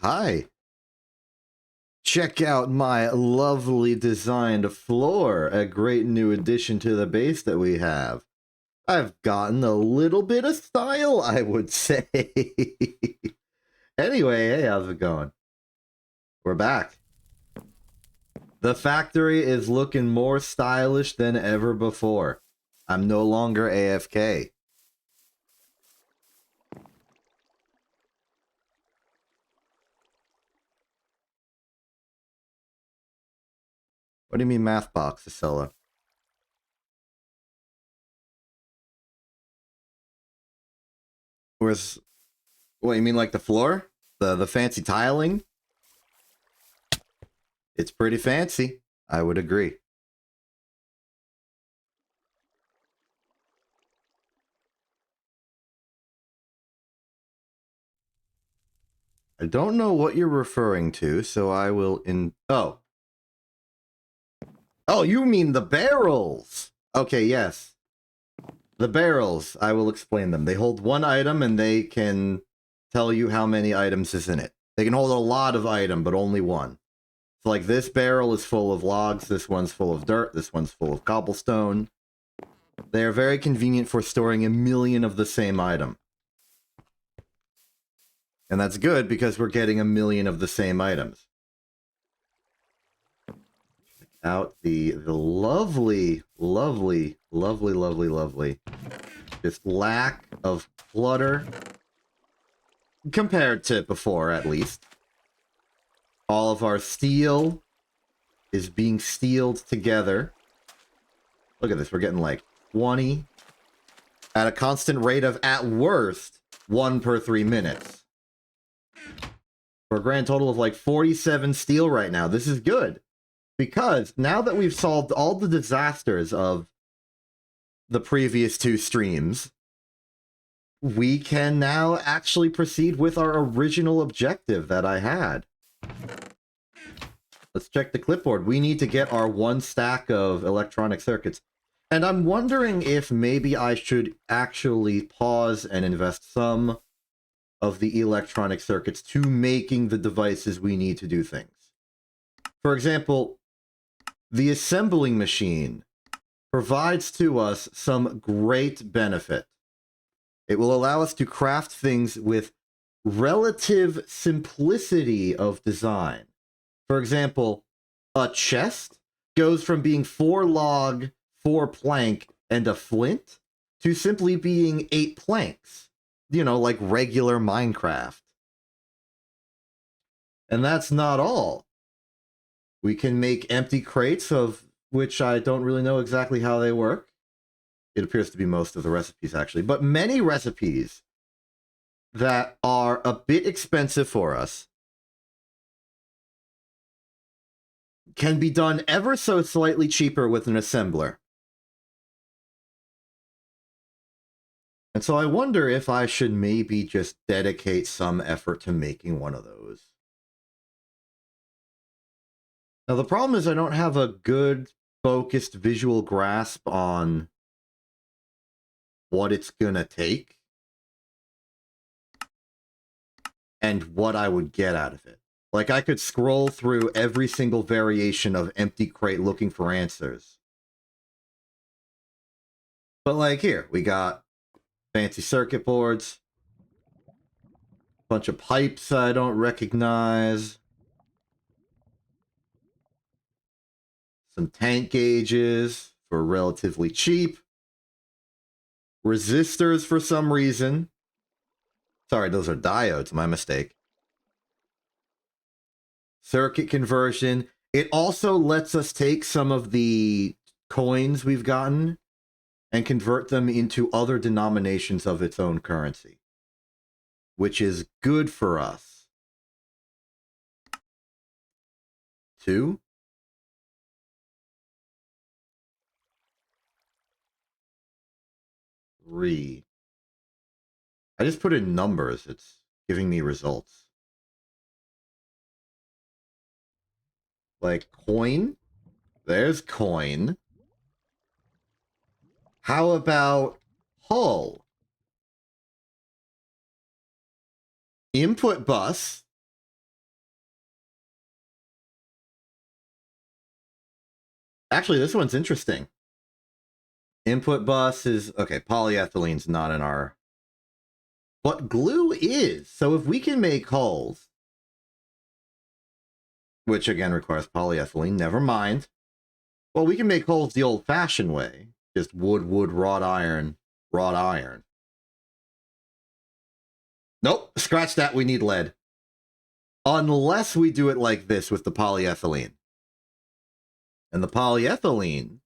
Hi. Check out my lovely designed floor, a great new addition to the base that we have. I've gotten a little bit of style, I would say. Anyway, hey, how's it going? We're back. The factory is looking more stylish than ever before. I'm no longer AFK. What do you mean math box, Acela? Where's... What, you mean like the floor? The fancy tiling? It's pretty fancy. I would agree. I don't know what you're referring to, so I will Oh. Oh, you mean the barrels! Okay, yes. The barrels, I will explain them. They hold one item and they can tell you how many items is in it. They can hold a lot of item, but only one. So like this barrel is full of logs, this one's full of dirt, this one's full of cobblestone. They are very convenient for storing a million of the same item. And that's good because we're getting a million of the same items. Check out the lovely, lovely, lovely, lovely, lovely, just lack of clutter compared to before, at least. All of our steel is being steeled together. Look at this, we're getting like 20 at a constant rate of, at worst, 1 per 3 minutes. For a grand total of like 47 steel right now. This is good. Because now that we've solved all the disasters of the previous 2 streams, we can now actually proceed with our original objective that I had. Let's check the clipboard. We need to get our 1 stack of electronic circuits. And I'm wondering if maybe I should actually pause and invest some of the electronic circuits to making the devices we need to do things. For example, the assembling machine provides to us some great benefit. It will allow us to craft things with relative simplicity of design. For example, a chest goes from being 4 log, 4 plank, and a flint to simply being 8 planks. You know, like regular Minecraft. And that's not all. We can make empty crates, of which I don't really know exactly how they work. It appears to be most of the recipes, actually. But many recipes that are a bit expensive for us can be done ever so slightly cheaper with an assembler. And so I wonder if I should maybe just dedicate some effort to making one of those. Now, the problem is I don't have a good, focused visual grasp on what it's gonna take and what I would get out of it. Like, I could scroll through every single variation of empty crate looking for answers. But, like, here, we got fancy circuit boards, bunch of pipes I don't recognize, some tank gauges for relatively cheap, resistors for some reason. Sorry, those are diodes, my mistake. Circuit conversion. It also lets us take some of the coins we've gotten and convert them into other denominations of its own currency, which is good for us. 2. Three. I just put in numbers. It's giving me results. Like coin. There's coin. How about hull? Input bus. Actually, this one's interesting. Input bus is... Okay, polyethylene's not in our... But glue is. So if we can make hulls, which again requires polyethylene, never mind. Well, we can make hulls the old-fashioned way. Just wood, wrought iron, wrought iron. Nope, scratch that, we need lead. Unless we do it like this with the polyethylene. And the polyethylene...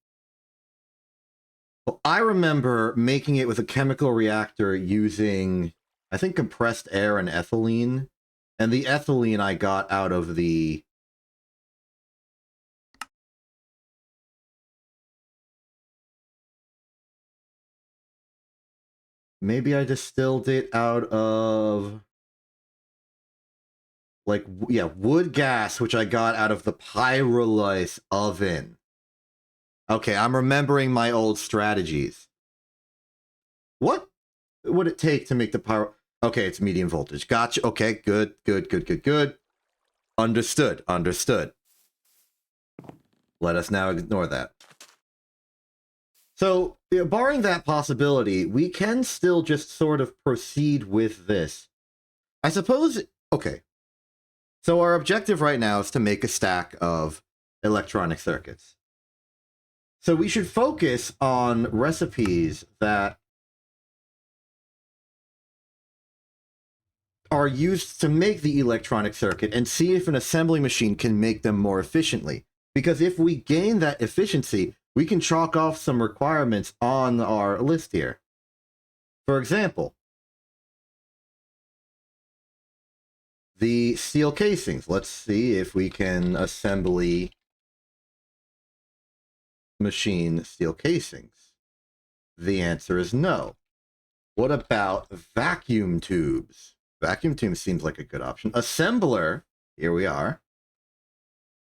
Well, I remember making it with a chemical reactor using, I think, compressed air and ethylene. And the ethylene I got out of the... Maybe I distilled it out of... Like, yeah, wood gas, which I got out of the pyrolysis oven. Okay, I'm remembering my old strategies. What would it take to make the pyro... Okay, it's medium voltage. Gotcha. Okay, good. Understood. Let us now ignore that. So, barring that possibility, we can still just sort of proceed with this. I suppose... Okay. So our objective right now is to make a stack of electronic circuits. So we should focus on recipes that are used to make the electronic circuit and see if an assembly machine can make them more efficiently. Because if we gain that efficiency, we can chalk off some requirements on our list here. For example, the steel casings. Let's see if we can assembly machine steel casings. The answer is no. What about vacuum tubes? Vacuum tubes seems like a good option. Assembler, here we are.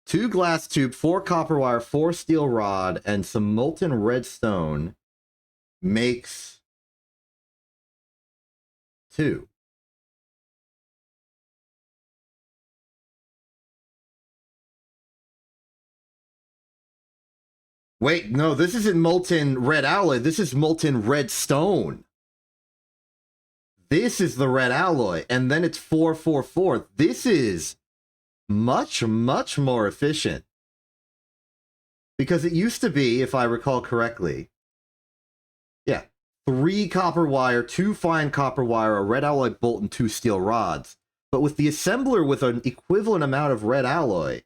2 glass tube, 4 copper wire, 4 steel rod, and some molten redstone makes 2. Wait, no, this isn't molten red alloy. This is molten redstone. This is the red alloy, and then it's 444. This is much more efficient. Because it used to be, if I recall correctly, yeah, 3 copper wire, 2 fine copper wire, a red alloy bolt, and 2 steel rods. But with the assembler with an equivalent amount of red alloy,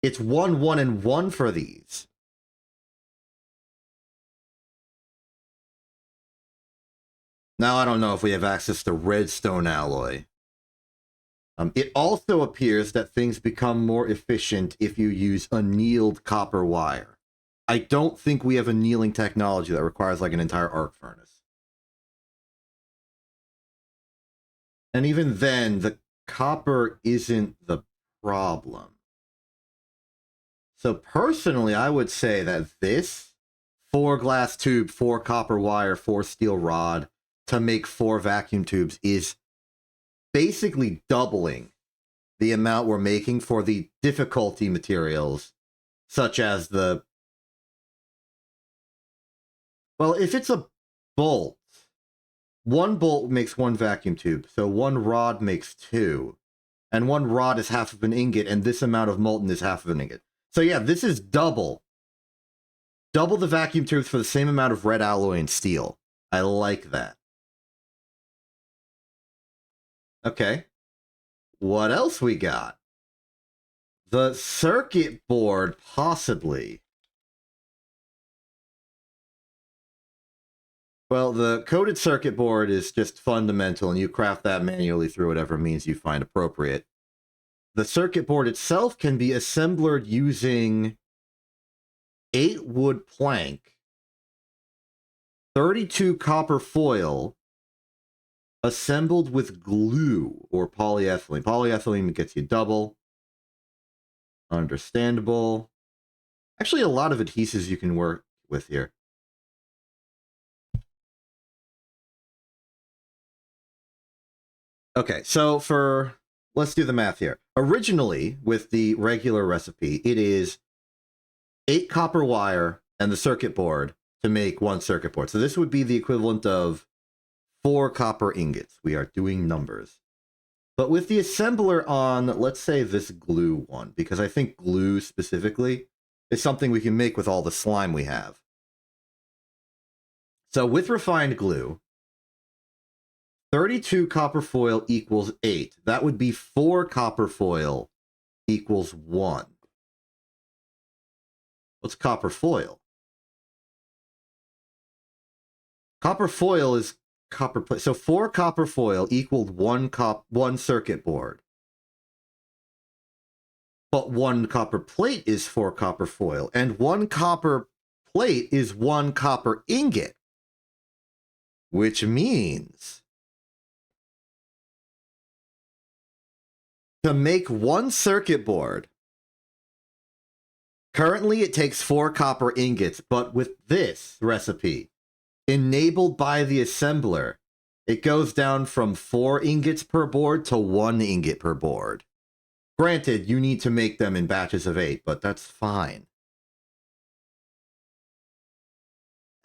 it's 1, 1, and 1 for these. Now, I don't know if we have access to redstone alloy. It also appears that things become more efficient if you use annealed copper wire. I don't think we have annealing technology that requires like an entire arc furnace. And even then, the copper isn't the problem. So personally, I would say that this 4 glass tube, 4 copper wire, 4 steel rod to make 4 vacuum tubes is basically doubling the amount we're making for the difficulty materials, such as the... Well, if it's a bolt, 1 bolt makes 1 vacuum tube, so 1 rod makes 2. And 1 rod is half of an ingot, and this amount of molten is half of an ingot. So yeah, this is double. Double the vacuum tubes for the same amount of red alloy and steel. I like that. Okay. What else we got? The circuit board, possibly. Well, the coded circuit board is just fundamental, and you craft that manually through whatever means you find appropriate. The circuit board itself can be assembled using 8 wood plank, 32 copper foil, assembled with glue or polyethylene. Polyethylene gets you double. Understandable. Actually, a lot of adhesives you can work with here. Okay, so let's do the math here. Originally, with the regular recipe, it is 8 copper wire and the circuit board to make 1 circuit board. So this would be the equivalent of 4 copper ingots. We are doing numbers. But with the assembler on, let's say this glue one, because I think glue specifically is something we can make with all the slime we have. So with refined glue, 32 copper foil equals 8. That would be 4 copper foil equals 1. What's copper foil? Copper foil is copper plate. So 4 copper foil equaled 1 circuit board. But 1 copper plate is 4 copper foil, and 1 copper plate is 1 copper ingot. Which means to make 1 circuit board, currently it takes 4 copper ingots, but with this recipe, enabled by the assembler, it goes down from 4 ingots per board to 1 ingot per board. Granted, you need to make them in batches of 8, but that's fine.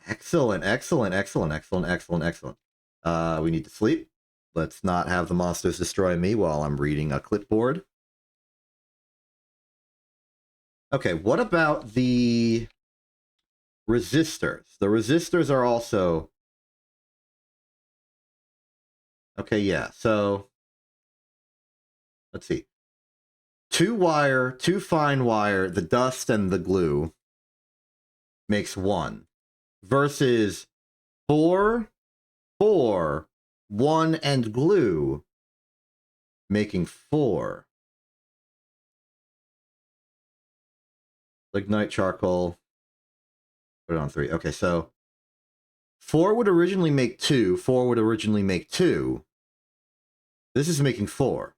Excellent, excellent, excellent, excellent, excellent, excellent. We need to sleep. Let's not have the monsters destroy me while I'm reading a clipboard. Okay, what about the resistors? The resistors are also... Okay, yeah, so... Let's see. 2 wire, 2 fine wire, the dust and the glue makes 1. Versus 4, 4, 1, and glue making 4. Lignite, charcoal. Put it on 3. Okay, so 4 would originally make 2. 4 would originally make 2. This is making 4.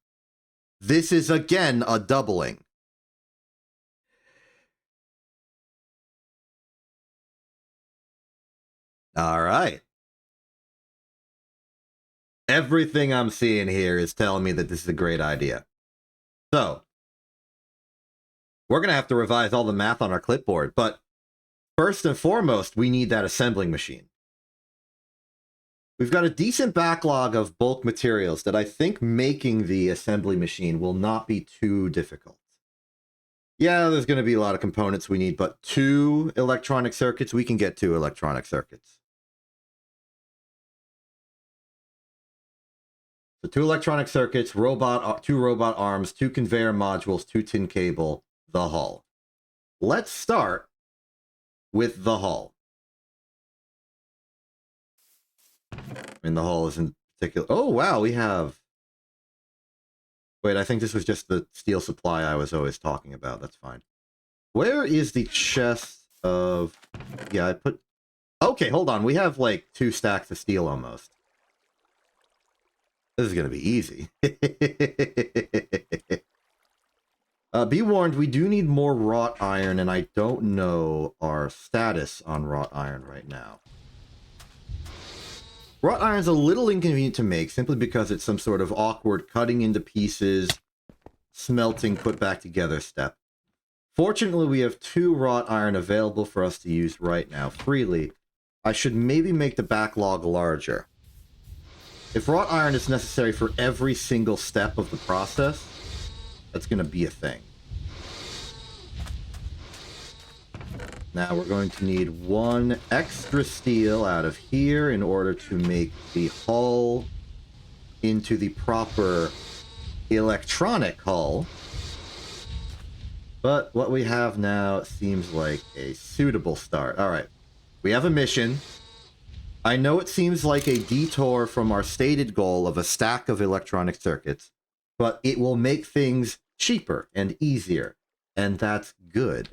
This is, again, a doubling. All right. Everything I'm seeing here is telling me that this is a great idea. So, we're going to have to revise all the math on our clipboard, but first and foremost, we need that assembling machine. We've got a decent backlog of bulk materials that I think making the assembly machine will not be too difficult. Yeah, there's going to be a lot of components we need, but 2 electronic circuits, we can get 2 electronic circuits. So 2 electronic circuits, 2 robot arms, 2 conveyor modules, 2 tin cable, the hull. Let's start with the hull. I mean, the hull isn't particular. Oh, wow, we have... Wait, I think this was just the steel supply I was always talking about. That's fine. Where is the chest of... Yeah, I put... Okay, hold on. We have, like, 2 stacks of steel almost. This is going to be easy. Be warned, we do need more wrought iron, and I don't know our status on wrought iron right now. Wrought iron's a little inconvenient to make, simply because it's some sort of awkward cutting into pieces, smelting, put back together step. Fortunately, we have 2 wrought iron available for us to use right now freely. I should maybe make the backlog larger. If wrought iron is necessary for every single step of the process, that's going to be a thing. Now we're going to need 1 extra steel out of here in order to make the hull into the proper electronic hull. But what we have now seems like a suitable start. All right, we have a mission. I know it seems like a detour from our stated goal of a stack of electronic circuits, but it will make things cheaper and easier, and that's good.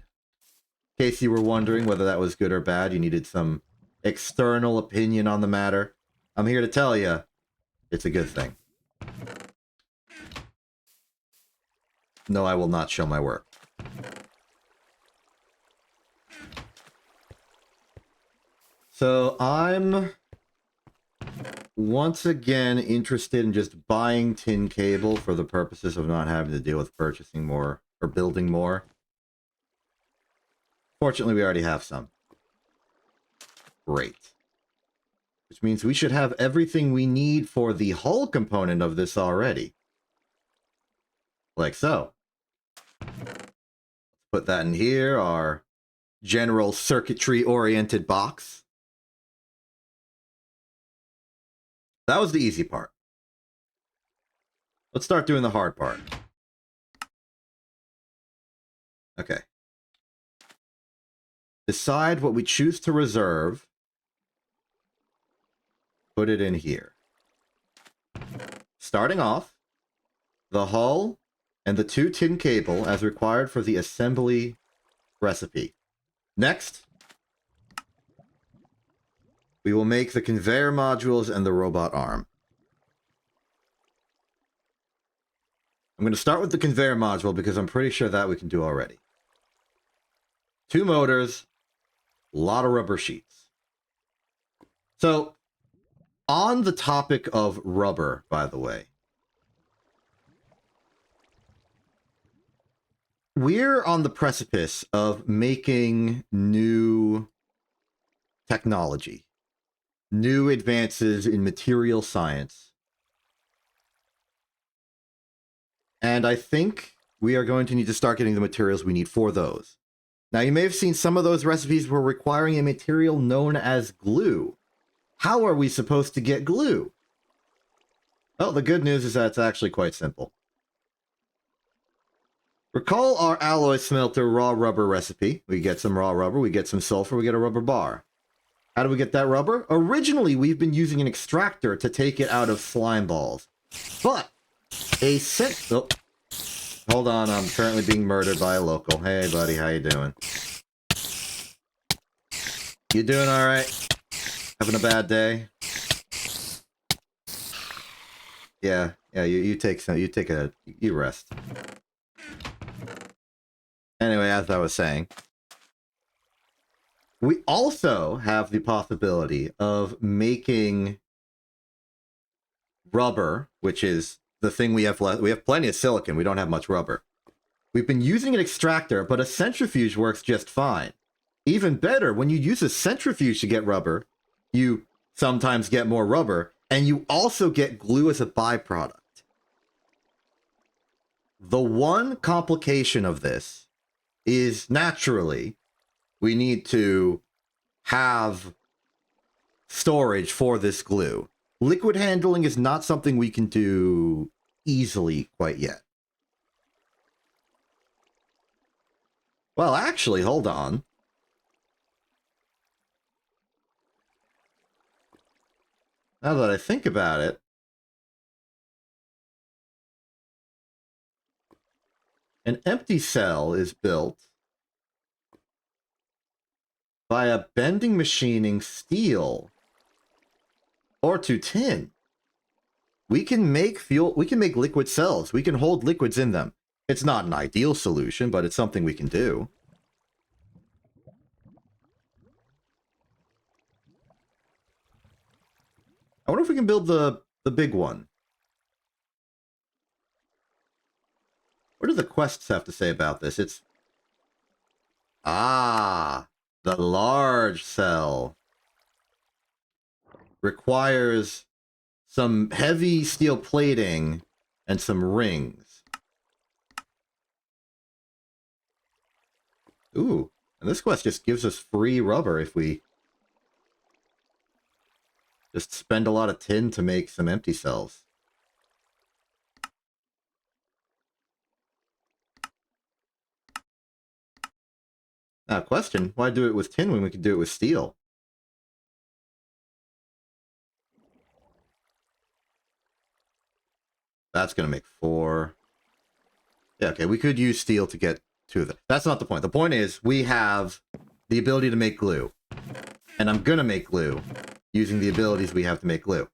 In case you were wondering whether that was good or bad, you needed some external opinion on the matter, I'm here to tell you, it's a good thing. No, I will not show my work. So I'm once again interested in just buying tin cable for the purposes of not having to deal with purchasing more or building more. Fortunately, we already have some. Great. Which means we should have everything we need for the hull component of this already. Like so. Put that in here, our general circuitry-oriented box. That was the easy part. Let's start doing the hard part. Okay. Decide what we choose to reserve. Put it in here. Starting off, the hull and the 2 tin cable as required for the assembly recipe. Next, we will make the conveyor modules and the robot arm. I'm going to start with the conveyor module because I'm pretty sure that we can do already. 2 motors, a lot of rubber sheets. So, on the topic of rubber, by the way, we're on the precipice of making new technology, new advances in material science. And I think we are going to need to start getting the materials we need for those. Now, you may have seen some of those recipes were requiring a material known as glue. How are we supposed to get glue? Well, the good news is that it's actually quite simple. Recall our alloy smelter raw rubber recipe. We get some raw rubber, we get some sulfur, we get a rubber bar. How do we get that rubber? Originally, we've been using an extractor to take it out of slime balls. But oh, hold on, I'm currently being murdered by a local. Hey, buddy, how you doing? You doing all right? Having a bad day? Yeah, you rest. Anyway, as I was saying, we also have the possibility of making rubber, which is the thing we have left. We have plenty of silicon. We don't have much rubber. We've been using an extractor, but a centrifuge works just fine. Even better, when you use a centrifuge to get rubber, you sometimes get more rubber, and you also get glue as a byproduct. The one complication of this is, naturally, we need to have storage for this glue. Liquid handling is not something we can do easily quite yet. Well, actually, hold on. Now that I think about it, an empty cell is built via bending machining steel or to tin. We can make fuel, we can make liquid cells. We can hold liquids in them. It's not an ideal solution, but it's something we can do. I wonder if we can build the big one. What do the quests have to say about this? It's... Ah, the large cell requires some heavy steel plating and some rings. Ooh, and this quest just gives us free rubber if we just spend a lot of tin to make some empty cells. Now, question, why do it with tin when we could do it with steel? That's going to make 4. Yeah, okay, we could use steel to get 2 of them. That's not the point. The point is, we have the ability to make glue. And I'm going to make glue using the abilities we have to make glue.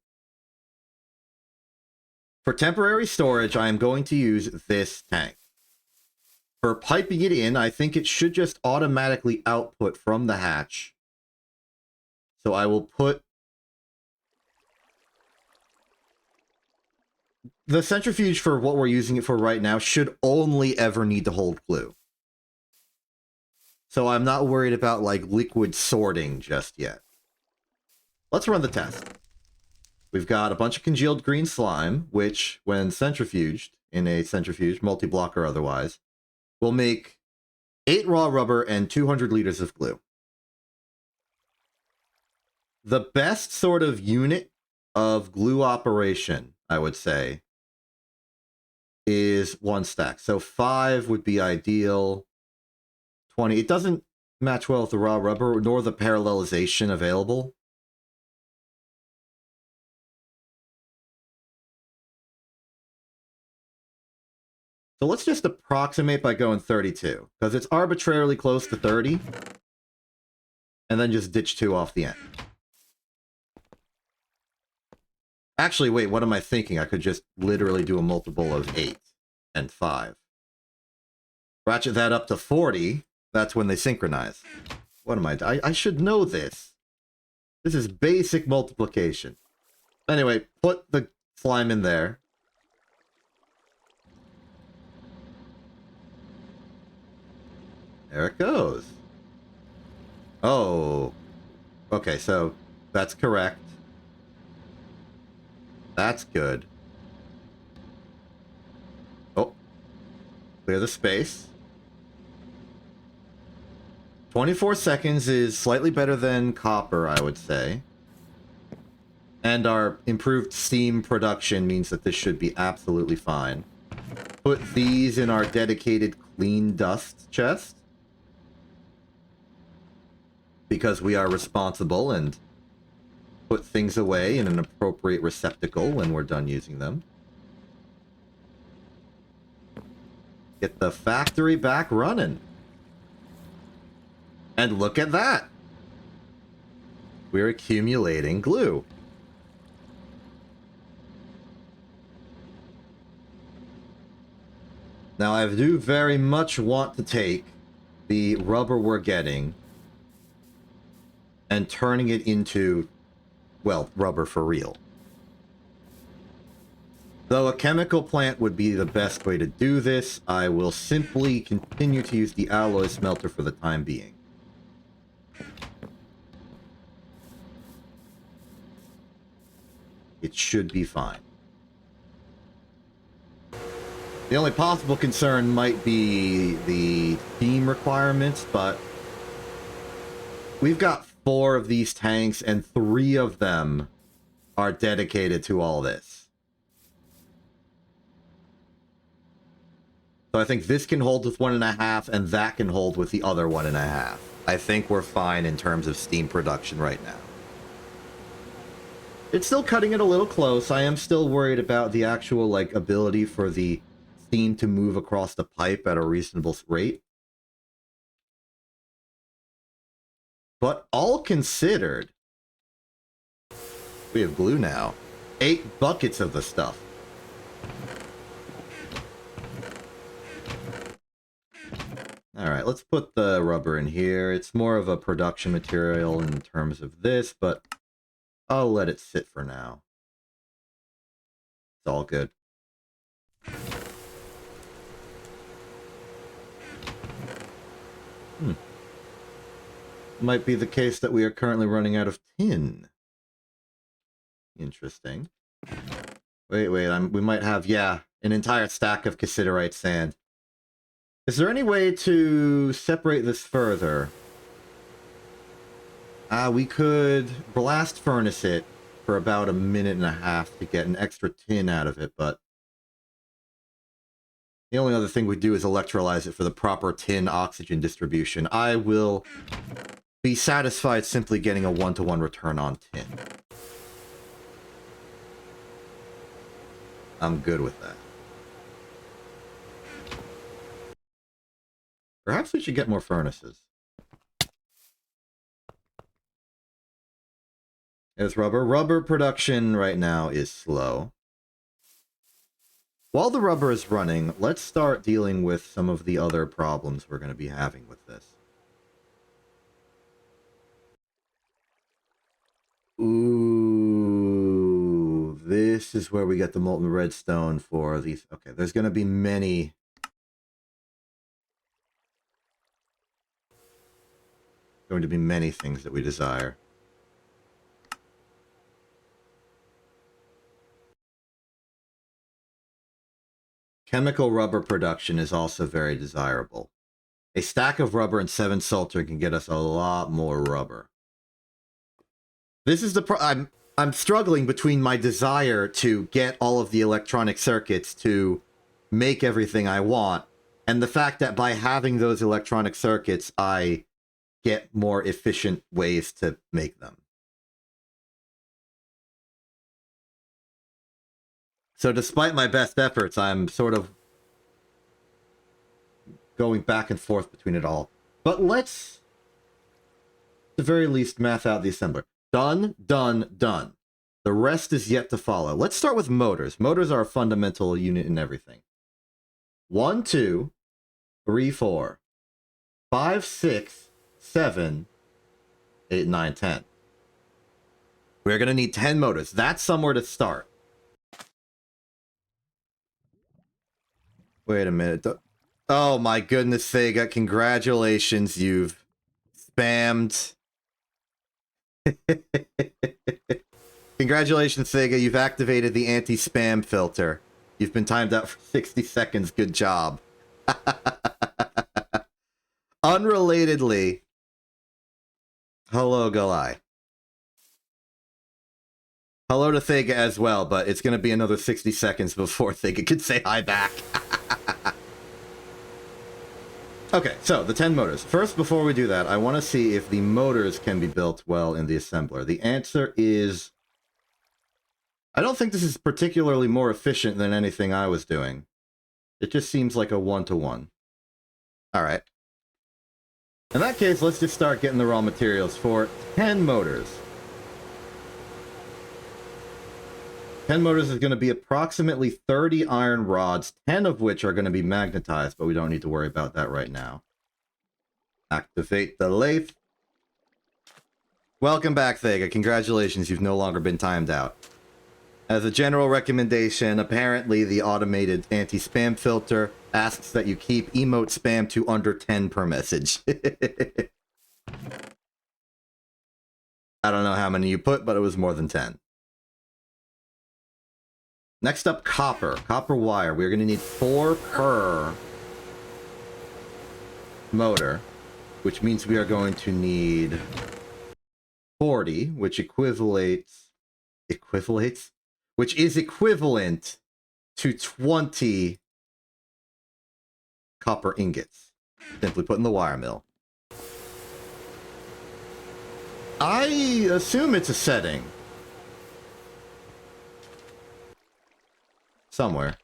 For temporary storage, I am going to use this tank. For piping it in, I think it should just automatically output from the hatch. So I will put... The centrifuge for what we're using it for right now should only ever need to hold glue. So I'm not worried about, like, liquid sorting just yet. Let's run the test. We've got a bunch of congealed green slime, which, when centrifuged, in a centrifuge, multi-block or otherwise, will make 8 raw rubber and 200 liters of glue. The best sort of unit of glue operation, I would say, is 1 stack. So 5 would be ideal. 20. It doesn't match well with the raw rubber, nor the parallelization available. So let's just approximate by going 32, because it's arbitrarily close to 30, and then just ditch 2 off the end. Actually, wait, what am I thinking? I could just literally do a multiple of 8 and 5. Ratchet that up to 40, that's when they synchronize. What am I should know this. This is basic multiplication. Anyway, put the slime in there. There it goes. Oh. Okay, so that's correct. That's good. Oh. Clear the space. 24 seconds is slightly better than copper, I would say. And our improved steam production means that this should be absolutely fine. Put these in our dedicated clean dust chest. Because we are responsible and put things away in an appropriate receptacle when we're done using them. Get the factory back running. And look at that! We're accumulating glue. Now, I do very much want to take the rubber we're getting and turning it into, well, rubber for real. Though a chemical plant would be the best way to do this, I will simply continue to use the alloy smelter for the time being. It should be fine. The only possible concern might be the steam requirements, but we've got 4 of these tanks, and 3 of them are dedicated to all this. So I think this can hold with 1.5, and that can hold with the other 1.5. I think we're fine in terms of steam production right now. It's still cutting it a little close. I am still worried about the actual, like, ability for the steam to move across the pipe at a reasonable rate. But all considered, we have glue now. 8 buckets of the stuff. Alright, let's put the rubber in here. It's more of a production material in terms of this, but I'll let it sit for now. It's all good. Might be the case that we are currently running out of tin. Interesting. Wait, we might have, yeah, an entire stack of cassiterite sand. Is there any way to separate this further? We could blast furnace it for about 1.5 minutes to get an extra tin out of it, but the only other thing we do is electrolyze it for the proper tin oxygen distribution. I will be satisfied simply getting a 1-to-1 return on tin. I'm good with that. Perhaps we should get more furnaces. There's rubber. Rubber production right now is slow. While the rubber is running, let's start dealing with some of the other problems we're going to be having with this. Ooh, this is where we get the molten redstone for these. Okay, there's going to be many. Going to be many things that we desire. Chemical rubber production is also very desirable. A stack of rubber and 7 sulfur can get us a lot more rubber. This is the I'm struggling between my desire to get all of the electronic circuits to make everything I want, and the fact that by having those electronic circuits, I get more efficient ways to make them. So despite my best efforts, I'm sort of going back and forth between it all. But let's, at the very least, math out the assembler. Done, done, done. The rest is yet to follow. Let's start with motors. Motors are a fundamental unit in everything. 1, 2, 3, 4, 5, 6, 7, 8, 9, 10. We're going to need 10 motors. That's somewhere to start. Wait a minute. Oh my goodness, Sega. Congratulations. You've spammed. Congratulations, Sega. You've activated the anti-spam filter. You've been timed out for 60 seconds. Good job. Unrelatedly, hello, Galai. Hello to Thega as well, but it's going to be another 60 seconds before Thega can say hi back. Okay, so the 10 motors. First, before we do that, I want to see if the motors can be built well in the assembler. The answer is... I don't think this is particularly more efficient than anything I was doing. It just seems like a one-to-one. Alright. In that case, let's just start getting the raw materials for 10 motors. 10 motors is going to be approximately 30 iron rods, 10 of which are going to be magnetized, but we don't need to worry about that right now. Activate the lathe. Welcome back, Thega. Congratulations, you've no longer been timed out. As a general recommendation, apparently the automated anti-spam filter asks that you keep emote spam to under 10 per message. I don't know how many you put, but it was more than 10. Next up, copper. Copper wire. We're going to need 4 per motor, which means we are going to need 40, which which is equivalent to 20 copper ingots. Simply put in the wire mill. I assume it's a setting. Somewhere.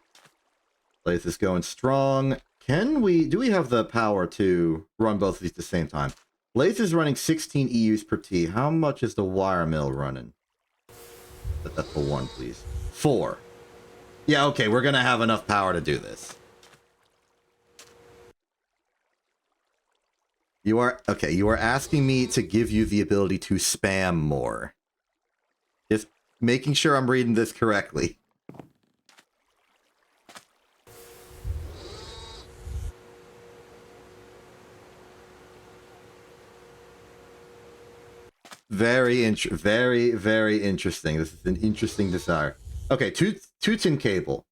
Lathe is going strong. Do we have the power to run both of these at the same time? Lathe is running 16 EUs per T. How much is the wire mill running? Set that for 1, please. 4. Yeah, okay, we're gonna have enough power to do this. You are asking me to give you the ability to spam more. Just making sure I'm reading this correctly. Very interesting. This is an interesting desire. Okay, two tin cable.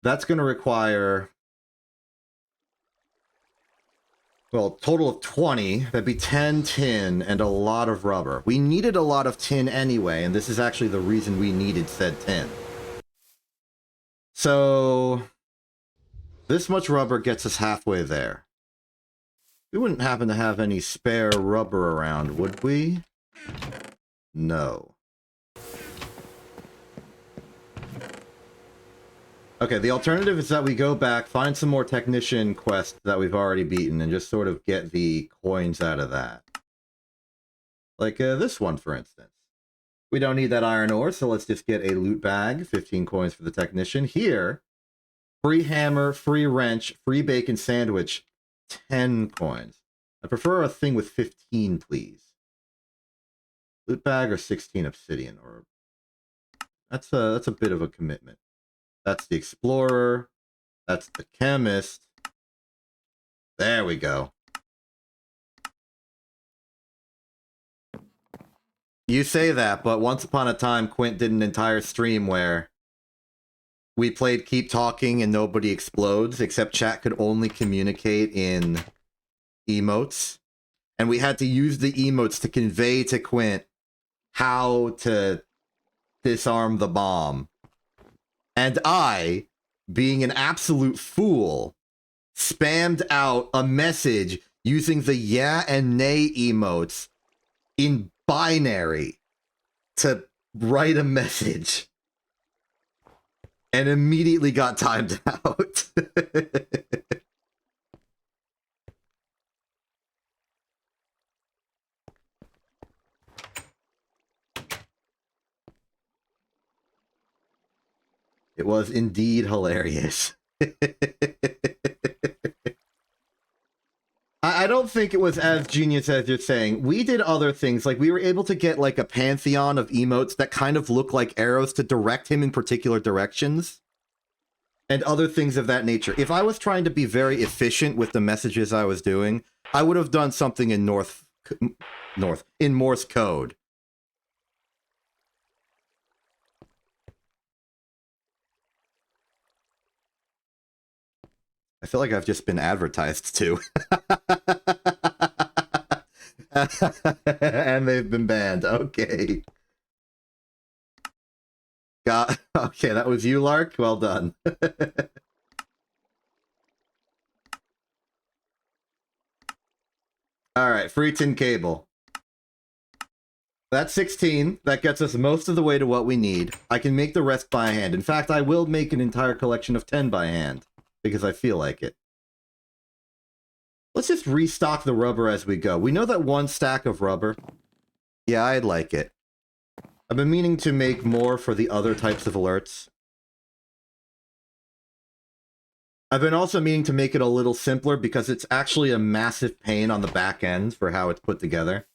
That's going to require, well, total of 20. That'd be 10 tin and a lot of rubber. We needed a lot of tin anyway, and this is actually the reason we needed said tin. So this much rubber gets us halfway there. We wouldn't happen to have any spare rubber around, would we? No. Okay, the alternative is that we go back, find some more technician quests that we've already beaten, and just sort of get the coins out of that. Like this one, for instance. We don't need that iron ore, so let's just get a loot bag. 15 coins for the technician. Here, free hammer, free wrench, free bacon sandwich, 10 coins. I prefer a thing with 15, please. Loot bag or 16 obsidian, or that's a bit of a commitment. That's the explorer. That's the chemist. There we go. You say that, but once upon a time, Quint did an entire stream where we played Keep Talking and Nobody Explodes, except chat could only communicate in emotes. And we had to use the emotes to convey to Quint how to disarm the bomb. And I, being an absolute fool, spammed out a message using the yeah and nay emotes in binary to write a message. And immediately got timed out. It was indeed hilarious. I don't think it was as genius as you're saying. We did other things, like we were able to get like a pantheon of emotes that kind of look like arrows to direct him in particular directions. And other things of that nature. If I was trying to be very efficient with the messages I was doing, I would have done something in in Morse code. I feel like I've just been advertised to. And they've been banned. Okay. Okay, that was you, Lark? Well done. Alright, free tin cable. That's 16. That gets us most of the way to what we need. I can make the rest by hand. In fact, I will make an entire collection of 10 by hand, because I feel like it. Let's just restock the rubber as we go. We know that one stack of rubber. Yeah, I'd like it. I've been meaning to make more for the other types of alerts. I've been also meaning to make it a little simpler because it's actually a massive pain on the back end for how it's put together.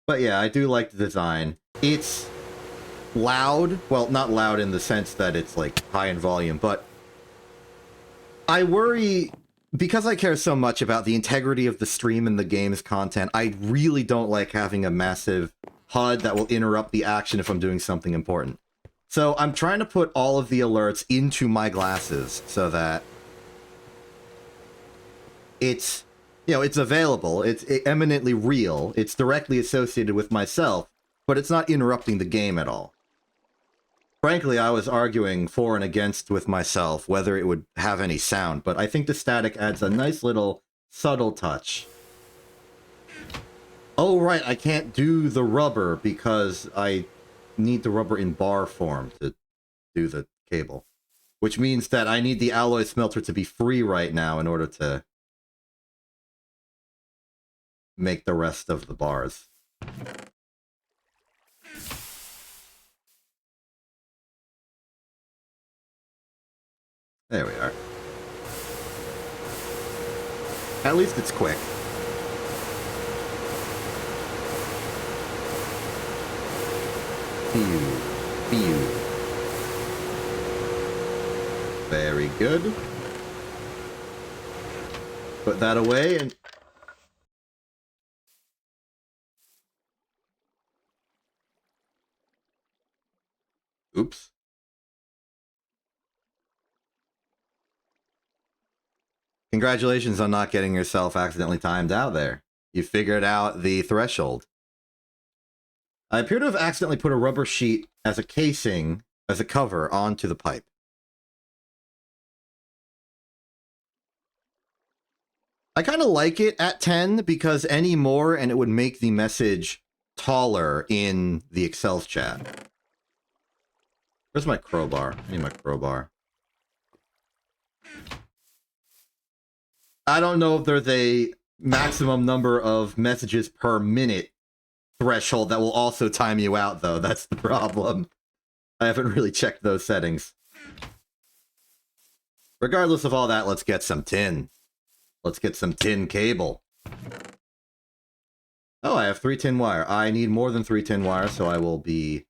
But yeah, I do like the design. It's loud. Well, not loud in the sense that it's like high in volume, but I worry, because I care so much about the integrity of the stream and the game's content, I really don't like having a massive HUD that will interrupt the action if I'm doing something important. So I'm trying to put all of the alerts into my glasses so that it's, you know, it's available, it's eminently real, it's directly associated with myself, but it's not interrupting the game at all. Frankly, I was arguing for and against with myself whether it would have any sound, but I think the static adds a nice little subtle touch. Oh, right, I can't do the rubber because I need the rubber in bar form to do the cable. Which means that I need the alloy smelter to be free right now in order to make the rest of the bars. There we are. At least it's quick. Very good. Put that away and... Oops. Congratulations on not getting yourself accidentally timed out there. You figured out the threshold. I appear to have accidentally put a rubber sheet as a casing, as a cover, onto the pipe. I kind of like it at 10 because any more and it would make the message taller in the Excel's chat. Where's my crowbar? I need my crowbar. I don't know if there's a maximum number of messages per minute threshold that will also time you out, though. That's the problem. I haven't really checked those settings. Regardless of all that, let's get some tin. Let's get some tin cable. Oh, I have 3 tin wire. I need more than 3 tin wire, so I will be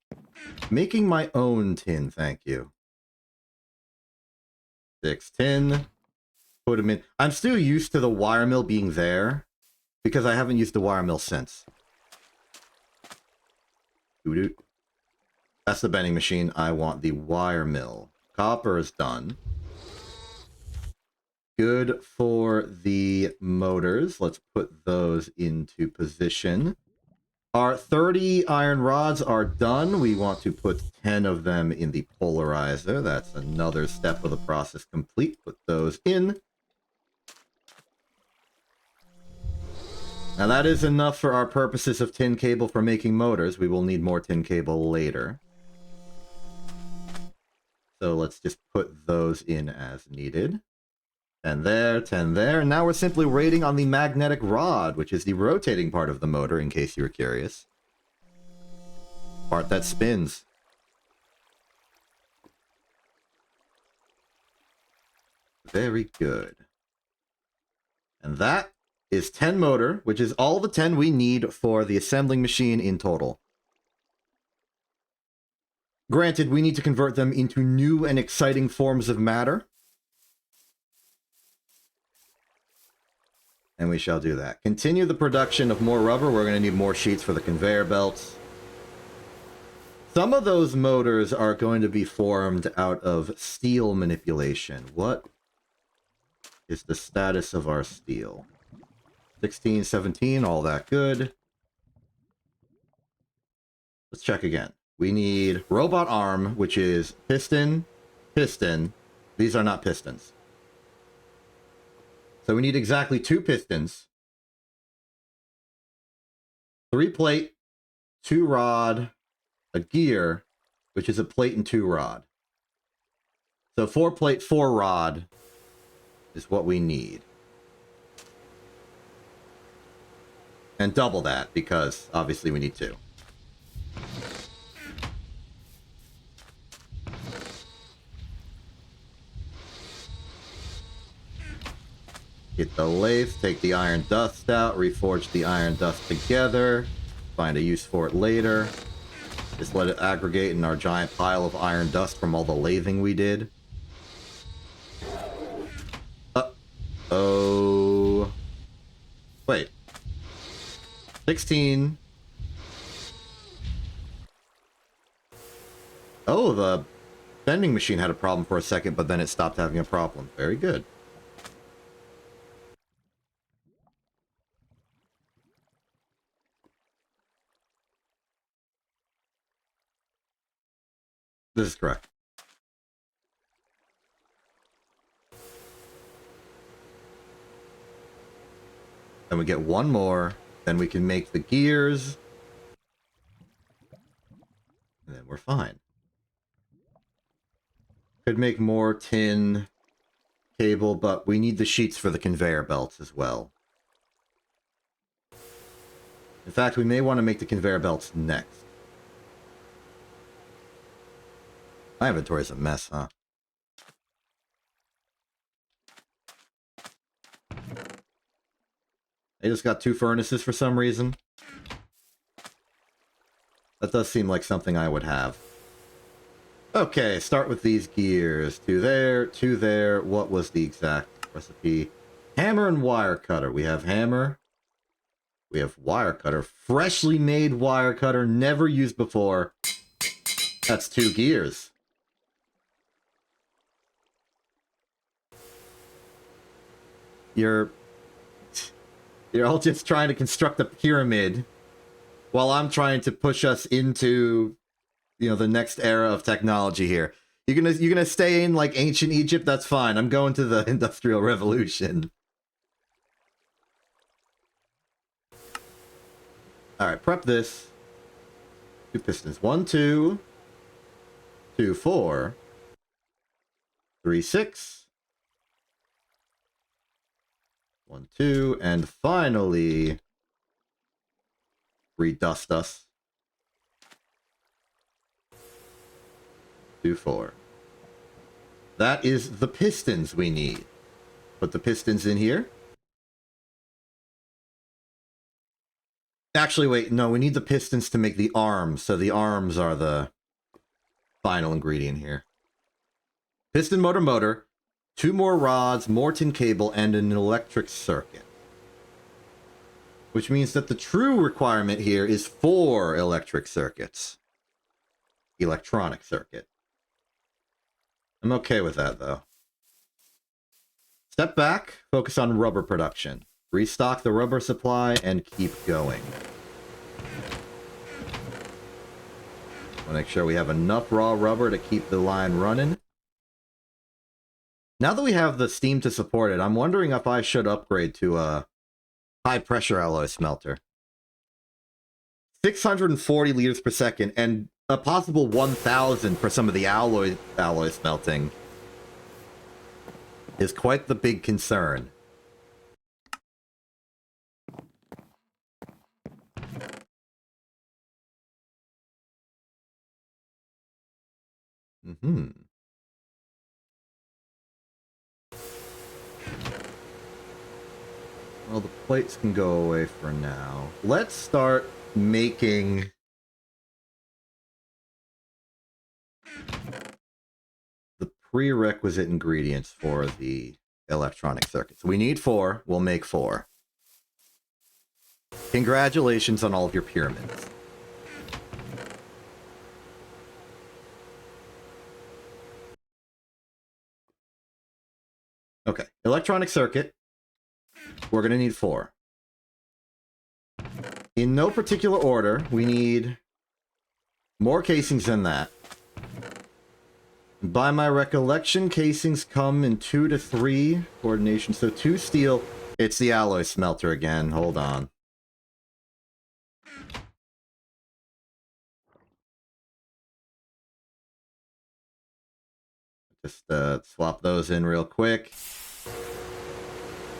making my own tin, thank you. 6 tin. Put them in. I'm still used to the wire mill being there, because I haven't used the wire mill since. Doo-doo. That's the bending machine. I want the wire mill. Copper is done. Good for the motors. Let's put those into position. Our 30 iron rods are done. We want to put 10 of them in the polarizer. That's another step of the process complete. Put those in. Now that is enough for our purposes of tin cable for making motors. We will need more tin cable later. So let's just put those in as needed. 10 there, 10 there. And now we're simply waiting on the magnetic rod, which is the rotating part of the motor, in case you were curious. Part that spins. Very good. And that is 10 motor, which is all the 10 we need for the assembling machine in total. Granted, we need to convert them into new and exciting forms of matter. And we shall do that. Continue the production of more rubber. We're going to need more sheets for the conveyor belts. Some of those motors are going to be formed out of steel manipulation. What is the status of our steel? 16, 17, all that good. Let's check again. We need robot arm, which is piston, piston. These are not pistons. So we need exactly 2 pistons, 3 plate, 2 rod, a gear, which is a plate and 2 rod. So 4 plate, 4 rod is what we need. And double that, because obviously we need 2. Get the lathe, take the iron dust out, reforge the iron dust together, find a use for it later. Just let it aggregate in our giant pile of iron dust from all the lathing we did. Uh-oh. Wait. 16. Oh, the bending machine had a problem for a second, but then it stopped having a problem. Very good. This is correct. Then we get one more. Then we can make the gears. And then we're fine. Could make more tin cable, but we need the sheets for the conveyor belts as well. In fact, we may want to make the conveyor belts next. My inventory is a mess, huh? They just got 2 furnaces for some reason. That does seem like something I would have. Okay, start with these gears. 2 there, 2 there. What was the exact recipe? Hammer and wire cutter. We have hammer. We have wire cutter. Freshly made wire cutter, never used before. That's 2 gears. You're all just trying to construct a pyramid while I'm trying to push us into, you know, the next era of technology here. You're gonna stay in like ancient Egypt? That's fine. I'm going to the Industrial Revolution. Alright, prep this. 2 pistons. 1, 2. 2, 4. 3, 6. 1, 2, and finally, redust us. 2, 4. That is the pistons we need. Put the pistons in here. Actually, wait, no, we need the pistons to make the arms, so the arms are the final ingredient here. Piston motor, 2 more rods, more tin cable, and an electric circuit. Which means that the true requirement here is 4 electric circuits. Electronic circuit. I'm okay with that, though. Step back, focus on rubber production. Restock the rubber supply, and keep going. We'll make sure we have enough raw rubber to keep the line running. Now that we have the steam to support it, I'm wondering if I should upgrade to a high-pressure alloy smelter. 640 liters per second, and a possible 1,000 for some of the alloy smelting is quite the big concern. Well, the plates can go away for now. Let's start making the prerequisite ingredients for the electronic circuits. We need 4. We'll make 4. Congratulations on all of your pyramids. Okay, electronic circuit. We're going to need 4. In no particular order, we need more casings than that. By my recollection, casings come in 2 to 3 coordination. So 2 steel. It's the alloy smelter again. Hold on. Just swap those in real quick.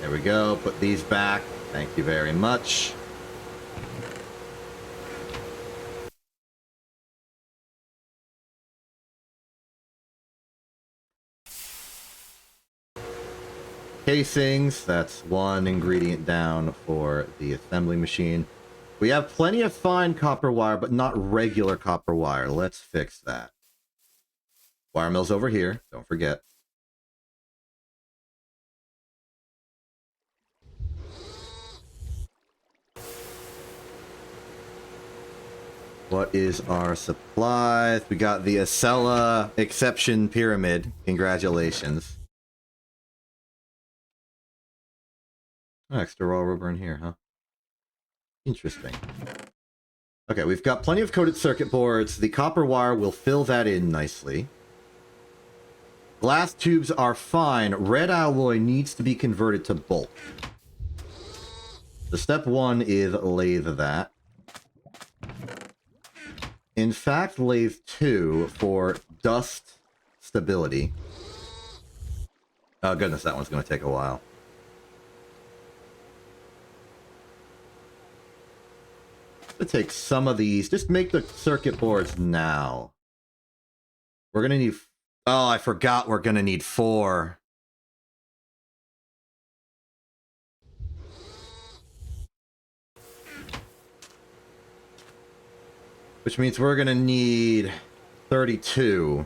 There we go. Put these back. Thank you very much. Casings, that's 1 ingredient down for the assembly machine. We have plenty of fine copper wire, but not regular copper wire. Let's fix that. Wire mill's over here, don't forget. What is our supplies? We got the Acela Exception Pyramid. Congratulations. Oh, extra raw rubber in here, huh? Interesting. Okay, we've got plenty of coated circuit boards. The copper wire will fill that in nicely. Glass tubes are fine. Red alloy needs to be converted to bulk. So step 1 is lathe that. In fact, lathe 2 for dust stability. Oh goodness, that one's going to take a while. Let's take some of these. Just make the circuit boards now. We're going to need... Oh, I forgot we're going to need 4. Which means we're going to need 32.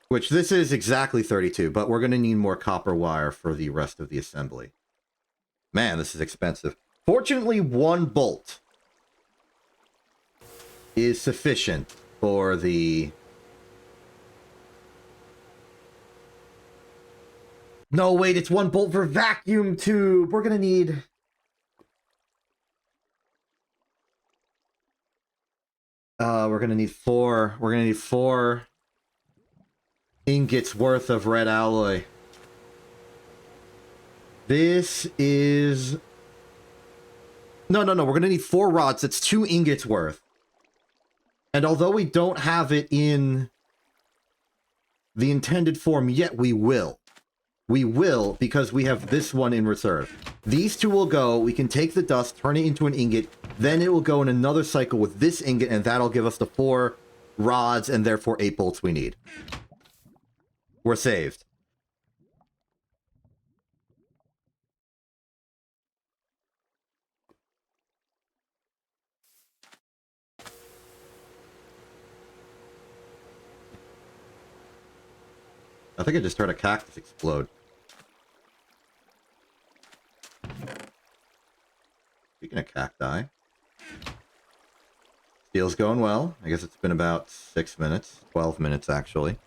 Which this is exactly 32, but we're going to need more copper wire for the rest of the assembly. Man, this is expensive. Fortunately, 1 bolt is sufficient for the... No, wait, it's 1 bolt for vacuum tube. We're going to need... we're going to need 4. We're going to need 4 ingots worth of red alloy. This is... No. We're going to need 4 rods. That's 2 ingots worth. And although we don't have it in the intended form yet, we will. We will, because we have this one in reserve. These 2 will go. We can take the dust, turn it into an ingot. Then it will go in another cycle with this ingot, and that'll give us the 4 rods and therefore 8 bolts we need. We're saved. I think I just heard a cactus explode. a cacti. Steel's going well. I guess it's been about 6 minutes. 12 minutes, actually.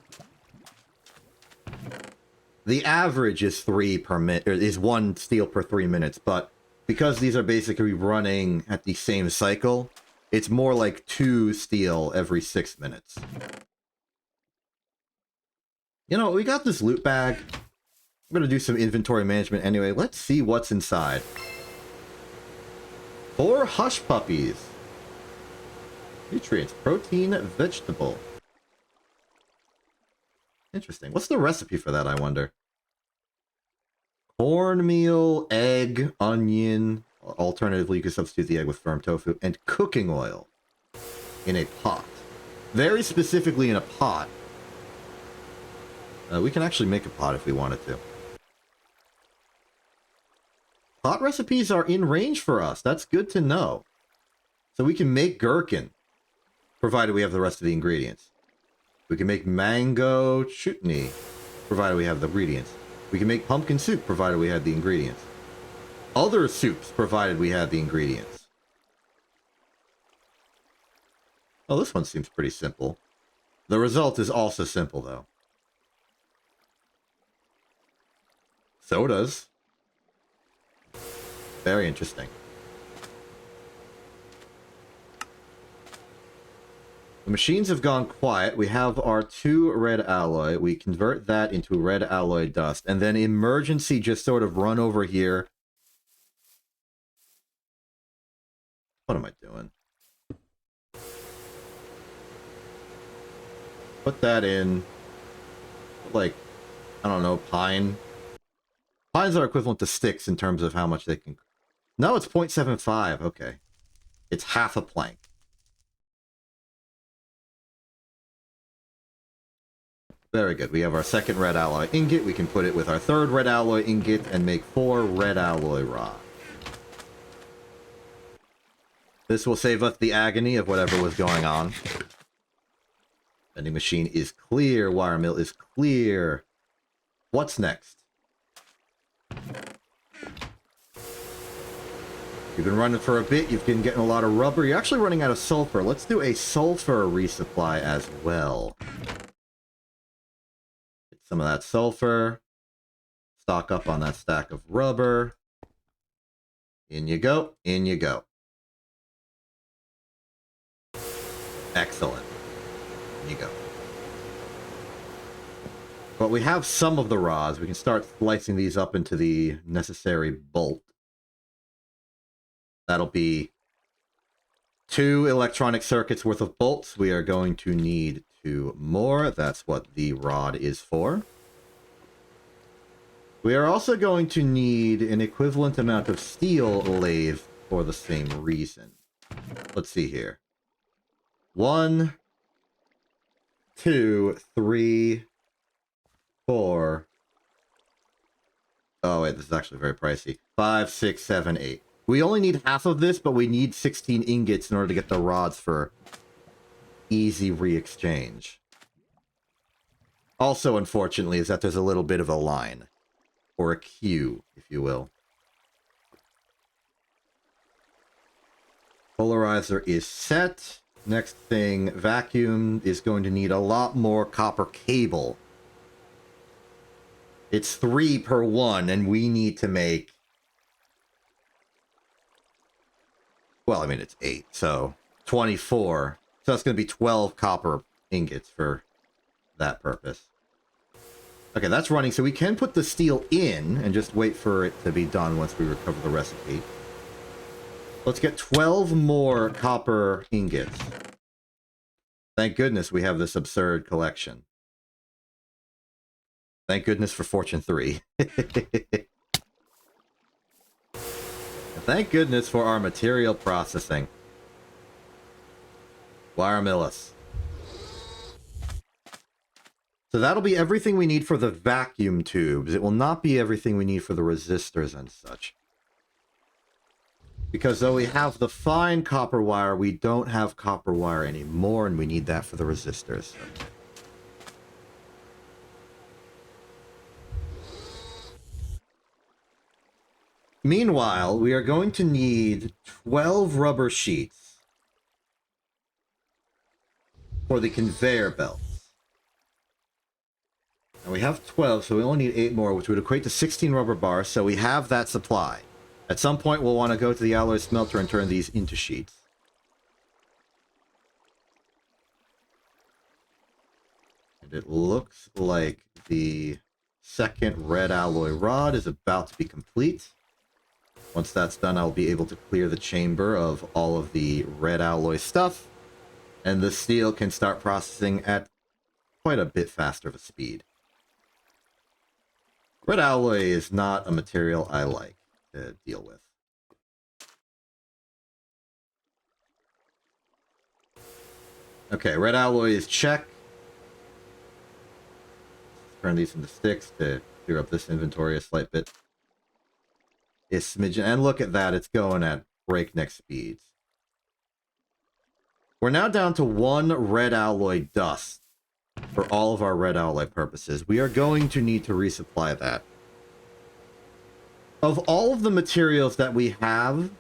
The average is 3 per minute, or is 1 steel per 3 minutes, but because these are basically running at the same cycle, it's more like 2 steel every 6 minutes. You know, we got this loot bag. I'm gonna do some inventory management anyway. Let's see what's inside. 4 hush puppies. Nutrients, protein, vegetable. Interesting. What's the recipe for that, I wonder? Cornmeal, egg, onion. Alternatively, you could substitute the egg with firm tofu. And cooking oil in a pot. Very specifically in a pot. We can actually make a pot if we wanted to. Pot recipes are in range for us. That's good to know. So we can make gherkin, provided we have the rest of the ingredients. We can make mango chutney, provided we have the ingredients. We can make pumpkin soup, provided we have the ingredients. Other soups, provided we have the ingredients. Oh, this one seems pretty simple. The result is also simple, though. Sodas. Very interesting. The machines have gone quiet. We have our 2 red alloy. We convert that into red alloy dust. And then emergency just sort of run over here. What am I doing? Put that in. Like, I don't know, pine. Pines are equivalent to sticks in terms of how much they can... No, it's 0.75. Okay. It's half a plank. Very good. We have our second red alloy ingot. We can put it with our third red alloy ingot and make 4 red alloy rods. This will save us the agony of whatever was going on. Vending machine is clear. Wire mill is clear. What's next? You've been running for a bit. You've been getting a lot of rubber. You're actually running out of sulfur. Let's do a sulfur resupply as well. Get some of that sulfur. Stock up on that stack of rubber. In you go. In you go. Excellent. In you go. But we have some of the rods. We can start slicing these up into the necessary bolt. That'll be 2 electronic circuits worth of bolts. We are going to need 2 more. That's what the rod is for. We are also going to need an equivalent amount of steel lathe for the same reason. Let's see here. 1, 2, 3, 4. Oh, wait, this is actually very pricey. 5, 6, 7, 8. We only need half of this, but we need 16 ingots in order to get the rods for easy re-exchange. Also, unfortunately, is that there's a little bit of a line. Or a queue, if you will. Polarizer is set. Next thing, vacuum is going to need a lot more copper cable. It's 3 per 1, and we need to make... Well, I mean, it's 8, so 24. So that's going to be 12 copper ingots for that purpose. Okay, that's running, so we can put the steel in and just wait for it to be done once we recover the recipe. Let's get 12 more copper ingots. Thank goodness we have this absurd collection. Thank goodness for Fortune 3. Thank goodness for our material processing. Wire mill us. So that'll be everything we need for the vacuum tubes. It will not be everything we need for the resistors and such. Because though we have the fine copper wire, we don't have copper wire anymore, and we need that for the resistors. Meanwhile, we are going to need 12 rubber sheets for the conveyor belts. And we have 12, so we only need 8 more, which would equate to 16 rubber bars, so we have that supply. At some point, we'll want to go to the alloy smelter and turn these into sheets. And it looks like the second red alloy rod is about to be complete. Once that's done, I'll be able to clear the chamber of all of the red alloy stuff, and the steel can start processing at quite a bit faster of a speed. Red alloy is not a material I like to deal with. Okay, red alloy is check. Turn these into sticks to clear up this inventory a slight bit. It's smidgen, and look at that, it's going at breakneck speeds. We're now down to 1 red alloy dust for all of our red alloy purposes. We are going to need to resupply that. Of all of the materials that we have,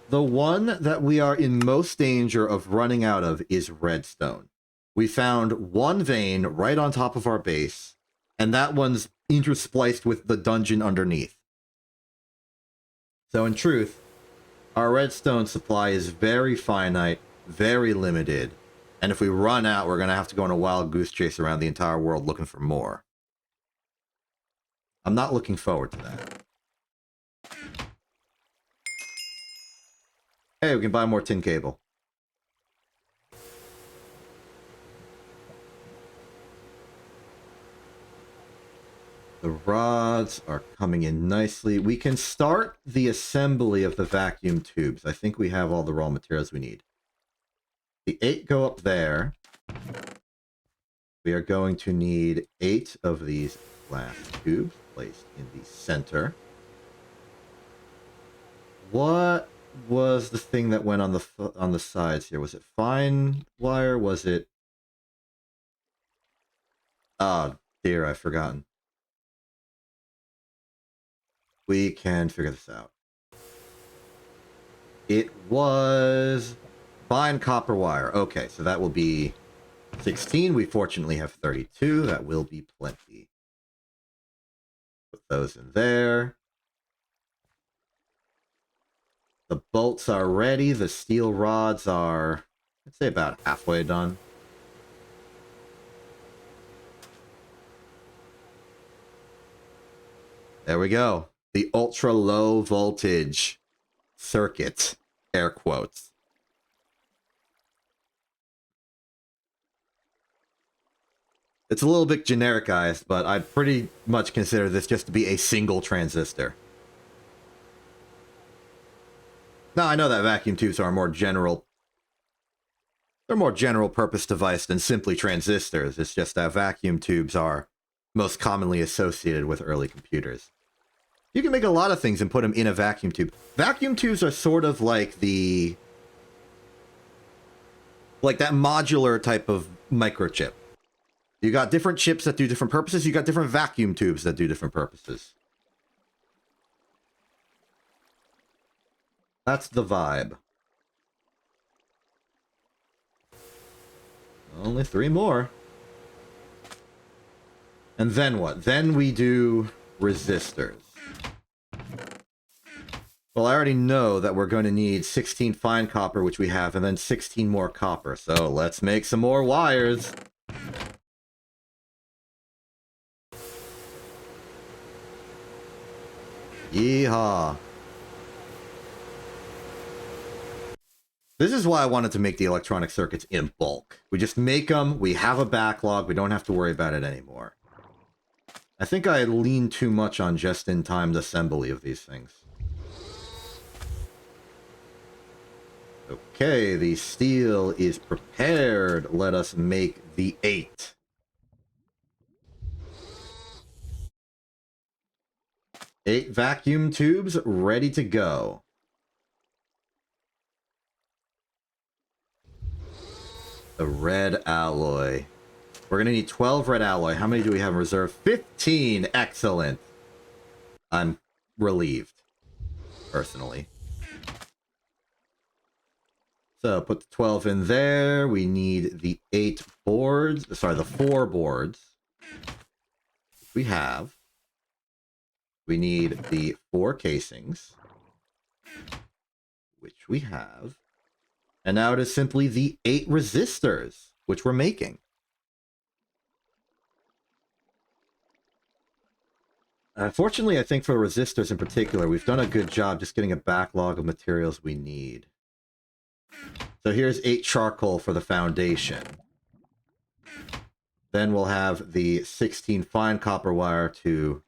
the one that we are in most danger of running out of is redstone. We found 1 vein right on top of our base, and that one's interspliced with the dungeon underneath. So in truth, our redstone supply is very finite, very limited, and if we run out, we're going to have to go on a wild goose chase around the entire world looking for more. I'm not looking forward to that. Hey, we can buy more tin cable. The rods are coming in nicely. We can start the assembly of the vacuum tubes. I think we have all the raw materials we need. The 8 go up there. We are going to need 8 of these glass tubes placed in the center. What was the thing that went on the sides here? Was it fine wire? Was it... Oh, dear, I've forgotten. We can figure this out. It was fine copper wire. Okay, so that will be 16. We fortunately have 32. That will be plenty. Put those in there. The bolts are ready. The steel rods are, I'd say, about halfway done. There we go. The ultra low voltage circuit, air quotes. It's a little bit genericized, but I pretty much consider this just to be a single transistor. Now, I know that vacuum tubes are more general. They're more general purpose device than simply transistors. It's just that vacuum tubes are most commonly associated with early computers. You can make a lot of things and put them in a vacuum tube. Vacuum tubes are sort of like the... like that modular type of microchip. You got different chips that do different purposes. You got different vacuum tubes that do different purposes. That's the vibe. Only 3 more. And then what? Then we do resistors. Well, I already know that we're going to need 16 fine copper, which we have, and then 16 more copper. So let's make some more wires. Yeehaw. This is why I wanted to make the electronic circuits in bulk. We just make them, we have a backlog, we don't have to worry about it anymore. I think I lean too much on just-in-time assembly of these things. Okay, the steel is prepared. Let us make the 8. Eight vacuum tubes ready to go. The red alloy. We're going to need 12 red alloy. How many do we have in reserve? 15! Excellent. I'm relieved. personally. So put the 12 in there. We need the 8 boards. Sorry, the 4 boards. We have. We need the 4 casings, which we have. And now it is simply the 8 resistors, which we're making. Fortunately, I think for resistors in particular, we've done a good job just getting a backlog of materials we need. So here's 8 charcoal for the foundation. Then we'll have the 16 fine copper wire to,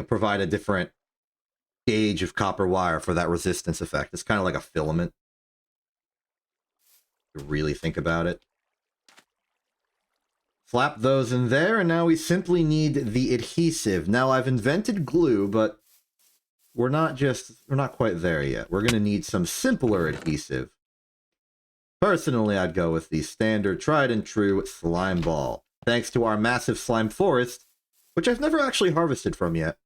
provide a different gauge of copper wire for that resistance effect. It's kind of like a filament. If you really think about it. Slap those in there, and now we simply need the adhesive. Now, I've invented glue, but we're not quite there yet. We're going to need some simpler adhesive. Personally, I'd go with the standard tried and true slime ball. Thanks to our massive slime forest, which I've never actually harvested from yet.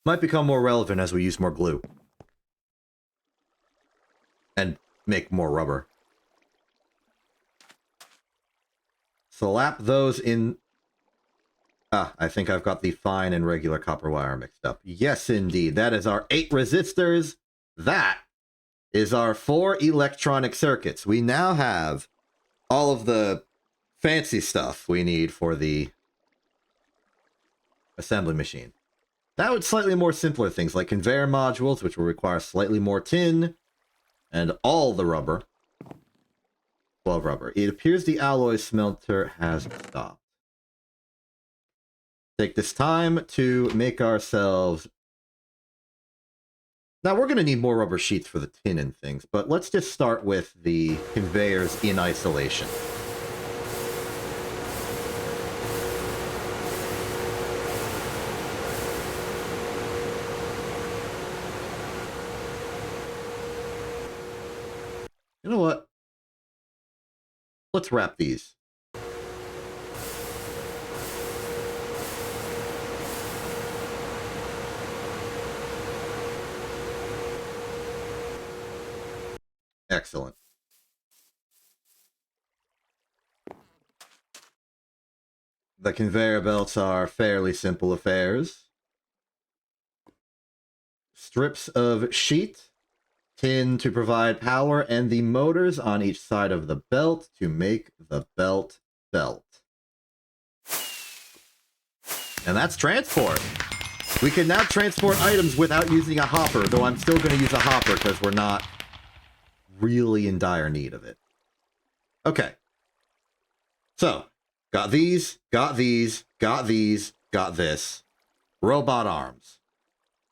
Might become more relevant as we use more glue. And make more rubber. Slap those in... I think I've got the fine and regular copper wire mixed up. Yes, indeed. That is our 8 resistors. That is our 4 electronic circuits. We now have all of the fancy stuff we need for the assembly machine. Now it's slightly more simpler things like conveyor modules, which will require slightly more tin, and all the rubber. 12 rubber. It appears the alloy smelter has stopped. Take this time to make ourselves... Now, we're going to need more rubber sheets for the tin and things, but let's just start with the conveyors in isolation. You know what? Let's wrap these. Excellent. The conveyor belts are fairly simple affairs. Strips of sheet, tin to provide power, and the motors on each side of the belt to make the belt. And that's transport. We can now transport items without using a hopper, though I'm still going to use a hopper because we're not really in dire need of it. Okay. So, got these, got these, got these, got this. Robot arms.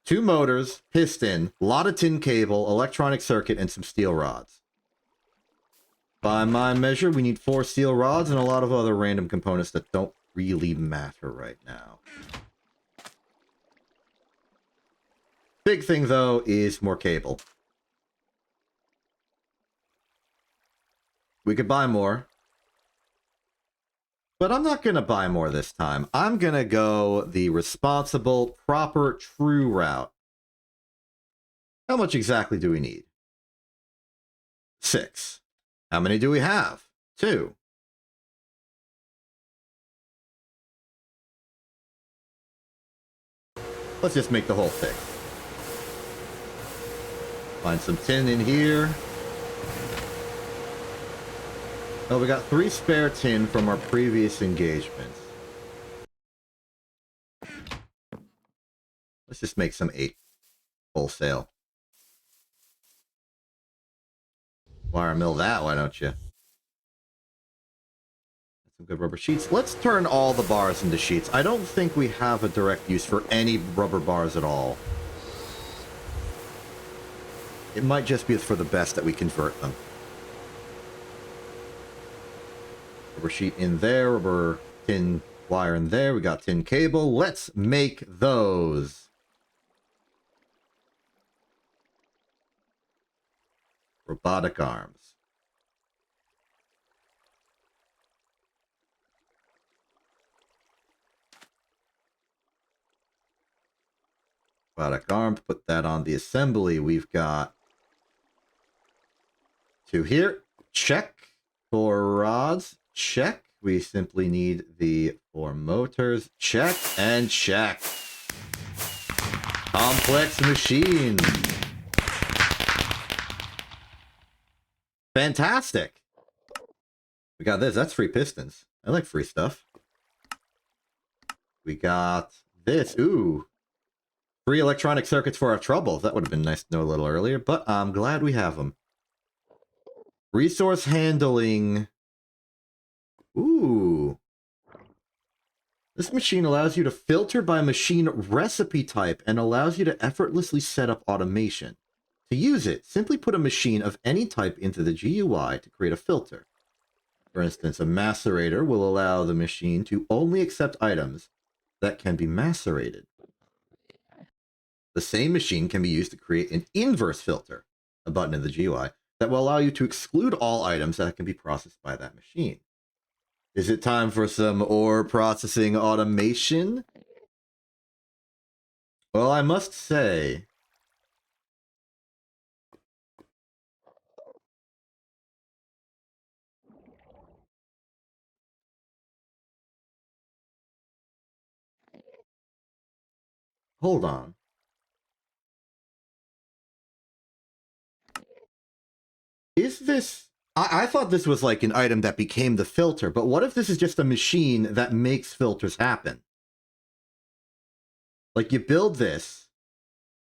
2 motors, piston, lot of tin cable, electronic circuit, and some steel rods. By my measure, we need 4 steel rods and a lot of other random components that don't really matter right now. Big thing, though, is more cable. We could buy more. But I'm not going to buy more this time. I'm going to go the responsible, proper, true route. How much exactly do we need? 6. How many do we have? 2. Let's just make the whole thing. Find some tin in here. Oh, we got 3 spare tin from our previous engagements. Let's just make some 8 wholesale. Wire mill that, why don't you? Some good rubber sheets. Let's turn all the bars into sheets. I don't think we have a direct use for any rubber bars at all. It might just be for the best that we convert them. Rubber sheet in there, rubber tin wire in there. We got tin cable. Let's make those. Robotic arms. Product arm, put that on the assembly. We've got 2 here. Check. 4 rods. Check. We simply need the 4 motors. Check and check. Complex machine. Fantastic. We got this. That's free pistons. I like free stuff. We got this. Ooh. Free electronic circuits for our trouble. That would have been nice to know a little earlier, but I'm glad we have them. Resource handling. Ooh. This machine allows you to filter by machine recipe type and allows you to effortlessly set up automation. To use it, simply put a machine of any type into the GUI to create a filter. For instance, a macerator will allow the machine to only accept items that can be macerated. The same machine can be used to create an inverse filter, a button in the GUI, that will allow you to exclude all items that can be processed by that machine. Is it time for some ore processing automation? Well, I must say, hold on. Is this... I thought this was like an item that became the filter, but what if this is just a machine that makes filters happen? Like, you build this,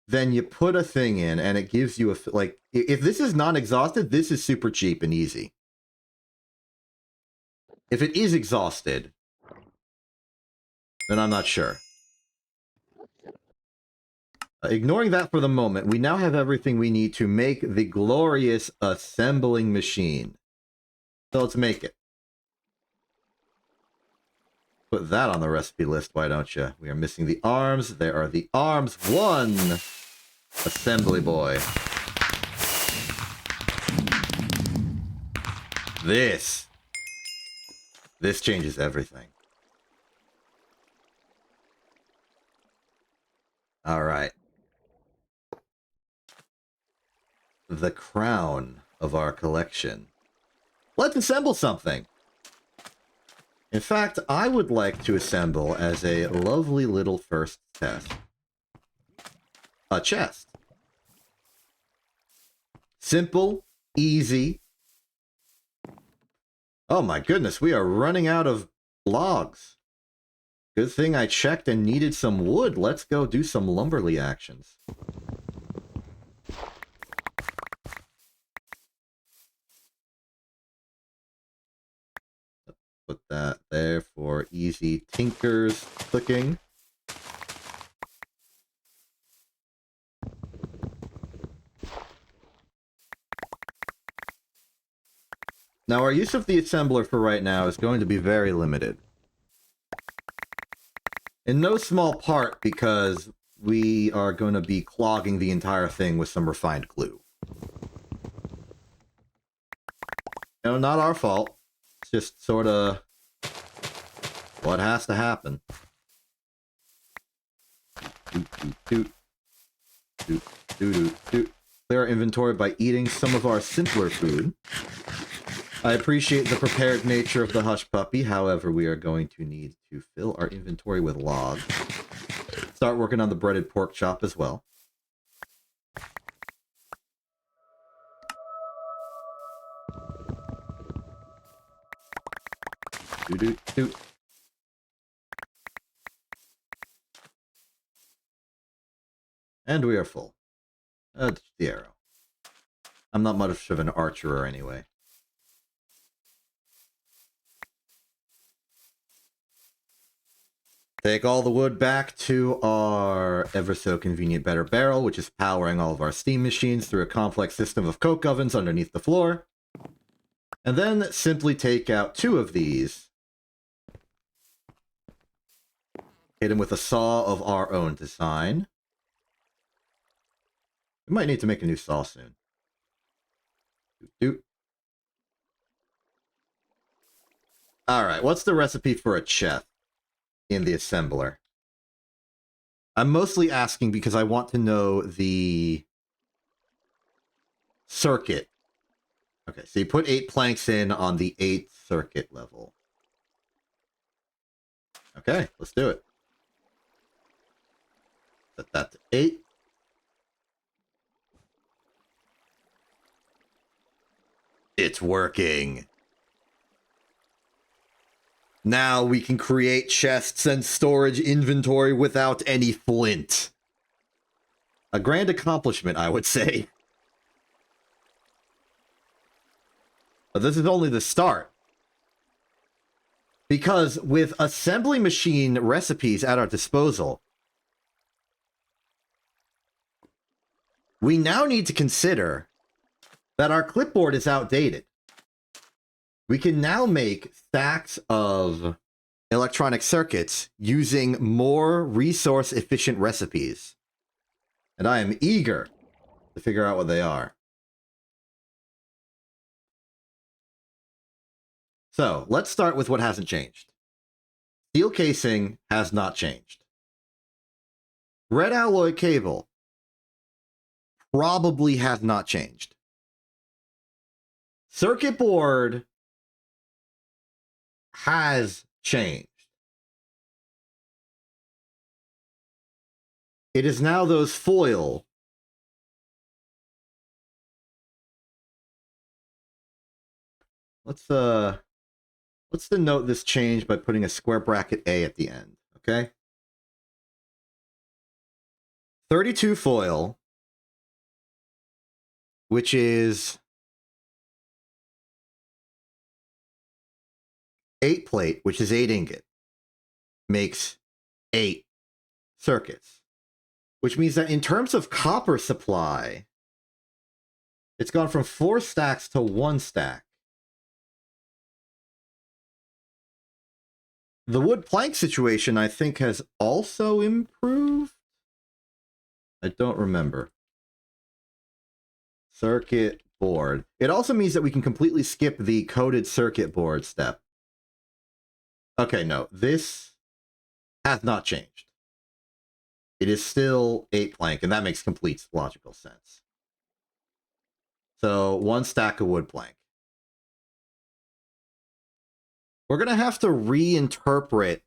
then you put a thing in, and it gives you a... Like, if this is non-exhausted, this is super cheap and easy. If it is exhausted, then I'm not sure. Ignoring that for the moment, we now have everything we need to make the glorious assembling machine. So let's make it. Put that on the recipe list, why don't you? We are missing the arms. There are the arms. 1 assembly boy. This changes everything. All right. The crown of our collection. Let's assemble something. In fact, I would like to assemble as a lovely little first test. A chest. Simple, easy. Oh my goodness, we are running out of logs. Good thing I checked and needed some wood. Let's go do some lumberly actions. Put that there for easy tinkers clicking. Now, our use of the assembler for right now is going to be very limited. In no small part because we are going to be clogging the entire thing with some refined glue. No, not our fault. It's just sort of what has to happen. Clear our inventory by eating some of our simpler food. I appreciate the prepared nature of the hush puppy, however, we are going to need to fill our inventory with logs. Start working on the breaded pork chop as well. And we are full. The arrow. I'm not much of an archer anyway. Take all the wood back to our ever-so-convenient better barrel, which is powering all of our steam machines through a complex system of coke ovens underneath the floor. And then simply take out 2 of these. Hit them with a saw of our own design. We might need to make a new saw soon. Alright, what's the recipe for a chest in the assembler? I'm mostly asking because I want to know the circuit. Okay, so you put 8 planks in on the 8th circuit level. Okay, let's do it. Set that to 8. It's working. Now we can create chests and storage inventory without any flint. A grand accomplishment, I would say. But this is only the start. Because with assembly machine recipes at our disposal, we now need to consider that our clipboard is outdated. We can now make stacks of electronic circuits using more resource-efficient recipes. And I am eager to figure out what they are. So, let's start with what hasn't changed. Steel casing has not changed. Red alloy cable probably has not changed. Circuit board has changed. It is now those foil. Let's denote this change by putting a square bracket A at the end, okay? 32 foil, which is 8 plate, which is 8 ingot, makes 8 circuits. Which means that in terms of copper supply, it's gone from 4 stacks to 1 stack. The wood plank situation, I think, has also improved. I don't remember. Circuit board. It also means that we can completely skip the coded circuit board step. Okay, no. This has not changed. It is still 8 plank, and that makes complete logical sense. So, 1 stack of wood plank. We're going to have to reinterpret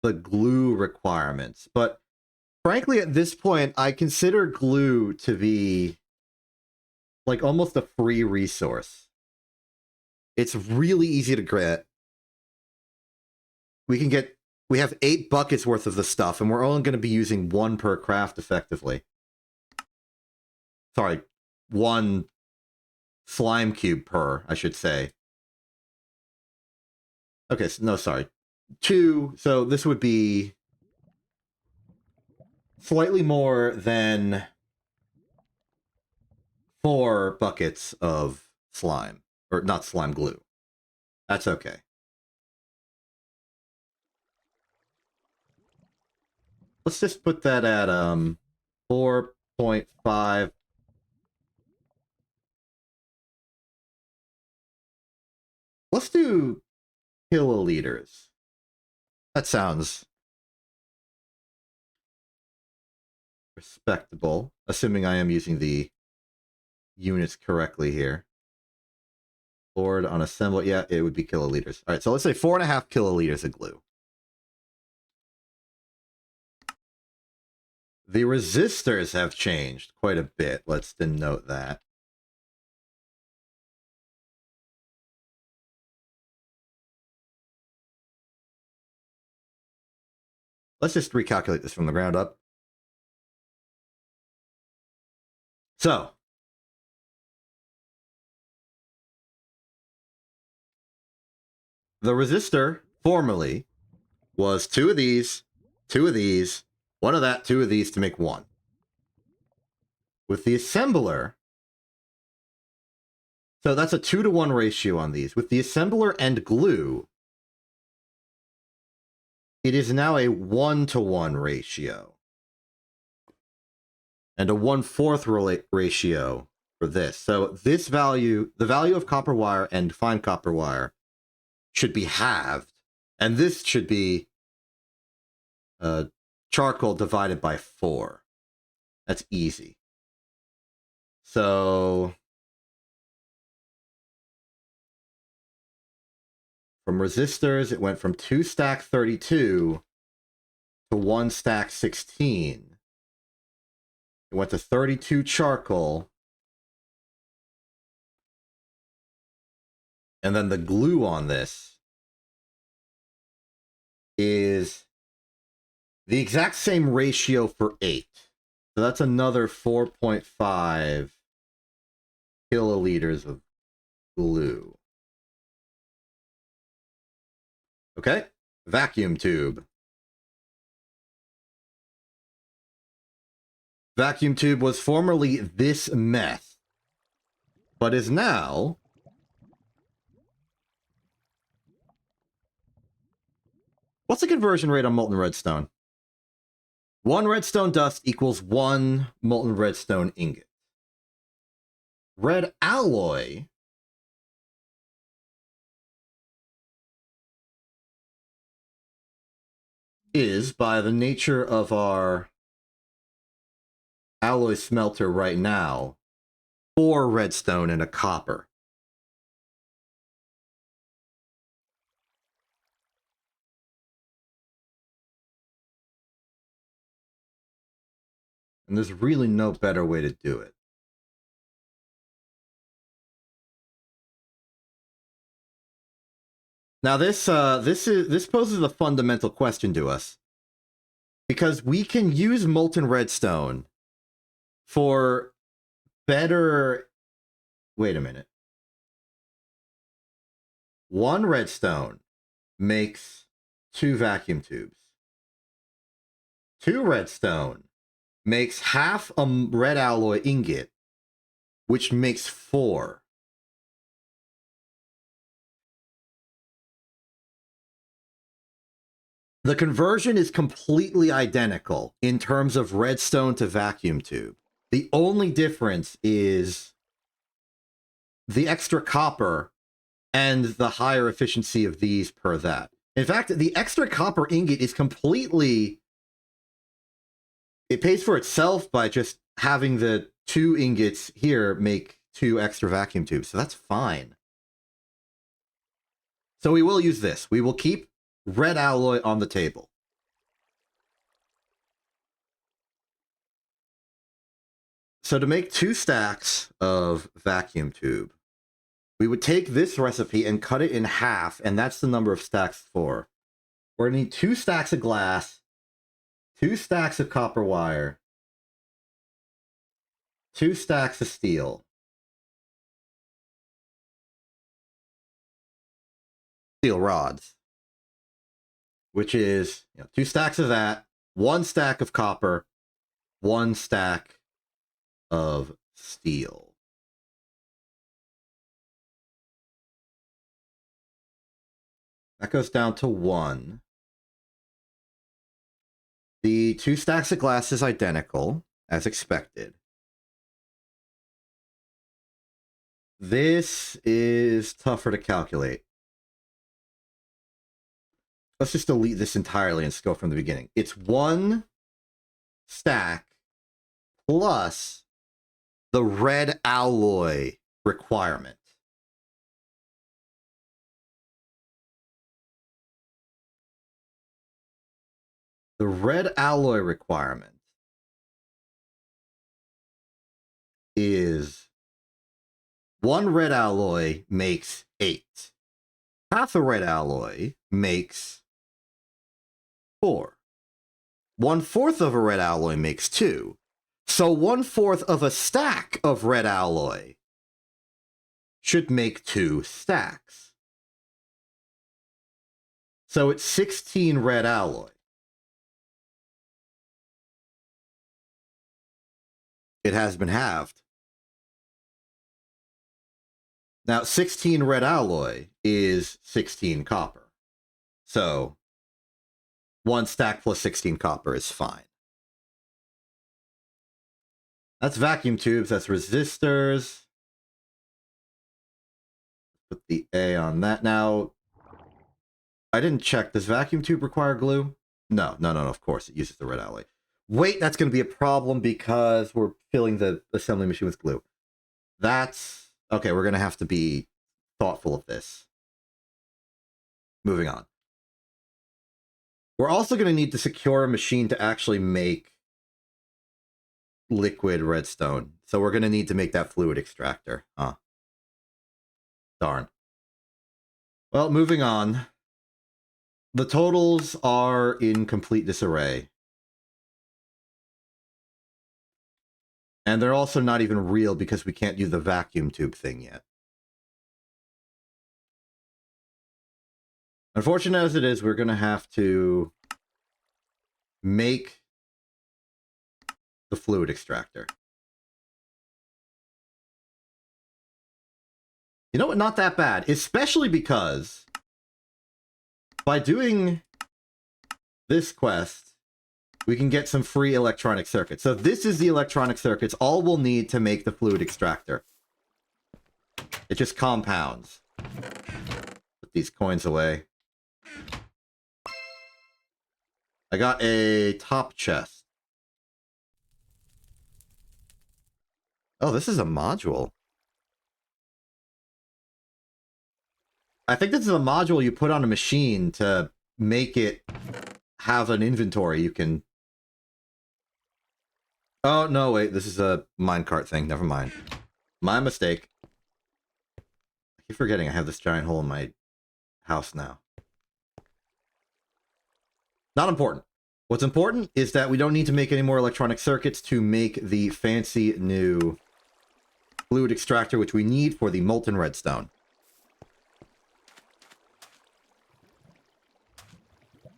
the glue requirements, but frankly, at this point, I consider glue to be like almost a free resource. It's really easy to get. We have 8 buckets worth of the stuff, and we're only going to be using 1 per craft effectively. Sorry, 1 slime cube per, I should say. Okay, so, no, sorry. 2, so this would be slightly more than 4 buckets of slime. Or not slime, glue. That's okay. Let's just put that at 4.5. Let's do kiloliters. That sounds respectable, assuming I am using the units correctly here. Board on assembly, yeah, it would be kiloliters. All right, so let's say 4.5 kiloliters of glue. The resistors have changed quite a bit. Let's denote that. Let's just recalculate this from the ground up. So, the resistor formerly was 2 of these, 2 of these, 1 of that, 2 of these to make 1. With the assembler, so that's a 2-to-1 ratio on these. With the assembler and glue, it is now a 1-to-1 ratio. And a 1/4 ratio for this. So this value, the value of copper wire and fine copper wire, should be halved. And this should be charcoal divided by 4. That's easy. So from resistors, it went from 2 stack 32 to 1 stack 16. It went to 32 charcoal. And then the glue on this is the exact same ratio for 8. So that's another 4.5 kiloliters of glue. Okay, vacuum tube. Vacuum tube was formerly this mess, but is now what's the conversion rate on molten redstone? 1 redstone dust equals 1 molten redstone ingot. Red alloy is, by the nature of our alloy smelter right now, 4 redstone and a copper. And there's really no better way to do it. Now this poses a fundamental question to us, because we can use molten redstone for better. Wait a minute. 1 redstone makes 2 vacuum tubes. 2 redstone makes half a red alloy ingot, which makes 4. The conversion is completely identical in terms of redstone to vacuum tube. The only difference is the extra copper and the higher efficiency of these per that. In fact, the extra copper ingot is completely... It pays for itself by just having the 2 ingots here make 2 extra vacuum tubes, so that's fine. So we will use this. We will keep red alloy on the table. So to make 2 stacks of vacuum tube, we would take this recipe and cut it in half, and that's the number of stacks for. We're going to need 2 stacks of glass, 2 stacks of copper wire, 2 stacks of steel, steel rods, which is 2 stacks of that, 1 stack of copper, 1 stack of steel. That goes down to 1. The 2 stacks of glass is identical, as expected. This is tougher to calculate. Let's just delete this entirely and go from the beginning. It's 1 stack plus the red alloy requirement. The red alloy requirement is 1 red alloy makes 8. Half a red alloy makes 4. 1/4 of a red alloy makes 2. So 1/4 of a stack of red alloy should make 2 stacks. So it's 16 red alloy. It has been halved. Now, 16 red alloy is 16 copper. So 1 stack plus 16 copper is fine. That's vacuum tubes, that's resistors. Put the A on that. Now, I didn't check. Does vacuum tube require glue? No, of course, it uses the red alloy. Wait, that's going to be a problem because we're filling the assembly machine with glue. That's... Okay, we're going to have to be thoughtful of this. Moving on. We're also going to need to secure a machine to actually make liquid redstone. So we're going to need to make that fluid extractor. Darn. Well, moving on. The totals are in complete disarray. And they're also not even real because we can't do the vacuum tube thing yet. Unfortunate as it is, we're going to have to make the fluid extractor. You know what? Not that bad, especially because by doing this quest, we can get some free electronic circuits. So this is the electronic circuits, all we'll need to make the fluid extractor. It just compounds. Put these coins away. I got a top chest. Oh, this is a module. I think this is a module you put on a machine to make it have an inventory you can... Oh, no, wait, this is a minecart thing. Never mind. My mistake. I keep forgetting I have this giant hole in my house now. Not important. What's important is that we don't need to make any more electronic circuits to make the fancy new fluid extractor, which we need for the molten redstone.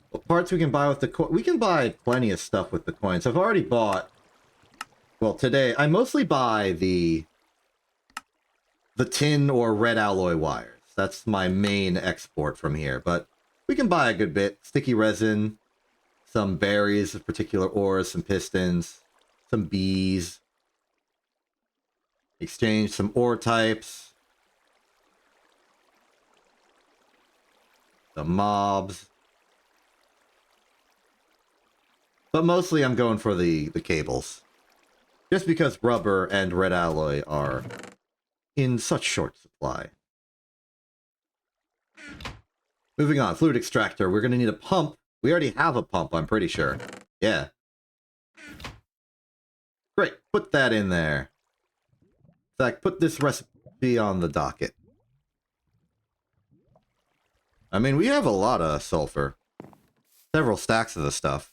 What parts we can buy with the coin? We can buy plenty of stuff with the coins. I've already bought... Well, today, I mostly buy the tin or red alloy wires. That's my main export from here, but we can buy a good bit. Sticky resin, some berries of particular ores, some pistons, some bees. Exchange some ore types. Some mobs. But mostly I'm going for the cables. Just because rubber and red alloy are in such short supply. Moving on, fluid extractor. We're going to need a pump. We already have a pump, I'm pretty sure. Yeah. Great, put that in there. In fact, put this recipe on the docket. I mean, we have a lot of sulfur. Several stacks of the stuff.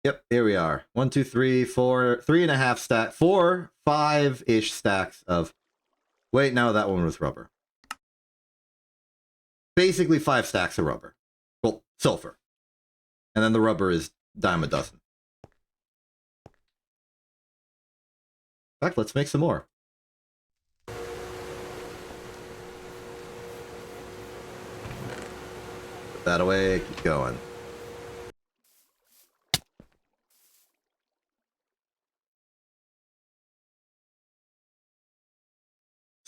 Yep, here we are. 1, 2, 3, 4, 3.5 stack, 4, 5-ish stacks of... Wait, no, that one was rubber. Basically 5 stacks of rubber. Well, sulfur. And then the rubber is dime a dozen. In fact, let's make some more. Put that away, keep going.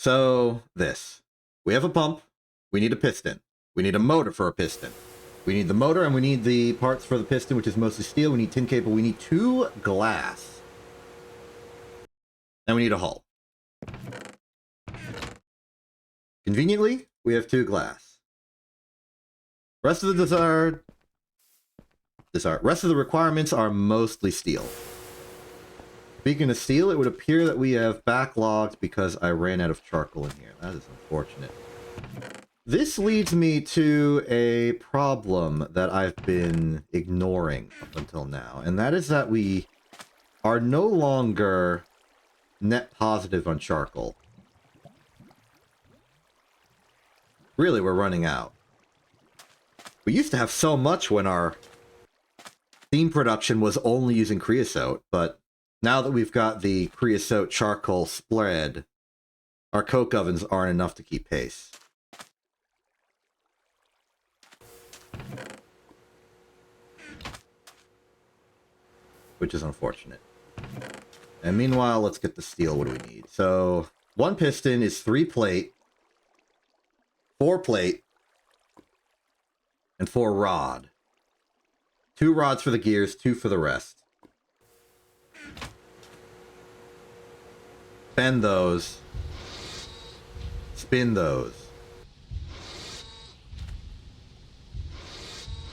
So, this. We have a pump. We need a piston. We need a motor for a piston. We need the motor and we need the parts for the piston, which is mostly steel. We need tin cable. We need 2 glass. And we need a hull. Conveniently, we have 2 glass. Rest of the rest of the requirements are mostly steel. Speaking of steel, it would appear that we have backlogged because I ran out of charcoal in here. That is unfortunate. This leads me to a problem that I've been ignoring up until now, and that is that we are no longer net positive on charcoal. Really, we're running out. We used to have so much when our steam production was only using creosote, but now that we've got the creosote charcoal spread, our coke ovens aren't enough to keep pace. Which is unfortunate. And meanwhile, let's get the steel. What do we need? So, 1 piston is 3 plate, 4 plate, and 4 rod. 2 rods for the gears, 2 for the rest. Bend those. Spin those.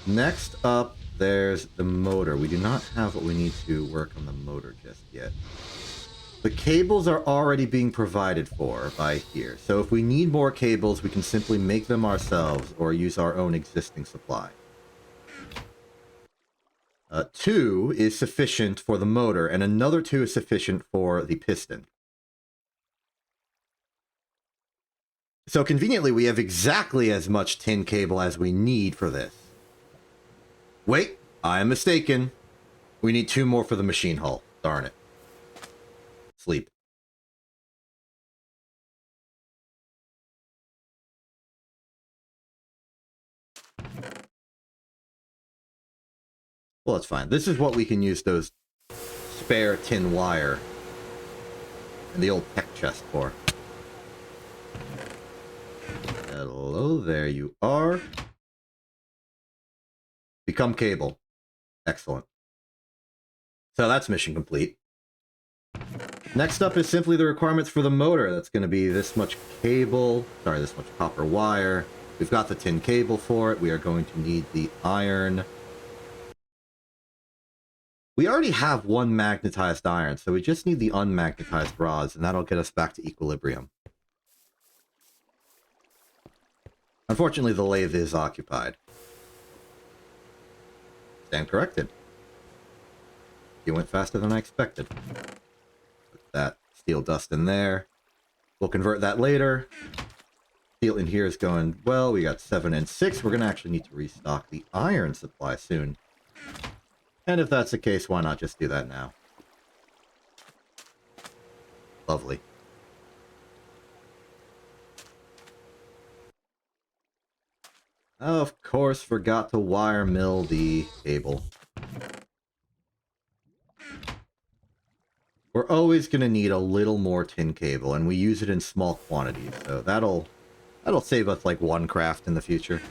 Next up, there's the motor. We do not have what we need to work on the motor just yet. The cables are already being provided for by here. So if we need more cables, we can simply make them ourselves or use our own existing supply. 2 is sufficient for the motor, and another 2 is sufficient for the piston. So conveniently, we have exactly as much tin cable as we need for this. Wait, I am mistaken. We need 2 more for the machine hull. Darn it. Sleep. Well, that's fine. This is what we can use those spare tin wire and the old tech chest for. Hello, there you are. Become cable. Excellent. So that's mission complete. Next up is simply the requirements for the motor. That's going to be this much cable. Sorry, this much copper wire. We've got the tin cable for it. We are going to need the iron. We already have 1 magnetized iron, so we just need the unmagnetized rods, and that'll get us back to equilibrium. Unfortunately, the lathe is occupied. Stand corrected. You went faster than I expected. Put that steel dust in there. We'll convert that later. Steel in here is going well. We got 7 and 6. We're going to actually need to restock the iron supply soon. And if that's the case, why not just do that now? Lovely. Of course, forgot to wire mill the cable. We're always going to need a little more tin cable, and we use it in small quantities, so that'll save us like 1 craft in the future.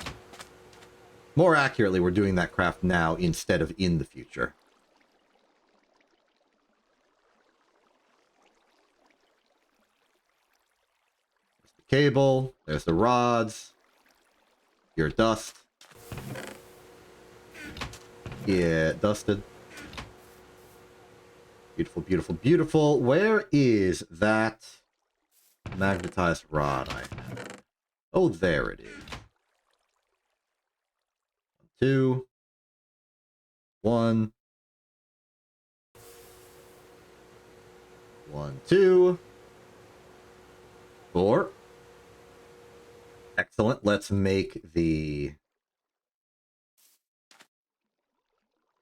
More accurately, we're doing that craft now instead of in the future. There's the cable, there's the rods, your dust. Yeah, dusted. Beautiful, beautiful, beautiful. Where is that magnetized rod I have? Oh, there it is. 2, 1, 1, 2, 4. Excellent. Let's make the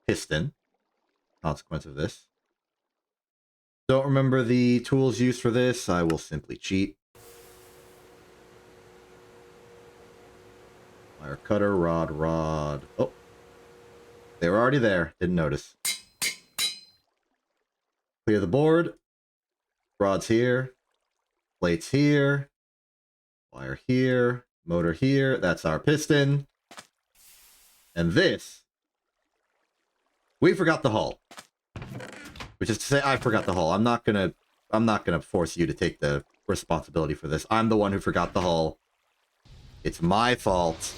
piston. Consequence of this. Don't remember the tools used for this. I will simply cheat. Wire cutter, rod. Oh. They were already there. Didn't notice. Clear the board. Rods here. Plates here. Wire here. Motor here. That's our piston. And this. We forgot the hull. Which is to say, I forgot the hull. I'm not gonna force you to take the responsibility for this. I'm the one who forgot the hull. It's my fault.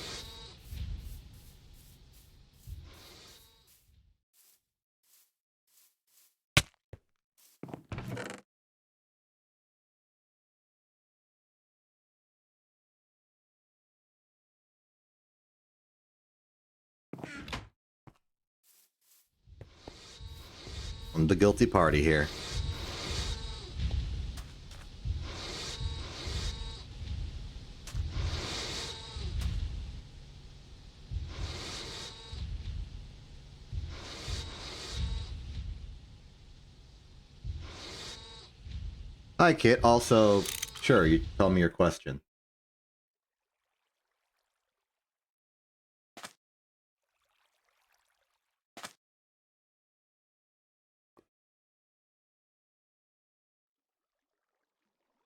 I'm the guilty party here. Hi, Kit. Also, sure, you tell me your question.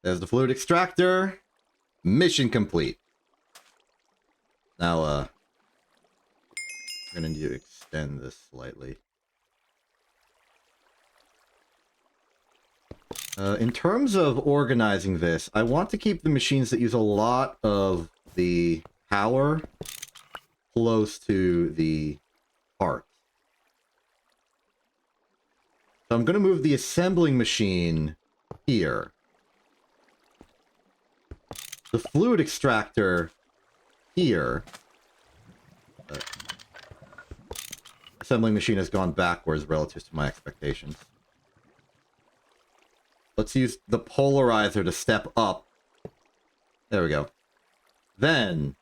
There's the fluid extractor. Mission complete. Now, we're gonna need to extend this slightly. In terms of organizing this, I want to keep the machines that use a lot of the power close to the parts. So I'm going to move the assembling machine here. The fluid extractor here. Assembling machine has gone backwards relative to my expectations. Let's use the polarizer to step up. There we go. Then,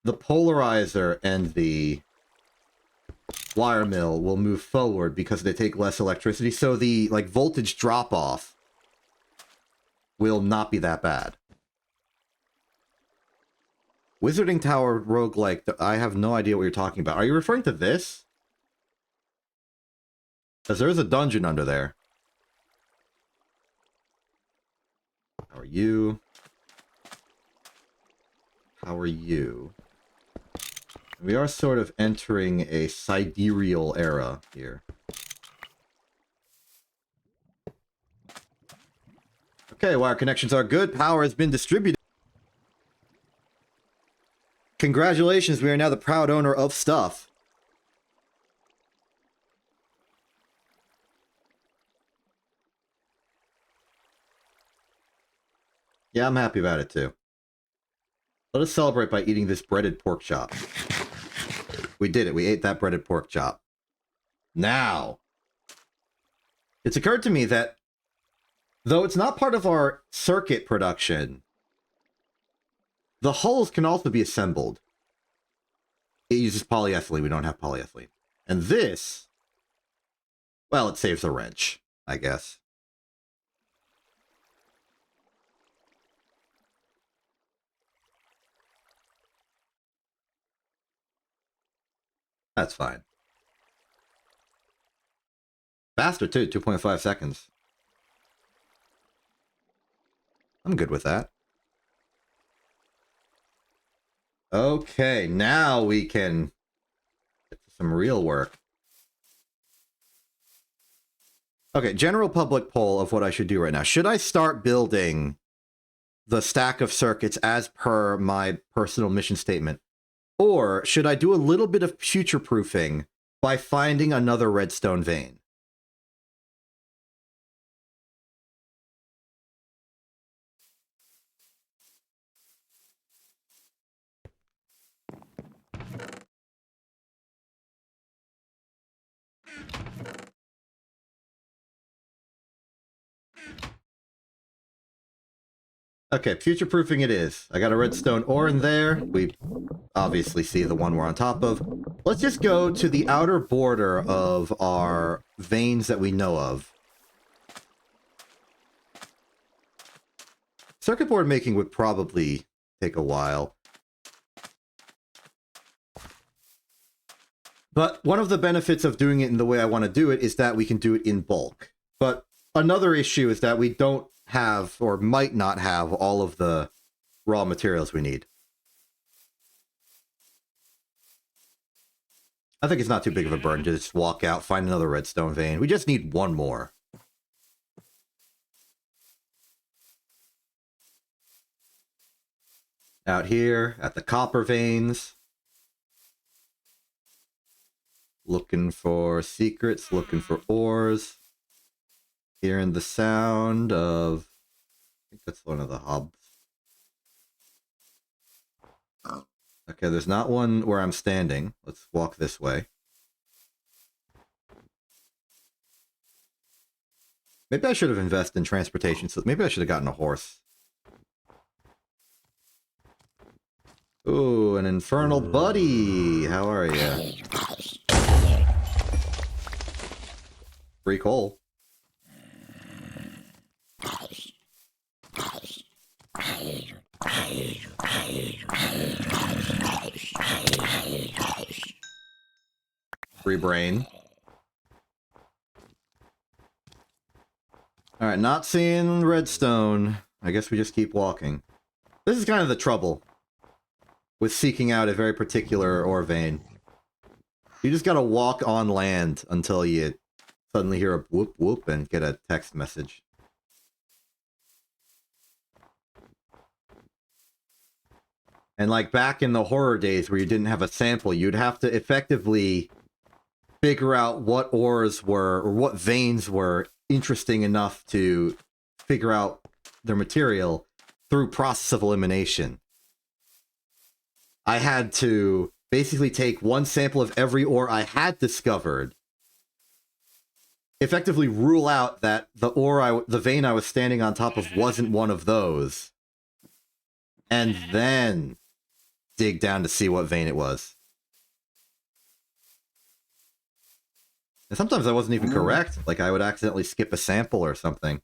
the polarizer and the wire mill will move forward because they take less electricity, so the, like, voltage drop-off will not be that bad. Wizarding Tower roguelike, I have no idea what you're talking about. Are you referring to this? Because there is a dungeon under there. How are you? How are you? We are sort of entering a sidereal era here. Okay, wire connections are good. Power has been distributed. Congratulations, we are now the proud owner of stuff. Yeah, I'm happy about it too. Let us celebrate by eating this breaded pork chop. We did it. We ate that breaded pork chop. Now, it's occurred to me that, though it's not part of our circuit production, the hulls can also be assembled. It uses polyethylene. We don't have polyethylene. And this, well, it saves a wrench, I guess. That's fine. Faster, too. 2.5 seconds. I'm good with that. Okay, now we can get to some real work. Okay, general public poll of what I should do right now. Should I start building the stack of circuits as per my personal mission statement? Or should I do a little bit of future-proofing by finding another redstone vein? Okay, future-proofing it is. I got a redstone ore in there. We obviously see the one we're on top of. Let's just go to the outer border of our veins that we know of. Circuit board making would probably take a while. But one of the benefits of doing it in the way I want to do it is that we can do it in bulk. But another issue is that we don't have, or might not have, all of the raw materials we need. I think it's not too big of a burden to just walk out, find another redstone vein. We just need one more. Out here at the copper veins. Looking for secrets, looking for ores. Hearing the sound of... I think that's one of the hubs. Okay, there's not one where I'm standing. Let's walk this way. Maybe I should have invested in transportation, so maybe I should have gotten a horse. Ooh, an infernal buddy! How are you? Free coal. Free brain. Alright, not seeing redstone. I guess we just keep walking. This is kind of the trouble. with seeking out a very particular ore vein. You just gotta walk on land until you suddenly hear a whoop whoop and get a text message. And like back in the horror days where you didn't have a sample, you'd have to effectively figure out what ores were, or what veins were interesting enough to figure out their material through process of elimination. I had to basically take one sample of every ore I had discovered, effectively rule out that the vein I was standing on top of wasn't one of those, and then dig down to see what vein it was. And sometimes I wasn't even correct, like I would accidentally skip a sample or something.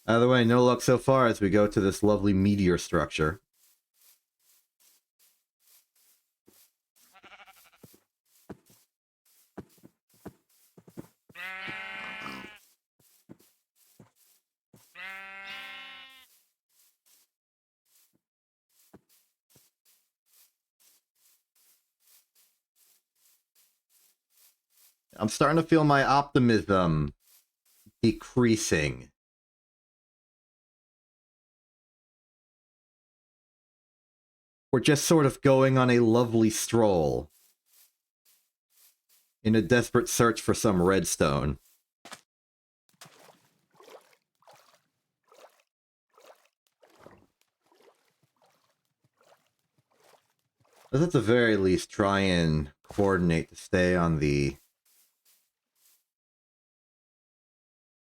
Either way, no luck so far as we go to this lovely meteor structure. I'm starting to feel my optimism decreasing. We're just sort of going on a lovely stroll in a desperate search for some redstone. Let's at the very least try and coordinate to stay on the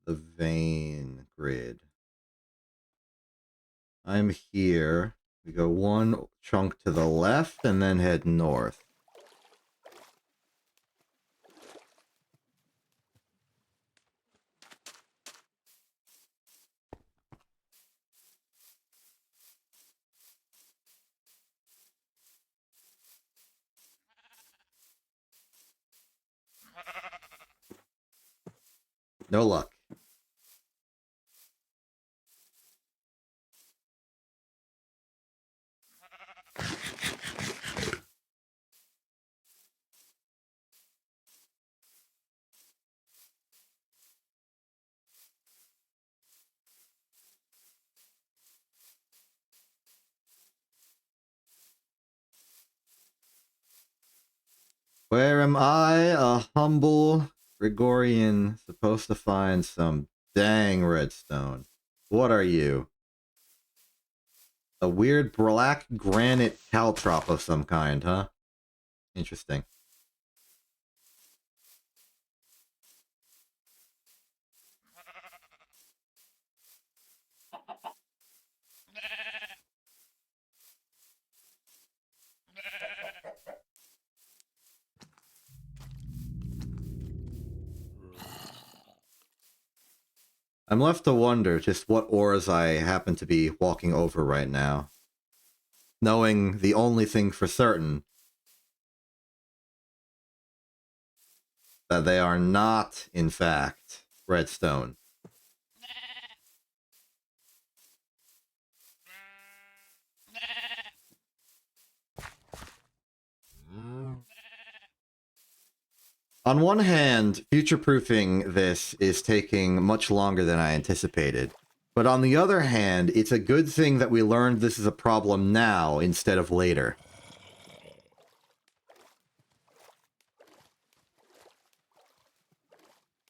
vein grid. I'm here. We go one chunk to the left and then head north. No luck. Where am I, a humble Gregorian, supposed to find some dang redstone? What are you? A weird black granite caltrop of some kind, huh? Interesting. I'm left to wonder just what ores I happen to be walking over right now. Knowing the only thing for certain, that they are not, in fact, redstone. On one hand, future-proofing this is taking much longer than I anticipated. But on the other hand, it's a good thing that we learned this is a problem now instead of later.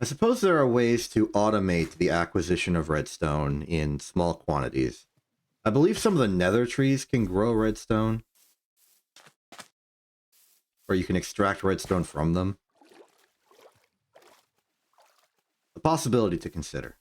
I suppose there are ways to automate the acquisition of redstone in small quantities. I believe some of the nether trees can grow redstone. Or you can extract redstone from them. A possibility to consider.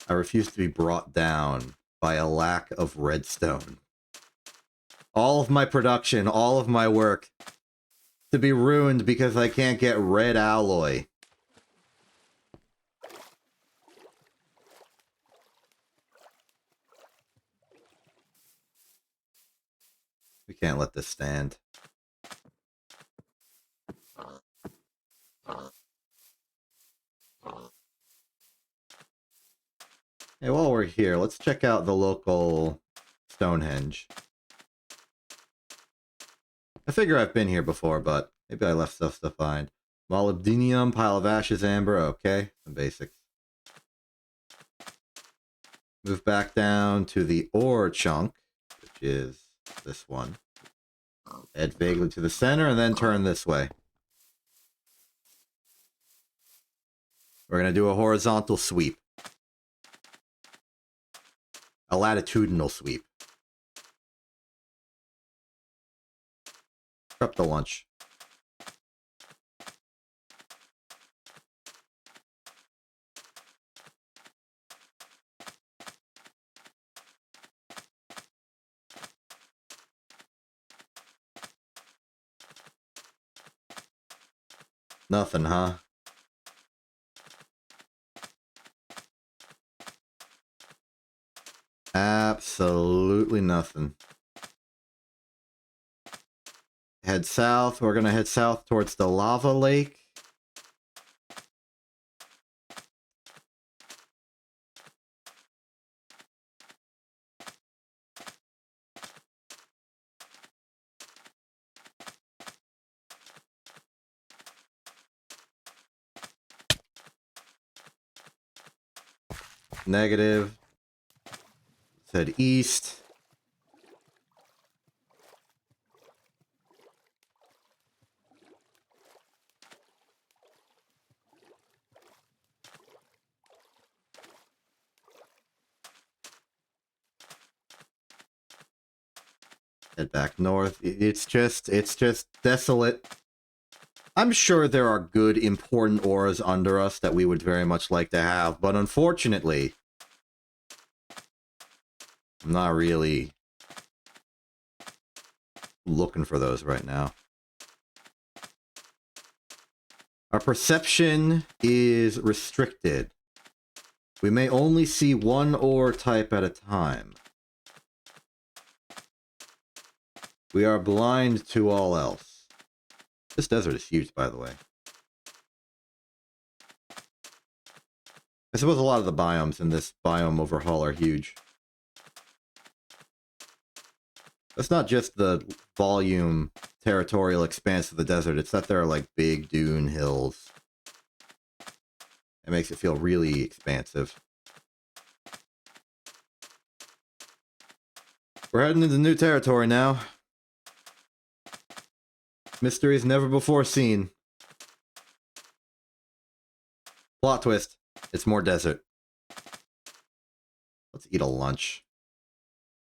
I refuse to be brought down by a lack of redstone. All of my production, all of my work, to be ruined because I can't get red alloy. can't let this stand. Hey, while we're here, let's check out the local Stonehenge. I figure I've been here before, but maybe I left stuff behind. Molybdenum, pile of ashes, amber, okay, some basics. Move back down to the ore chunk, which is this one. Head vaguely to the center and then turn this way. We're going to do a horizontal sweep. A latitudinal sweep. Prep the lunch. Nothing, huh? Absolutely nothing. Head south. We're going to head south towards the lava lake. Negative. Let's head east. Head back north. It's just desolate. I'm sure there are good, important ores under us that we would very much like to have, but unfortunately, I'm not really looking for those right now. Our perception is restricted. We may only see one ore type at a time. We are blind to all else. This desert is huge, by the way. I suppose a lot of the biomes in this biome overhaul are huge. It's not just the volume, territorial expanse of the desert, it's that there are like big dune hills. It makes it feel really expansive. We're heading into new territory now. Mysteries never before seen. Plot twist. It's more desert. Let's eat a lunch.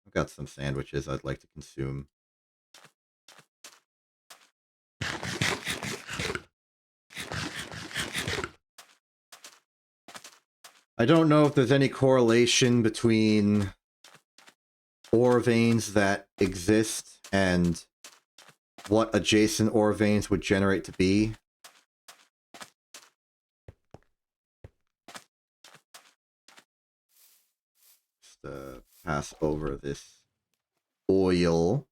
I've got some sandwiches I'd like to consume. I don't know if there's any correlation between ore veins that exist and what adjacent ore veins would generate to be. Just pass over this oil.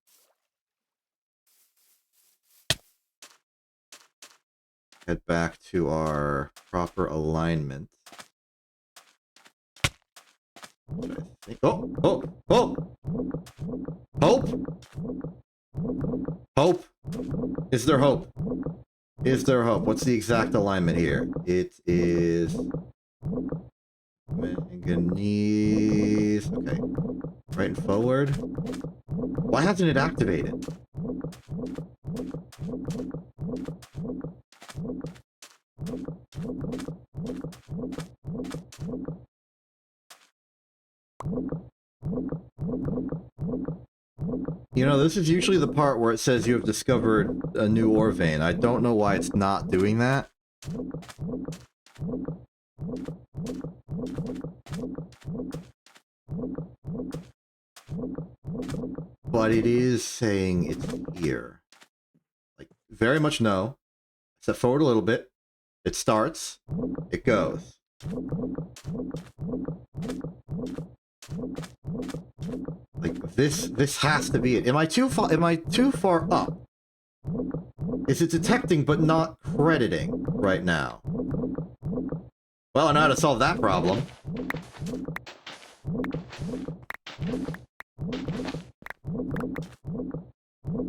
Head back to our proper alignment. Oh! Hope? Hope? Is there hope? Is there hope? What's the exact alignment here? It is manganese. Okay. Right and forward. Why hasn't it activated? You know, this is usually the part where it says you have discovered a new ore vein. I don't know why it's not doing that. But it is saying it's here. Like, very much no. Step forward a little bit. It starts. It goes. Like, this has to be it. Am I too far up? Is it detecting but not crediting right now? Well, I know how to solve that problem.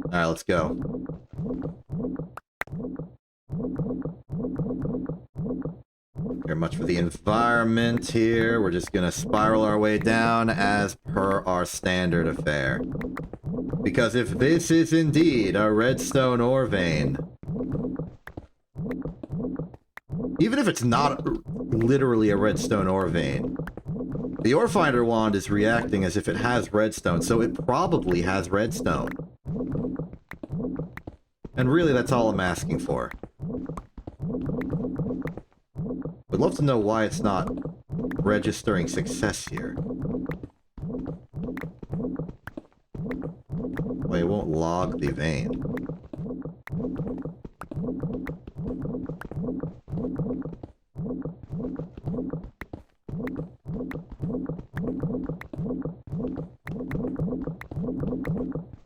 Alright, let's go. Very much for the environment here. We're just gonna spiral our way down as per our standard affair. Because if this is indeed a redstone ore vein, even if it's not literally a redstone ore vein, the ore finder wand is reacting as if it has redstone, so it probably has redstone. And really, that's all I'm asking for. Would love to know why it's not registering success here. Why it won't log the vein.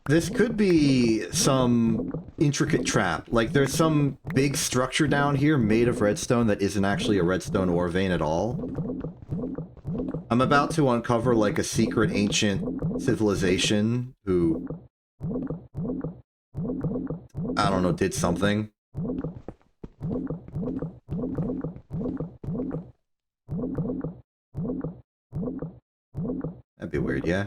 This could be some intricate trap. Like, there's some big structure down here made of redstone that isn't actually a redstone ore vein at all. I'm about to uncover, like, a secret ancient civilization who, I don't know, did something. That'd be weird, yeah?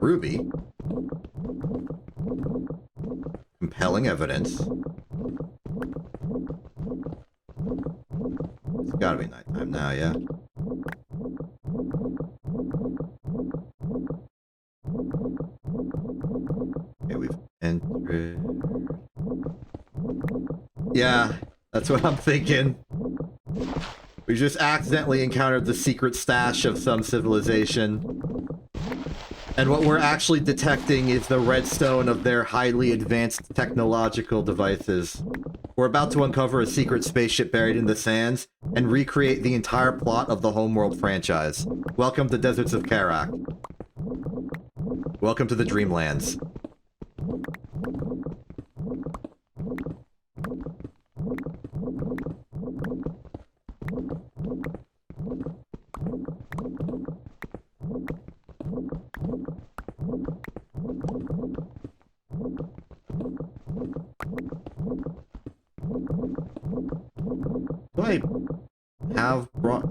Ruby. Compelling evidence. It's gotta be nighttime now, yeah? Okay, we've entered... Yeah, that's what I'm thinking. We just accidentally encountered the secret stash of some civilization. And what we're actually detecting is the redstone of their highly advanced technological devices. We're about to uncover a secret spaceship buried in the sands and recreate the entire plot of the Homeworld franchise. Welcome to Deserts of Karak. Welcome to the Dreamlands.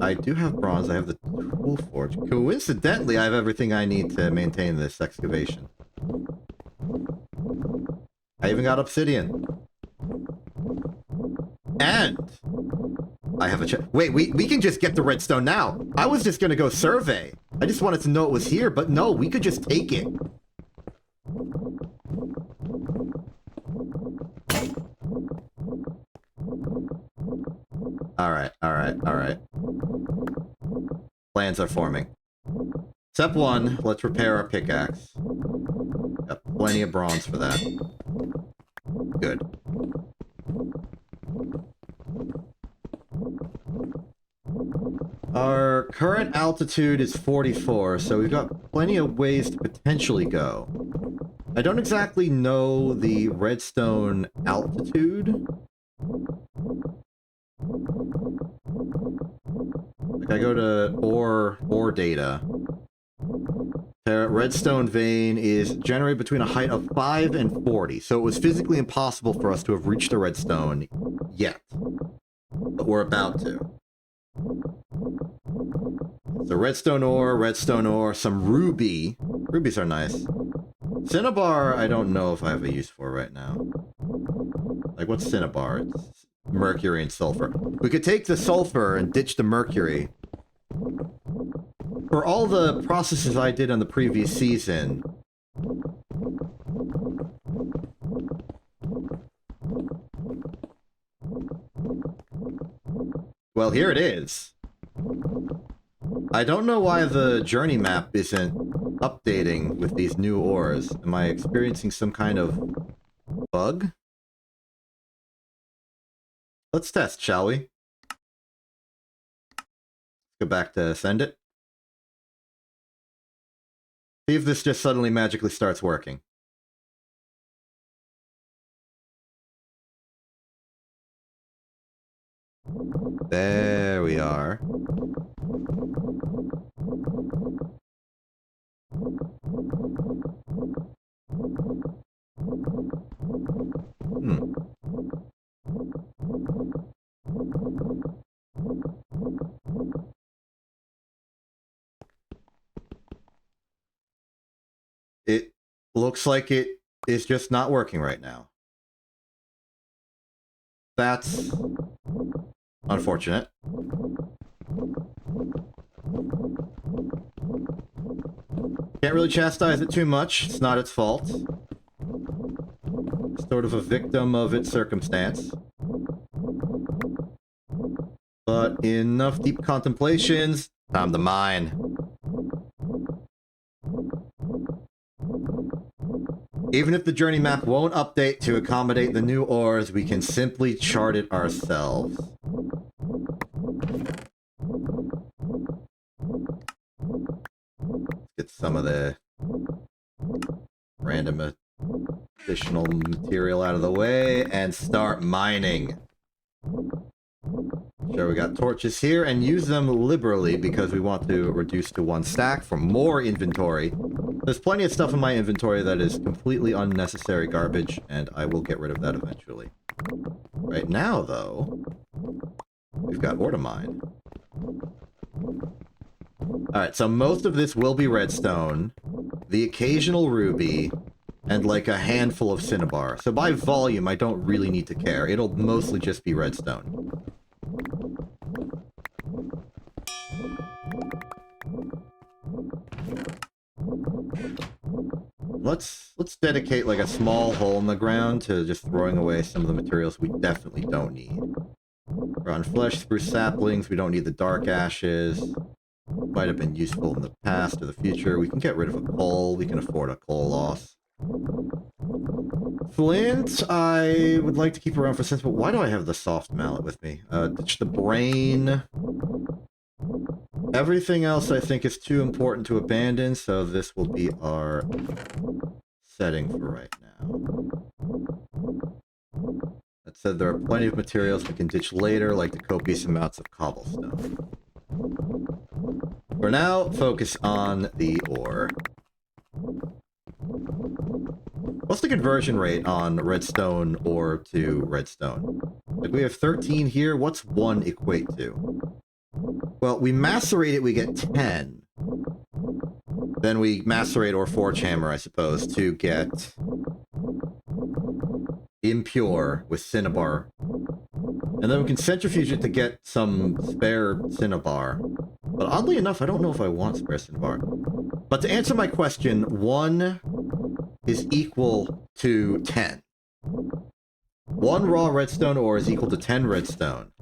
I do have bronze, I have the tool forge. Coincidentally, I have everything I need to maintain this excavation. I even got obsidian. And I have a wait, we can just get the redstone now. I was just gonna go survey. I just wanted to know it was here, but no, we could just take it. Alright. Plans are forming. Step 1, let's repair our pickaxe. Got plenty of bronze for that. Good. Our current altitude is 44, so we've got plenty of ways to potentially go. I don't exactly know the redstone altitude. Like, I go to ore data. The redstone vein is generated between a height of 5 and 40, so it was physically impossible for us to have reached the redstone yet. But we're about to. So redstone ore, some ruby. Rubies are nice. Cinnabar, I don't know if I have a use for right now. Like, what's cinnabar? It's mercury and sulfur. We could take the sulfur and ditch the mercury. For all the processes I did on the previous season, well, here it is. I don't know why the journey map isn't updating with these new ores. Am I experiencing some kind of bug? Let's test, shall we? Go back to send it. See if this just suddenly magically starts working. There we are. It looks like it is just not working right now. That's unfortunate. Can't really chastise it too much. It's not its fault. Sort of a victim of its circumstance. But enough deep contemplations. Time to mine. Even if the journey map won't update to accommodate the new ores, we can simply chart it ourselves. Let's get some of the random additional material out of the way and start mining. Sure, we got torches here, and use them liberally because we want to reduce to 1 stack for more inventory. There's plenty of stuff in my inventory that is completely unnecessary garbage, and I will get rid of that eventually. Right now, though, we've got ore to mine. Alright, so most of this will be redstone, the occasional ruby, and like a handful of cinnabar. So by volume, I don't really need to care. It'll mostly just be redstone. Let's dedicate like a small hole in the ground to just throwing away some of the materials we definitely don't need. Rotten flesh, spruce saplings, we don't need the dark ashes. Might have been useful in the past or the future. We can get rid of a coal, we can afford a coal loss. Flint, I would like to keep around for sense, but why do I have the soft mallet with me? Ditch the brain. Everything else I think is too important to abandon, so this will be our setting for right now. That said, there are plenty of materials we can ditch later, like the copious amounts of cobblestone. For now, focus on the ore. What's the conversion rate on redstone ore to redstone? Like, we have 13 here, what's 1 equate to? Well, we macerate it, we get 10. Then we macerate or forge hammer, I suppose, to get impure with cinnabar. And then we can centrifuge it to get some spare cinnabar. But oddly enough, I don't know if I want spare cinnabar. But to answer my question, 1 is equal to 10. 1 raw redstone ore is equal to 10 redstone.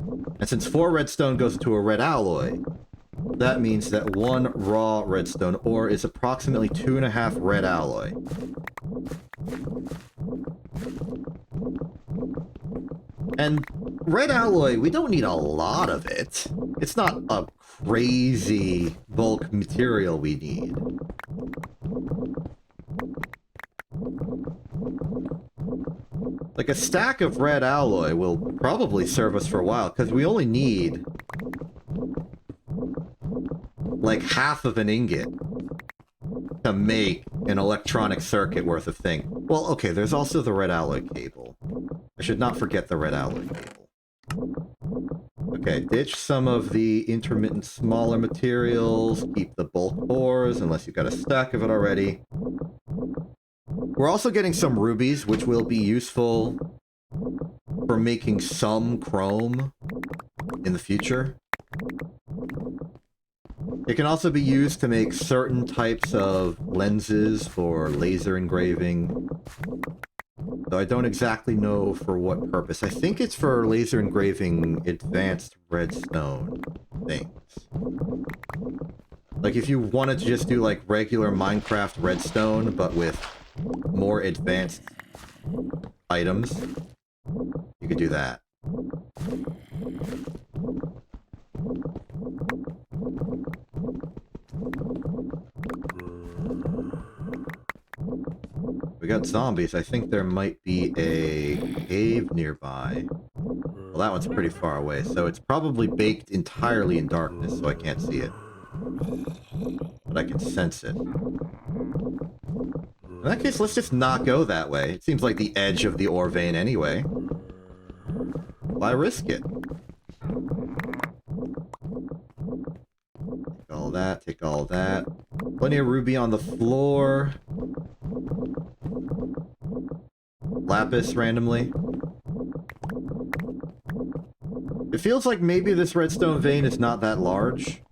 And since 4 redstone goes into a red alloy, that means that 1 raw redstone ore is approximately 2.5 red alloy. And red alloy, we don't need a lot of it. It's not a crazy bulk material we need. Like, a stack of red alloy will probably serve us for a while, because we only need like half of an ingot to make an electronic circuit worth of thing. Well, okay, there's also the red alloy cable. I should not forget the red alloy cable. Okay, ditch some of the intermittent smaller materials, keep the bulk ores, unless you've got a stack of it already. We're also getting some rubies, which will be useful for making some chrome in the future. It can also be used to make certain types of lenses for laser engraving. Though I don't exactly know for what purpose. I think it's for laser engraving advanced redstone things. Like if you wanted to just do like regular Minecraft redstone, but with more advanced items, you could do that. We got zombies. I think there might be a cave nearby. Well, that one's pretty far away, so it's probably baked entirely in darkness, so I can't see it. But I can sense it. In that case, let's just not go that way. It seems like the edge of the ore vein anyway. Why risk it? Take all that, take all that. Plenty of ruby on the floor. Lapis randomly. It feels like maybe this redstone vein is not that large.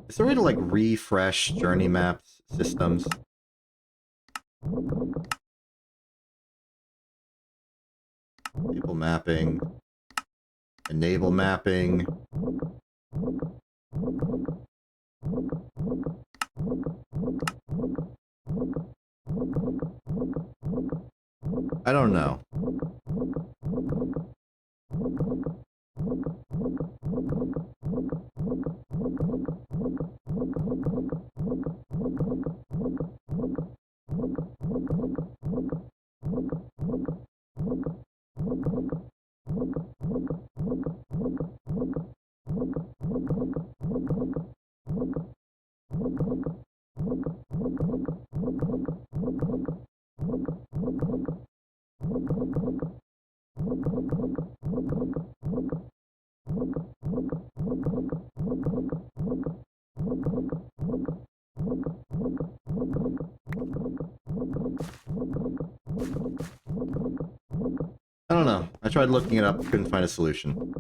Is there a way to, like, refresh journey maps systems? Enable mapping. Enable mapping. I don't know. I don't know. I tried looking it up, couldn't find a solution.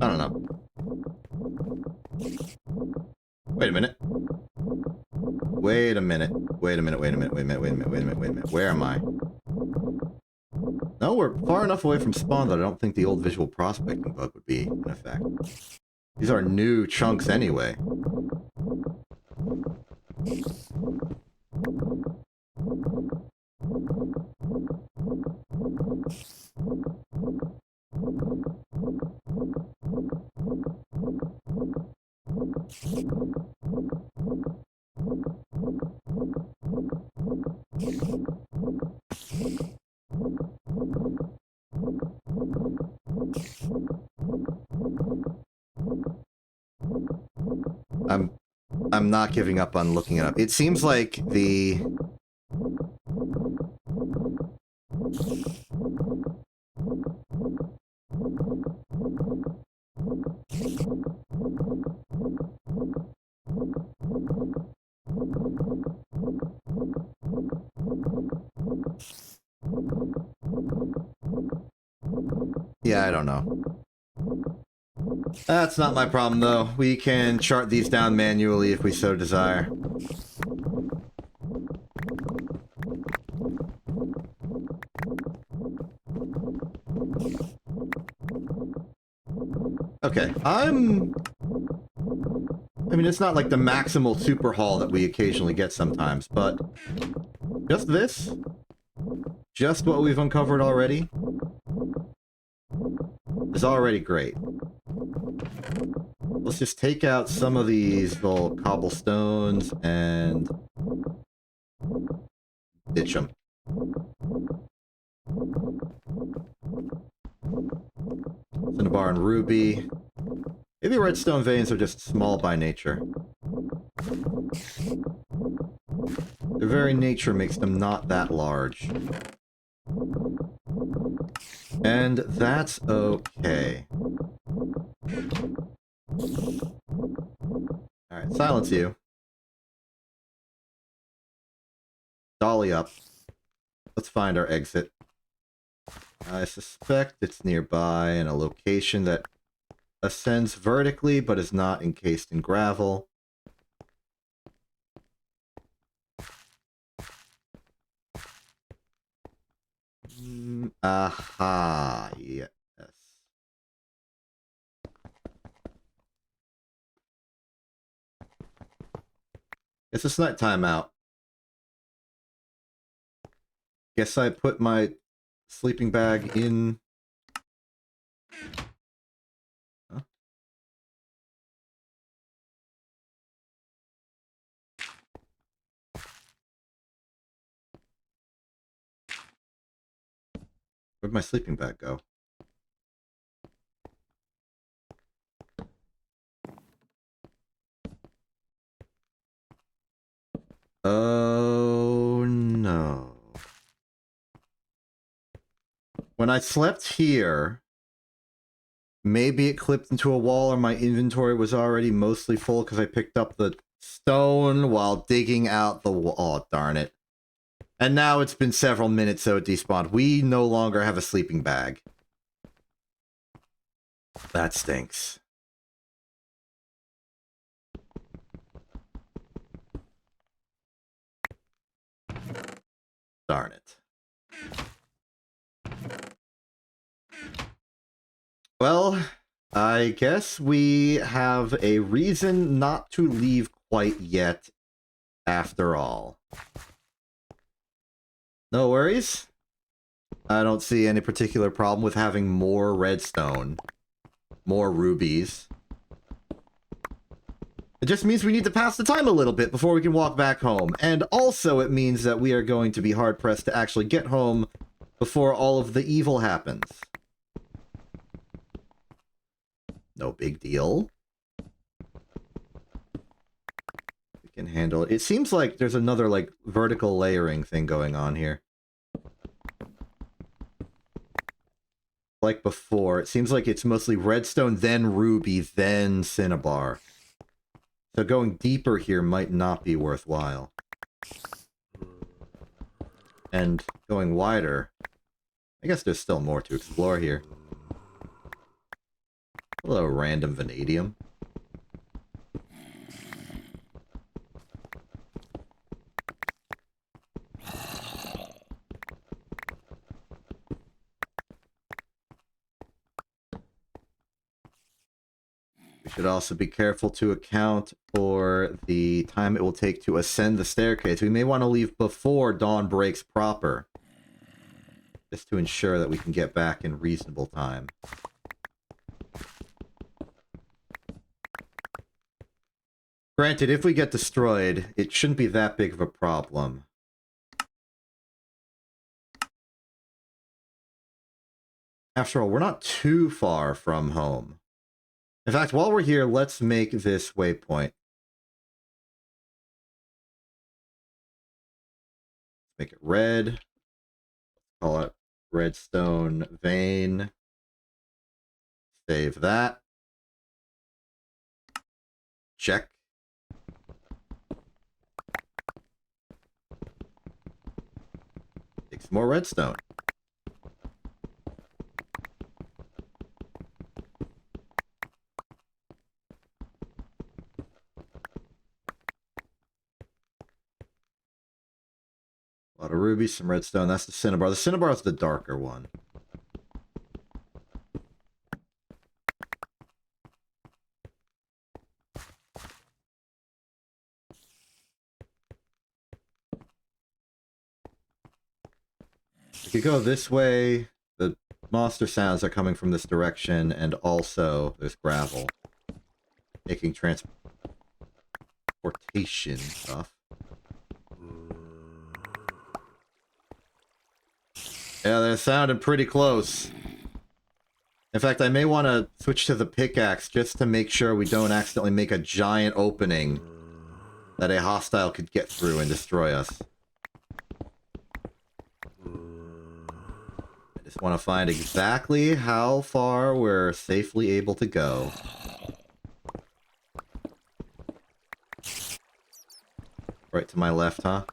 I don't know. Wait a minute. Wait a minute. Wait a minute, wait a minute, wait a minute, wait a minute, wait a minute, wait a minute. Where am I? No, we're far enough away from spawn that I don't think the old visual prospecting bug would be in effect. These are new chunks anyway. I'm not giving up on looking it up. It seems like the... Yeah, I don't know. That's not my problem, though. We can chart these down manually if we so desire. Okay, I mean, it's not like the maximal super haul that we occasionally get sometimes, but just this? Just what we've uncovered already? Is already great. Let's just take out some of these little cobblestones and ditch them. Cinnabar and ruby. Maybe redstone veins are just small by nature. Their very nature makes them not that large. And that's okay. Alright, silence you. Dolly up. Let's find our exit. I suspect it's nearby in a location that ascends vertically but is not encased in gravel. Aha, yes. It's a nighttime out. Guess I put my sleeping bag in... Huh? Where'd my sleeping bag go? Oh no. When I slept here, maybe it clipped into a wall or my inventory was already mostly full because I picked up the stone while digging out the wall. Oh, darn it. And now it's been several minutes so it despawned. We no longer have a sleeping bag. That stinks. Darn it. Well, I guess we have a reason not to leave quite yet, after all. No worries. I don't see any particular problem with having more redstone. More rubies. It just means we need to pass the time a little bit before we can walk back home. And also it means that we are going to be hard-pressed to actually get home before all of the evil happens. No big deal. We can handle it. It seems like there's another, like, vertical layering thing going on here. Like before, it seems like it's mostly redstone, then ruby, then cinnabar. So going deeper here might not be worthwhile. And going wider, I guess there's still more to explore here. Hello, random vanadium. We should also be careful to account for the time it will take to ascend the staircase. We may want to leave before dawn breaks proper, just to ensure that we can get back in reasonable time. Granted, if we get destroyed, it shouldn't be that big of a problem. After all, we're not too far from home. In fact, while we're here, let's make this waypoint. Make it red. Call it redstone vein. Save that. Check. Take some more redstone. A lot of rubies, some redstone. That's the cinnabar. The cinnabar is the darker one. If you go this way, the monster sounds are coming from this direction, and also there's gravel. Making transportation stuff. Yeah, they're sounding pretty close. In fact, I may want to switch to the pickaxe just to make sure we don't accidentally make a giant opening that a hostile could get through and destroy us. I just want to find exactly how far we're safely able to go. Right to my left, huh?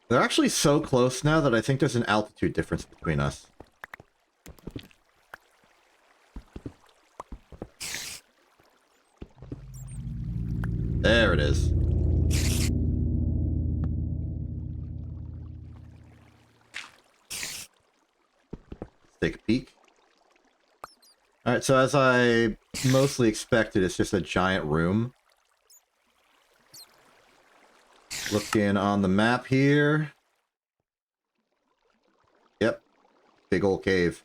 They're actually so close now that I think there's an altitude difference between us. There it is. Let's take a peek. Alright, so as I mostly expected, it's just a giant room. Looking on the map here. Yep. Big old cave.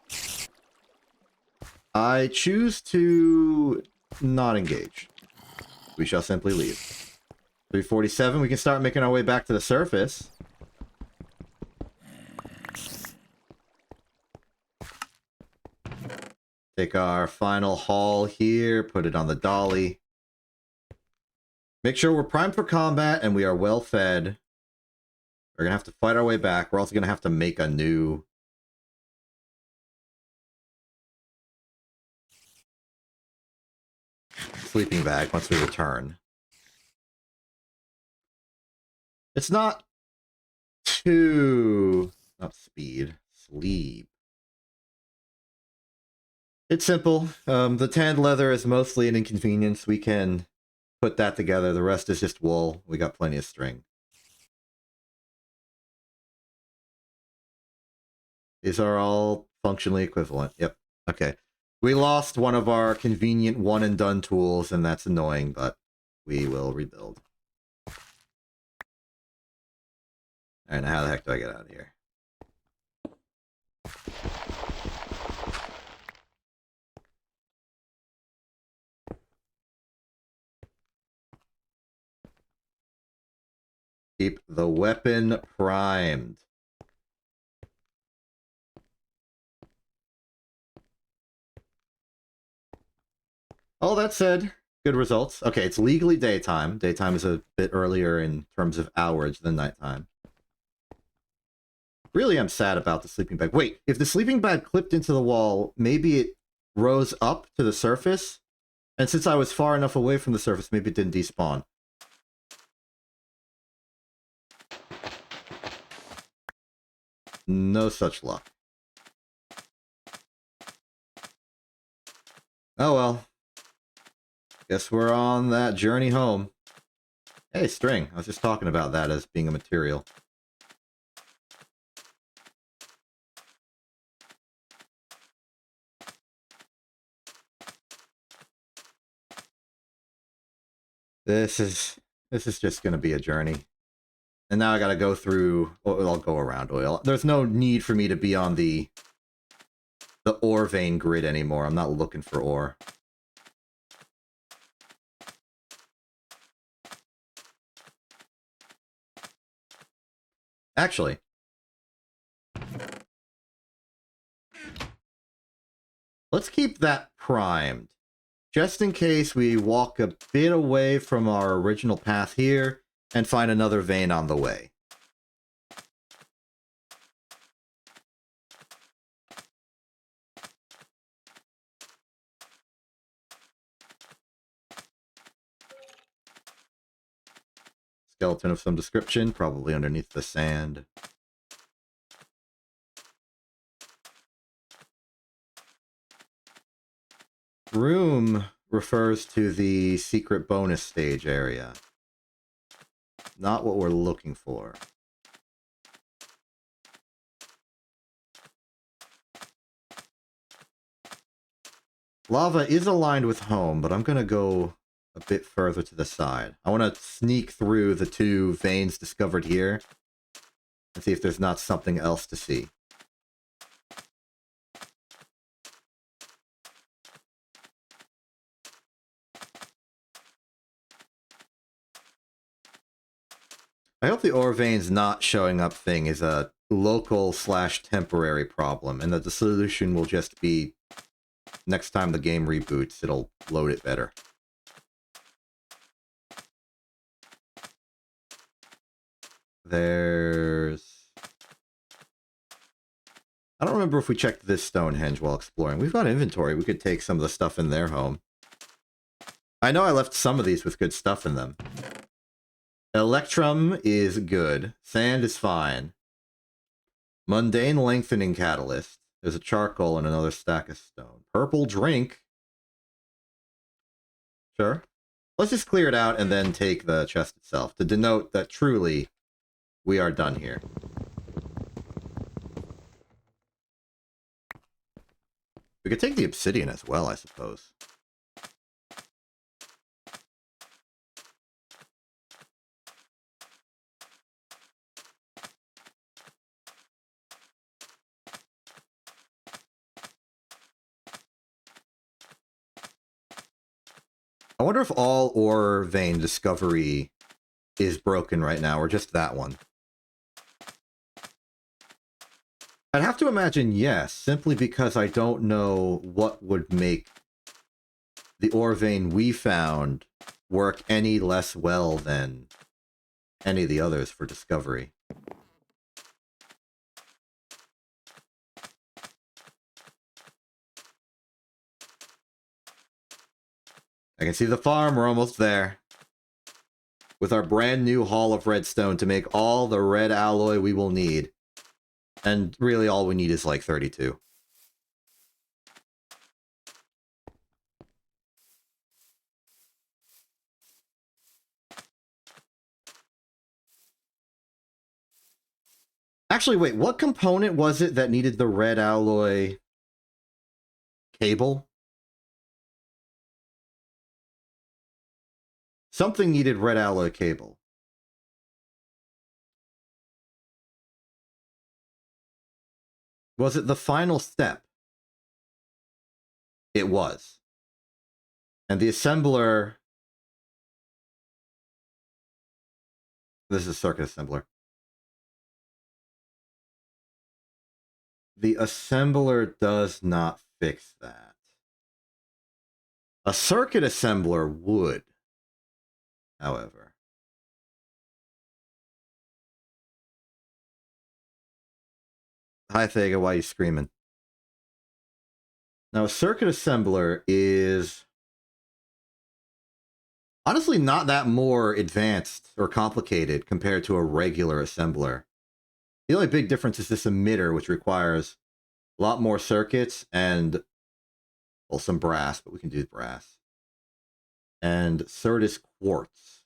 I choose to not engage. We shall simply leave. 347, we can start making our way back to the surface. Take our final haul here, put it on the dolly. Make sure we're primed for combat and we are well fed. We're going to have to fight our way back. We're also going to have to make a new... sleeping bag once we return. It's not too... not speed. Sleep. It's simple. The tanned leather is mostly an inconvenience. We can put that together. The rest is just wool. We got plenty of string. These are all functionally equivalent. Yep. Okay. We lost one of our convenient one-and-done tools, and that's annoying, but we will rebuild. Alright, now how the heck do I get out of here? Keep the weapon primed. All that said, good results. Okay, it's legally daytime. Daytime is a bit earlier in terms of hours than nighttime. Really, I'm sad about the sleeping bag. Wait, if the sleeping bag clipped into the wall, maybe it rose up to the surface? And since I was far enough away from the surface, maybe it didn't despawn. No such luck. Oh well. Guess we're on that journey home. Hey, string. I was just talking about that as being a material. This is just going to be a journey. And now I got to go through... well, I'll go around oil. There's no need for me to be on the ore vein grid anymore. I'm not looking for ore. Actually, let's keep that primed. Just in case we walk a bit away from our original path here and find another vein on the way. Skeleton of some description, probably underneath the sand. Room refers to the secret bonus stage area. Not what we're looking for. Lava is aligned with home, but I'm going to go a bit further to the side. I want to sneak through the two veins discovered here and see if there's not something else to see. I hope the ore veins not showing up thing is a local/temporary problem, and that the solution will just be next time the game reboots, it'll load it better. There's... I don't remember if we checked this Stonehenge while exploring. We've got inventory. We could take some of the stuff in their home. I know I left some of these with good stuff in them. Electrum is good. Sand is fine. Mundane lengthening catalyst. There's a charcoal and another stack of stone. Purple drink. Sure. Let's just clear it out and then take the chest itself to denote that truly we are done here. We could take the obsidian as well, I suppose. I wonder if all ore vein discovery is broken right now, or just that one. I'd have to imagine yes, simply because I don't know what would make the ore vein we found work any less well than any of the others for discovery. I can see the farm, we're almost there. With our brand new haul of redstone to make all the red alloy we will need. And really all we need is like 32. Actually, wait, what component was it that needed the red alloy cable? Something needed red alloy cable. Was it the final step? It was. And the assembler... This is circuit assembler. The assembler does not fix that. A circuit assembler would, however. Hi, Thega, why are you screaming? Now, a circuit assembler is honestly not that more advanced or complicated compared to a regular assembler. The only big difference is this emitter, which requires a lot more circuits and, well, some brass, but we can do brass. And Certus quartz,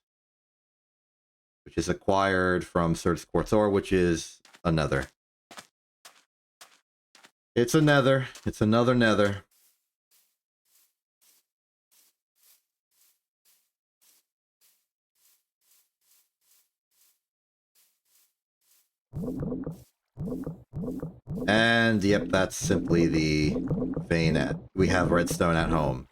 which is acquired from Certus quartz ore, which is a nether. It's a nether. It's another nether. And yep, that's simply the vein at we have redstone at home.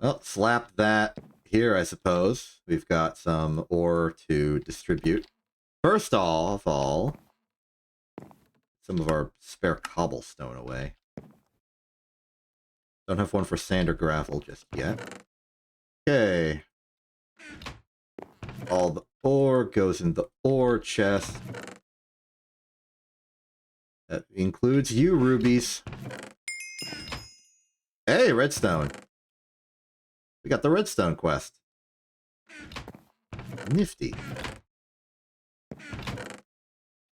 Well, slap that here, I suppose. We've got some ore to distribute. First of all, some of our spare cobblestone away. Don't have one for sand or gravel just yet. Okay. All the ore goes in the ore chest. That includes you, rubies. Hey, redstone. We got the redstone quest. Nifty.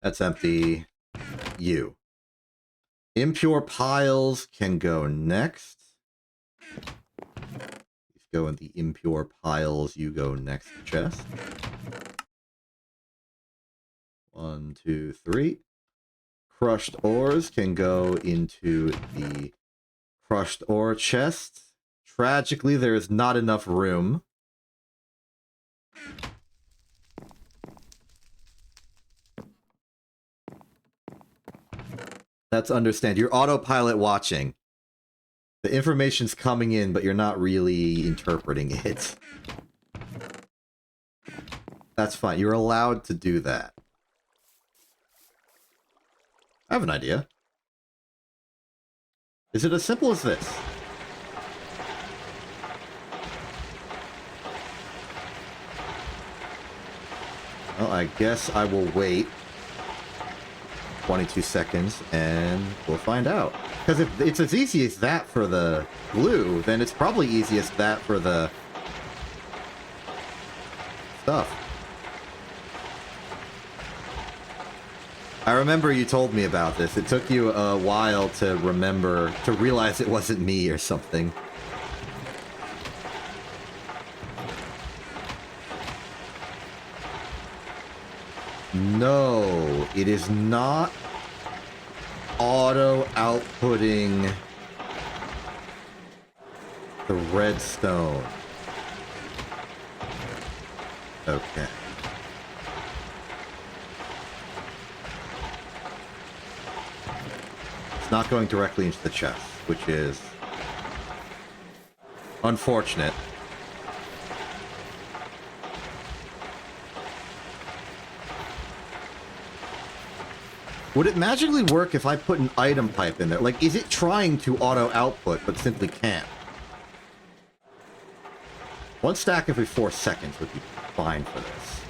That's empty. You. Impure piles can go next. Go in the impure piles, you go next chest. 1, 2, 3. Crushed ores can go into the crushed ore chest. Tragically, there is not enough room. That's understand. You're autopilot watching. The information's coming in, but you're not really interpreting it. That's fine. You're allowed to do that. I have an idea. Is it as simple as this? Well, I guess I will wait 22 seconds, and we'll find out. Because if it's as easy as that for the glue, then it's probably easiest that for the stuff. I remember you told me about this. It took you a while to remember, to realize it wasn't me or something. No, it is not auto-outputting the redstone. Okay. It's not going directly into the chest, which is unfortunate. Would it magically work if I put an item pipe in there? Like, is it trying to auto-output, but simply can't? One stack every 4 seconds would be fine for this.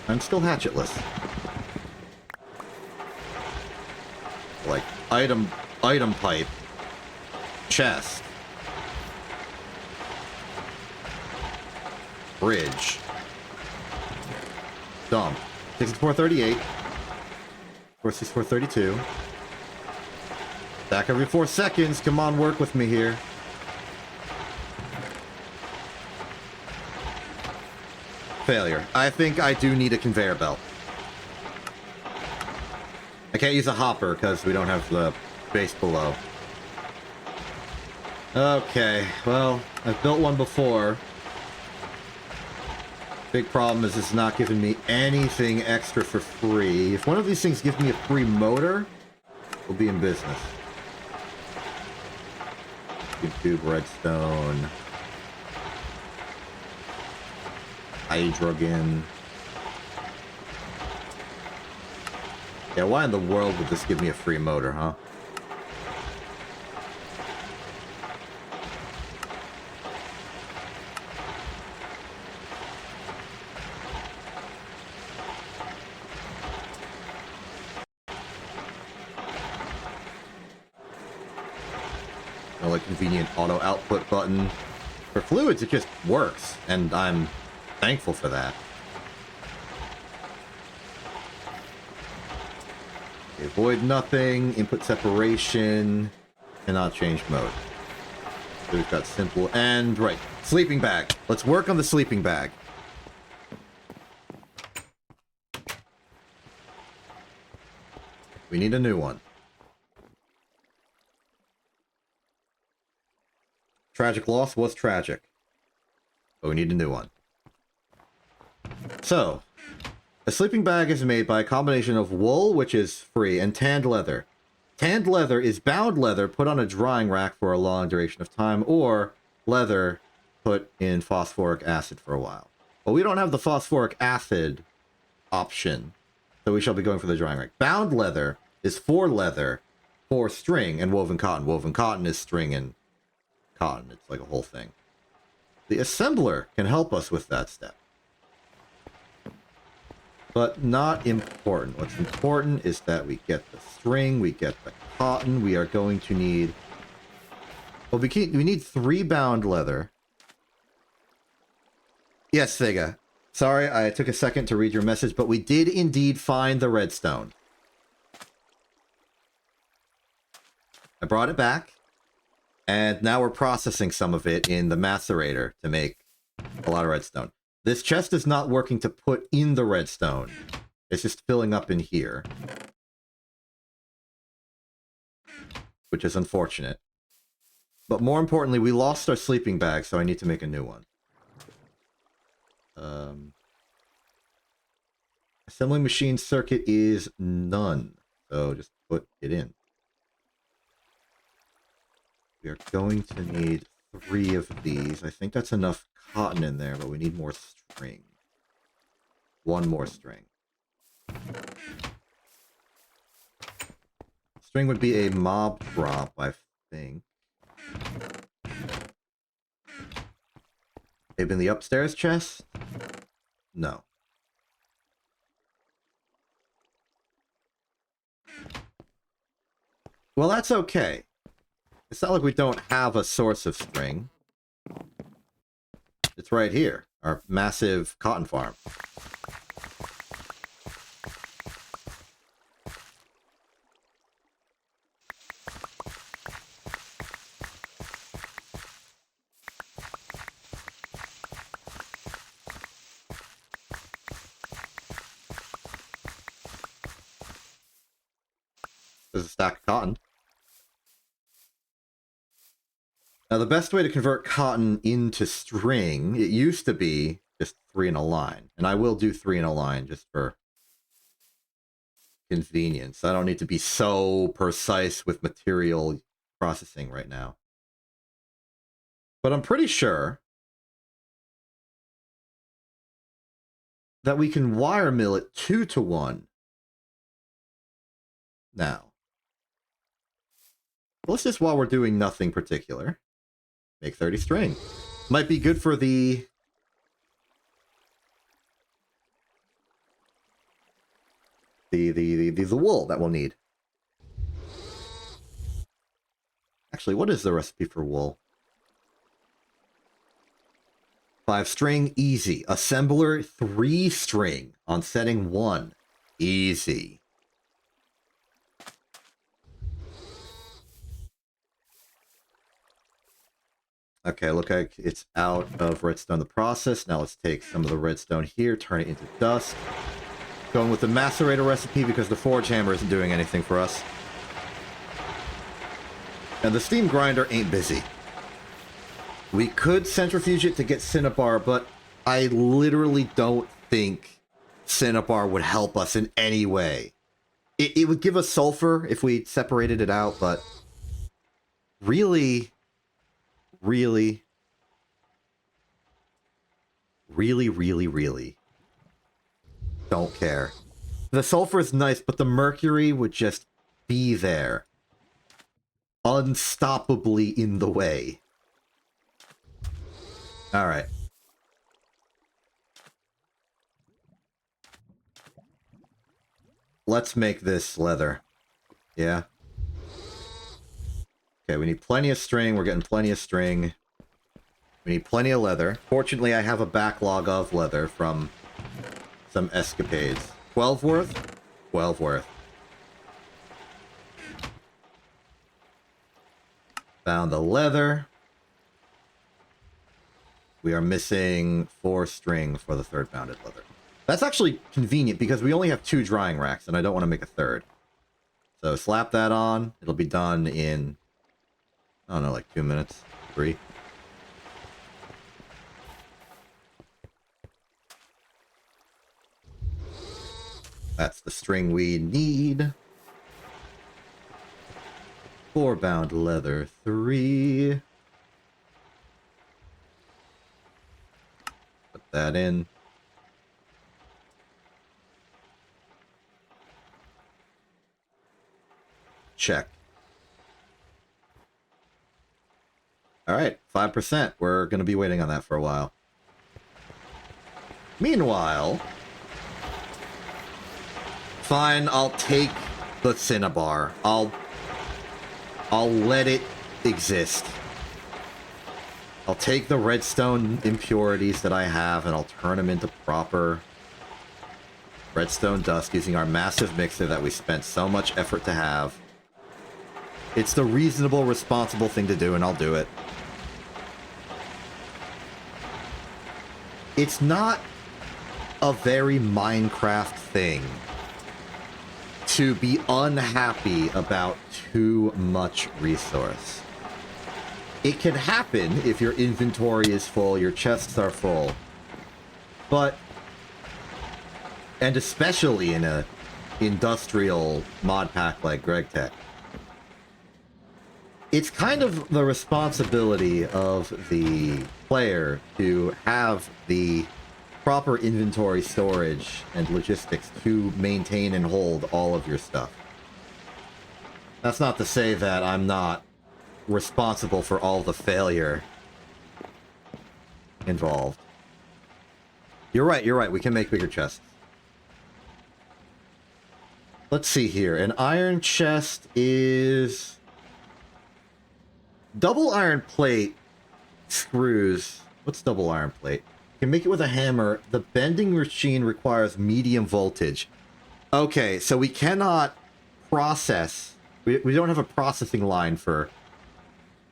I'm still hatchetless. Like, item pipe, chest, bridge, dump, 6438, 46432. Back every 4 seconds. Come on, work with me here. Failure. I think I do need a conveyor belt. I can't use a hopper because we don't have the base below. Okay, well, I've built one before. Big problem is it's not giving me anything extra for free. If one of these things gives me a free motor, we'll be in business. Tube, redstone. Hydrogen. Yeah, why in the world would this give me a free motor, huh? No, like, convenient auto output button. For fluids, it just works, and I'm thankful for that. Okay, avoid nothing, input separation, cannot change mode. So we've got simple and right. Sleeping bag. Let's work on the sleeping bag. We need a new one. Tragic loss was tragic, but we need a new one. So, a sleeping bag is made by a combination of wool, which is free, and tanned leather. Tanned leather is bound leather put on a drying rack for a long duration of time, or leather put in phosphoric acid for a while. But we don't have the phosphoric acid option, so we shall be going for the drying rack. Bound leather is for leather, for string, and woven cotton. Woven cotton is string and cotton. It's like a whole thing. The assembler can help us with that step. But not important. What's important is that we get the string, we get the cotton. We are going to need... Well, we need 3 bound leather. Yes, Figa. Sorry, I took a second to read your message, but we did indeed find the redstone. I brought it back. And now we're processing some of it in the macerator to make a lot of redstone. This chest is not working to put in the redstone. It's just filling up in here. Which is unfortunate. But more importantly, we lost our sleeping bag, so I need to make a new one. Assembly machine circuit is none. So just put it in. We are going to need 3 of these. I think that's enough cotton in there, but we need more string. 1 more string. String would be a mob drop, I think. Maybe in the upstairs chest? No. Well, that's okay. It's not like we don't have a source of string. It's right here. Our massive cotton farm. There's a stack of cotton. Now, the best way to convert cotton into string, it used to be just 3 in a line. And I will do 3 in a line just for convenience. I don't need to be so precise with material processing right now. But I'm pretty sure that we can wire mill it 2 to 1 now. Let's just, while we're doing nothing particular, make 30 string. Might be good for the wool that we'll need. Actually, what is the recipe for wool? 5 string, easy. Assembler, 3 string on setting 1. Easy. Okay, look like it's out of redstone the process. Now let's take some of the redstone here, turn it into dust. Going with the macerator recipe because the forge hammer isn't doing anything for us. And the steam grinder ain't busy. We could centrifuge it to get cinnabar, but I literally don't think cinnabar would help us in any way. It would give us sulfur if we separated it out, but really don't care. The sulfur is nice, but the mercury would just be there. Unstoppably in the way. Alright. Let's make this leather. Yeah. Okay, we need plenty of string. We're getting plenty of string. We need plenty of leather. Fortunately, I have a backlog of leather from some escapades. 12 worth? 12 worth. Found the leather. We are missing 4 string for the 3rd bounded leather. That's actually convenient because we only have 2 drying racks and I don't want to make a 3rd. So slap that on. It'll be done in, I don't know, like 2 minutes, 3. That's the string we need. 4 bound leather, 3. Put that in. Check. Alright, 5%. We're going to be waiting on that for a while. Meanwhile... Fine, I'll take the cinnabar. I'll let it exist. I'll take the redstone impurities that I have and I'll turn them into proper redstone dust using our massive mixer that we spent so much effort to have. It's the reasonable, responsible thing to do, and I'll do it. It's not a very Minecraft thing to be unhappy about too much resource. It can happen if your inventory is full, your chests are full. But, and especially in a industrial mod pack like GregTech, it's kind of the responsibility of the player to have the proper inventory storage and logistics to maintain and hold all of your stuff. That's not to say that I'm not responsible for all the failure involved. You're right, we can make bigger chests. Let's see here. An iron chest is... double iron plate screws. What's double iron plate? You can make it with a hammer. The bending machine requires medium voltage. Okay, so we cannot process... We don't have a processing line for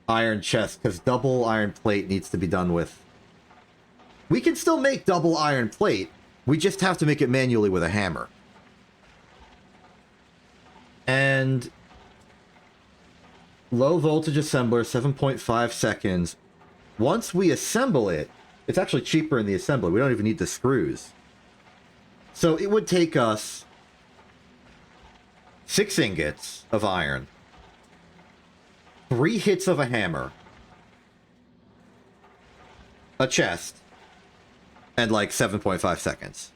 iron chest, because double iron plate needs to be done with... We can still make double iron plate. We just have to make it manually with a hammer. And low voltage assembler, 7.5 seconds. Once we assemble it, it's actually cheaper in the assembly. We don't even need the screws. So it would take us 6 ingots of iron, 3 hits of a hammer, a chest, and like 7.5 seconds.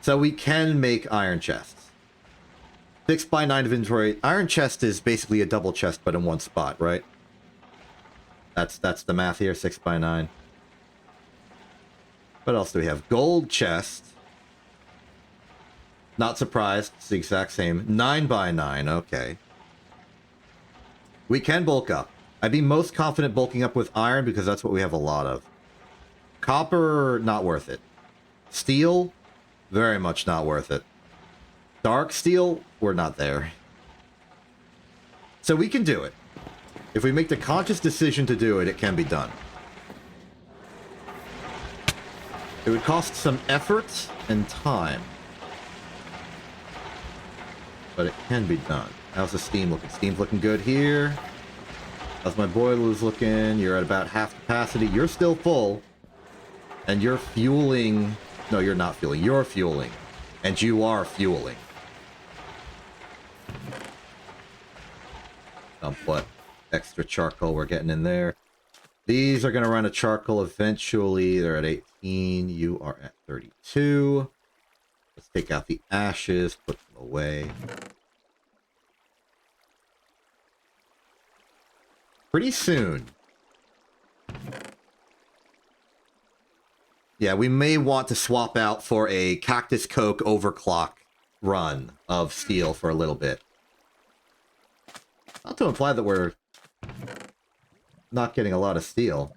So we can make iron chests. 6x9 inventory. Iron chest is basically a double chest, but in one spot, right? That's the math here, 6x9. What else do we have? Gold chest. Not surprised, it's the exact same. 9x9, okay. We can bulk up. I'd be most confident bulking up with iron because that's what we have a lot of. Copper, not worth it. Steel, very much not worth it. Dark steel, we're not there. So we can do it. If we make the conscious decision to do it, it can be done. It would cost some effort and time. But it can be done. How's the steam looking? Steam's looking good here. How's my boilers looking? You're at about half capacity. You're still full. And you're fueling... No, you're not fueling. You're fueling. And you are fueling. Dump what extra charcoal we're getting in there. These are going to run a charcoal eventually. They're at 18. You are at 32. Let's take out the ashes, put them away. Pretty soon. Yeah, we may want to swap out for a Cactus Coke overclock run of steel for a little bit. Not to imply that we're not getting a lot of steel.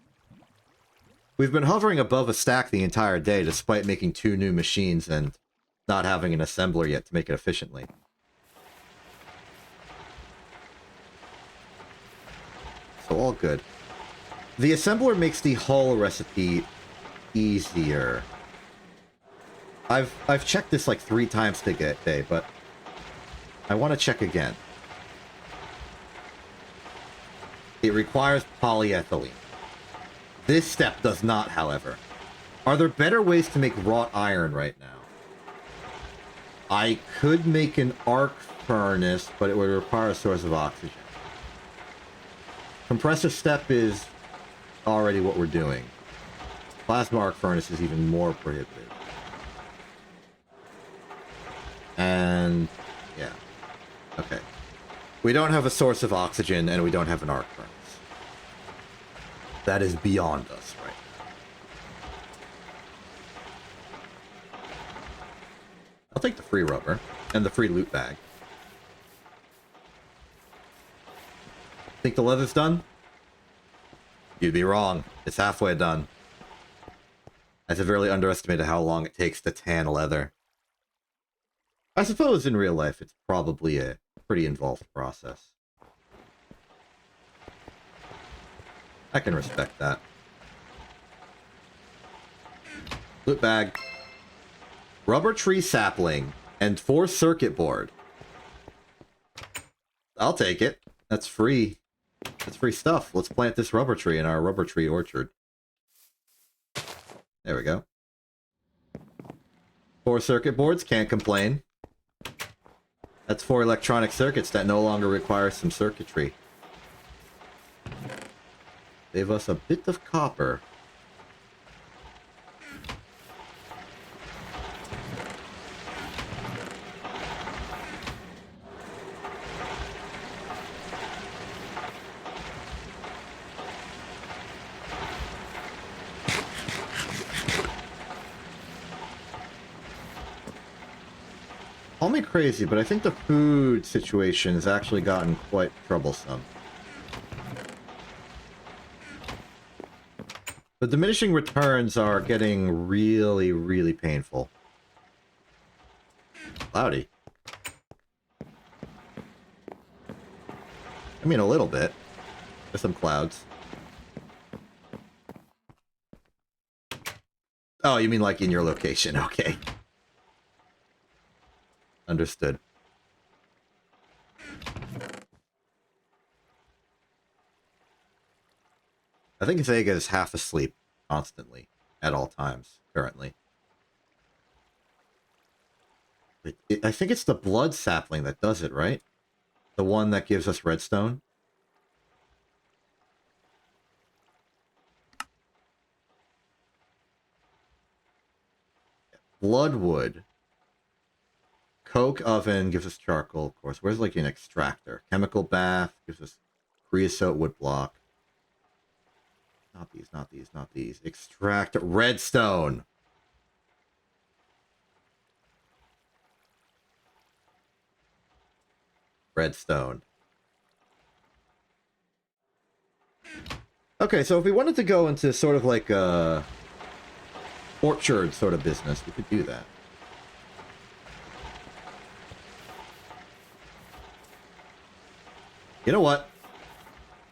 We've been hovering above a stack the entire day despite making 2 new machines and not having an assembler yet to make it efficiently. So all good. The assembler makes the hull recipe easier. I've checked this like 3 times today, but I want to check again. It requires polyethylene. This step does not, however. Are there better ways to make wrought iron right now? I could make an arc furnace, but it would require a source of oxygen. Compressor step is already what we're doing. Plasma arc furnace is even more prohibitive. And yeah. Okay. We don't have a source of oxygen, and we don't have an arc furnace. That is beyond us right now. I'll take the free rubber and the free loot bag. Think the leather's done? You'd be wrong. It's halfway done. I severely underestimated how long it takes to tan leather. I suppose in real life it's probably a pretty involved process. I can respect that. Loot bag. Rubber tree sapling and 4 circuit board. I'll take it. That's free. That's free stuff. Let's plant this rubber tree in our rubber tree orchard. There we go. 4 circuit boards, can't complain. That's 4 electronic circuits that no longer require some circuitry. Save us a bit of copper. Call me crazy, but I think the food situation has actually gotten quite troublesome. The diminishing returns are getting really, really painful. Cloudy. I mean, a little bit. There's some clouds. Oh, you mean like in your location? Okay. Understood. I think Vega is half asleep constantly at all times currently. I think it's the blood sapling that does it, right? The one that gives us redstone. Bloodwood. Coke oven gives us charcoal, of course. Where's like an extractor? Chemical bath gives us creosote wood block. Not these, not these, not these. Extract redstone. Redstone. Okay, so if we wanted to go into sort of like a orchard sort of business, we could do that. You know what?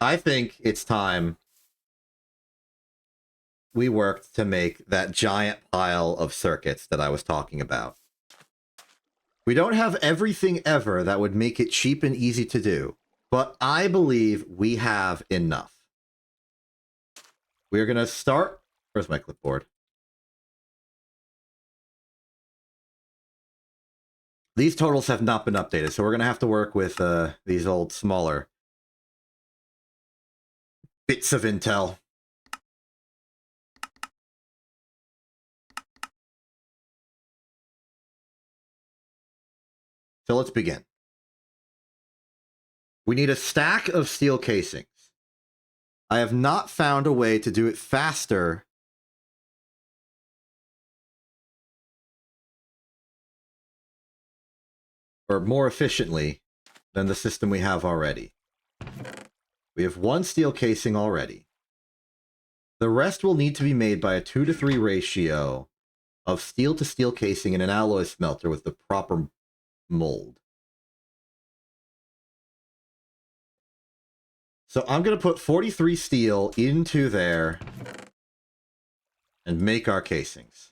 I think it's time we worked to make that giant pile of circuits that I was talking about. We don't have everything ever that would make it cheap and easy to do, but I believe we have enough. We're going to start... Where's my clipboard? These totals have not been updated, so we're going to have to work with these old, smaller bits of intel. So let's begin. We need a stack of steel casings. I have not found a way to do it faster or more efficiently than the system we have already. We have one steel casing already. The rest will need to be made by a 2-to-3 ratio of steel to steel casing in an alloy smelter with the proper mold. So I'm going to put 43 steel into there and make our casings.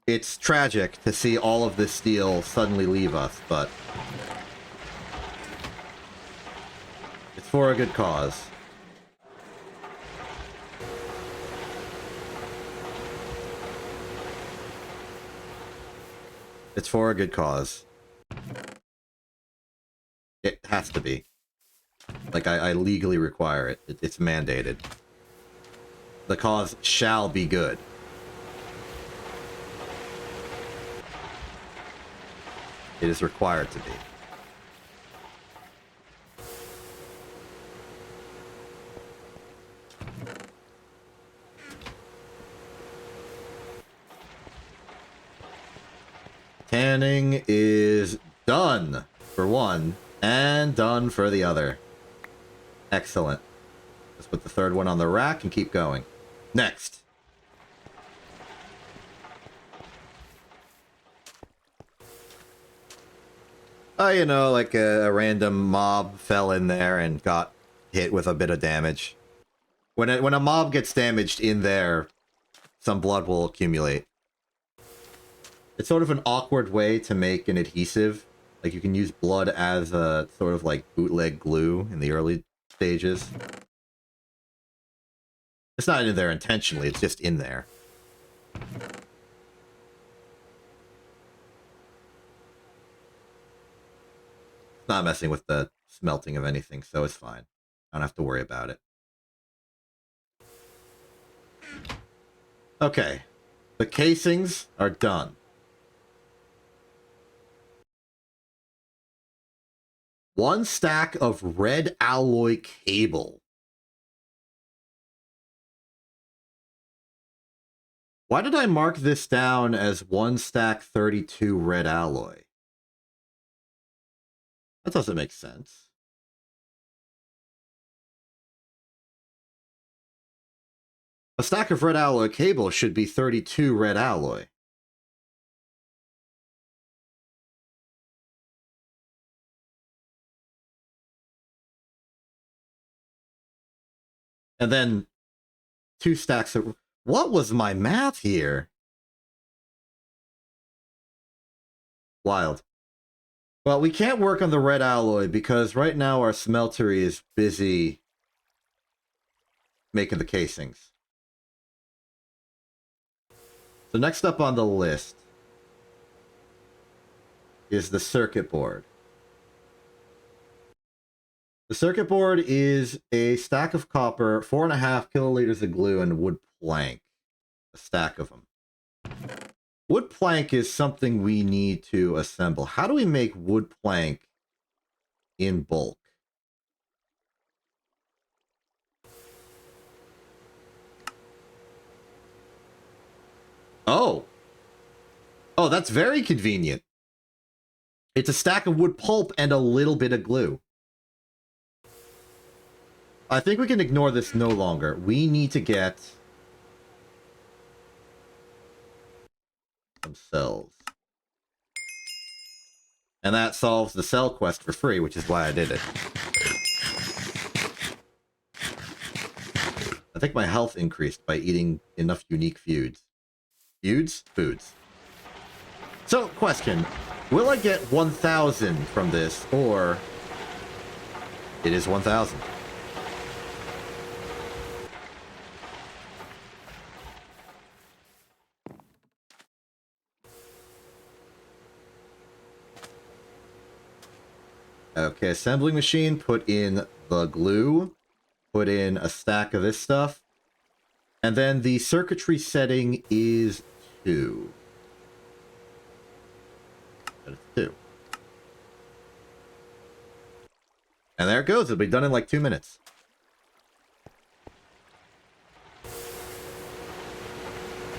It's tragic to see all of this steel suddenly leave us, but it's for a good cause. It's for a good cause. It has to be. Like, I legally require it. It's mandated. The cause shall be good. It is required to be. Tanning is done for one, and done for the other. Excellent. Let's put the third one on the rack and keep going. Next. Oh, you know, like a random mob fell in there and got hit with a bit of damage. When a mob gets damaged in there, some blood will accumulate. It's sort of an awkward way to make an adhesive. Like, you can use blood as a sort of like bootleg glue in the early stages. It's not in there intentionally, it's just in there. It's not messing with the smelting of anything, so it's fine. I don't have to worry about it. Okay. The casings are done. One stack of red alloy cable. Why did I mark this down as 1 stack 32 red alloy? That doesn't make sense. A stack of red alloy cable should be 32 red alloy. And then 2 stacks of... What was my math here? Wild. Well, we can't work on the red alloy because right now our smeltery is busy making the casings. So next up on the list is the circuit board. The circuit board is a stack of copper, 4.5 kiloliters of glue, and wood plank. A stack of them. Wood plank is something we need to assemble. How do we make wood plank in bulk? Oh. Oh, that's very convenient. It's a stack of wood pulp and a little bit of glue. I think we can ignore this no longer. We need to get some cells. And that solves the cell quest for free, which is why I did it. I think my health increased by eating enough unique foods. Foods? Foods. So, question. Will I get 1,000 from this, or... It is 1,000. Okay, assembling machine, put in the glue, put in a stack of this stuff, and then the circuitry setting is 2. But it's 2. And there it goes, it'll be done in like 2 minutes.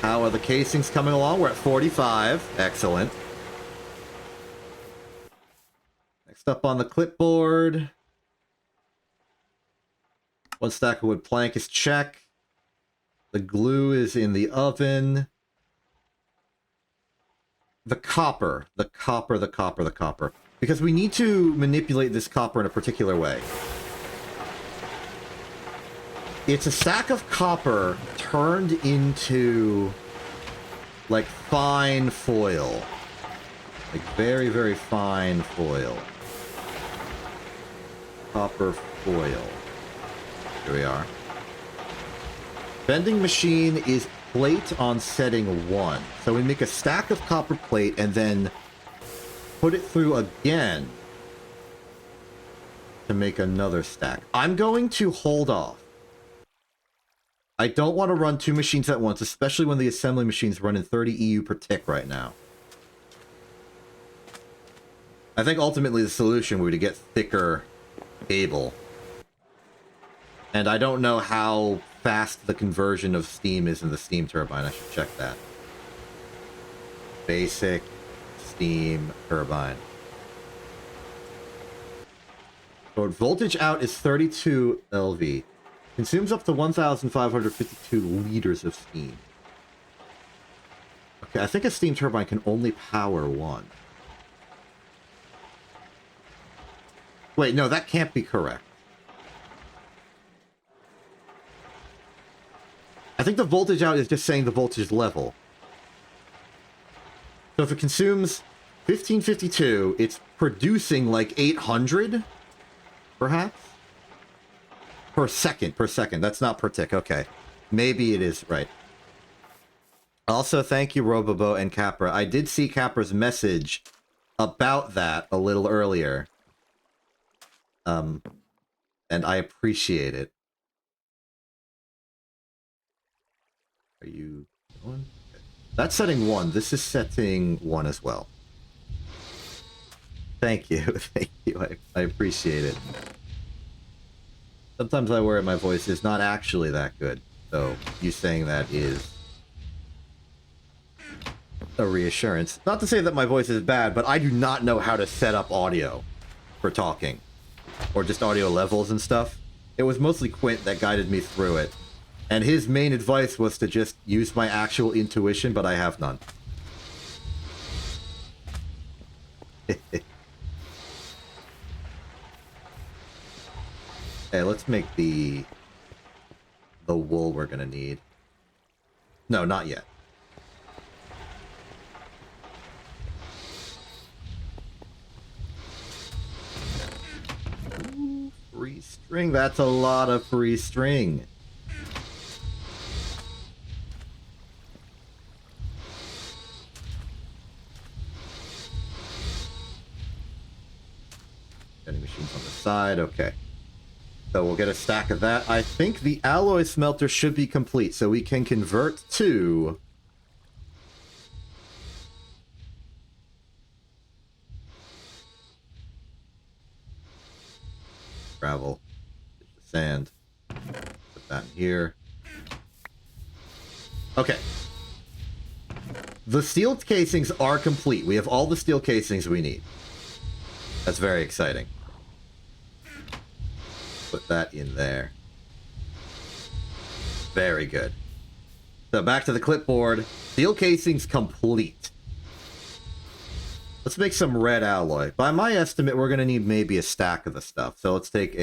How are the casings coming along? We're at 45. Excellent. Next up on the clipboard. 1 stack of wood plank is check. The glue is in the oven. The copper. Because we need to manipulate this copper in a particular way. It's a stack of copper turned into, like, fine foil. Like, very, very fine foil. Copper foil. Here we are. Bending machine is plate on setting 1. So we make a stack of copper plate and then put it through again to make another stack. I'm going to hold off. I don't want to run 2 machines at once, especially when the assembly machine's running 30 EU per tick right now. I think ultimately the solution would be to get thicker cable. And I don't know how fast the conversion of steam is in the steam turbine. I should check that. Basic steam turbine. So voltage out is 32 LV. Consumes up to 1,552 liters of steam. Okay, I think a steam turbine can only power 1. Wait, no, that can't be correct. I think the voltage out is just saying the voltage level. So if it consumes 1552, it's producing like 800, perhaps? Per second. That's not per tick. Okay. Maybe it is right. Also, thank you, Robobo and Capra. I did see Capra's message about that a little earlier. And I appreciate it. Are you going? Okay. That's setting 1. This is setting 1 as well. Thank you. Thank you. I appreciate it. Sometimes I worry my voice is not actually that good. So you saying that is a reassurance. Not to say that my voice is bad, but I do not know how to set up audio for talking. Or just audio levels and stuff. It was mostly Quint that guided me through it. And his main advice was to just use my actual intuition, but I have none. Hey, let's make the wool we're gonna need. No, not yet. Ooh, free string. That's a lot of free string. Vending machines on the side. Okay. So we'll get a stack of that. I think the alloy smelter should be complete, so we can convert to... gravel. Sand. Put that in here. Okay. The steel casings are complete. We have all the steel casings we need. That's very exciting. Put that in there. Very good. So back to the clipboard. Steel casings complete. Let's make some red alloy. By my estimate, we're going to need maybe a stack of the stuff. So let's take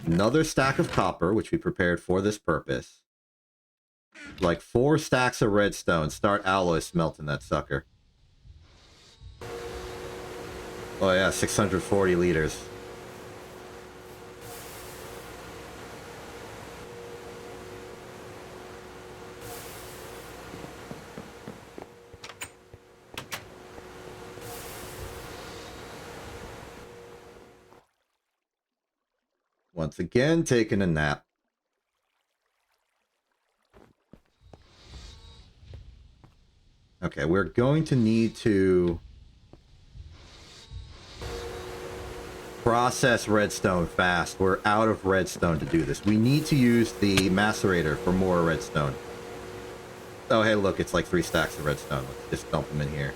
another stack of copper, which we prepared for this purpose. Like 4 stacks of redstone. Start alloy smelting that sucker. Oh yeah, 640 liters. Once again, taking a nap. Okay, we're going to need to process redstone fast. We're out of redstone to do this. We need to use the macerator for more redstone. Oh, hey, look, it's like 3 stacks of redstone. Let's just dump them in here.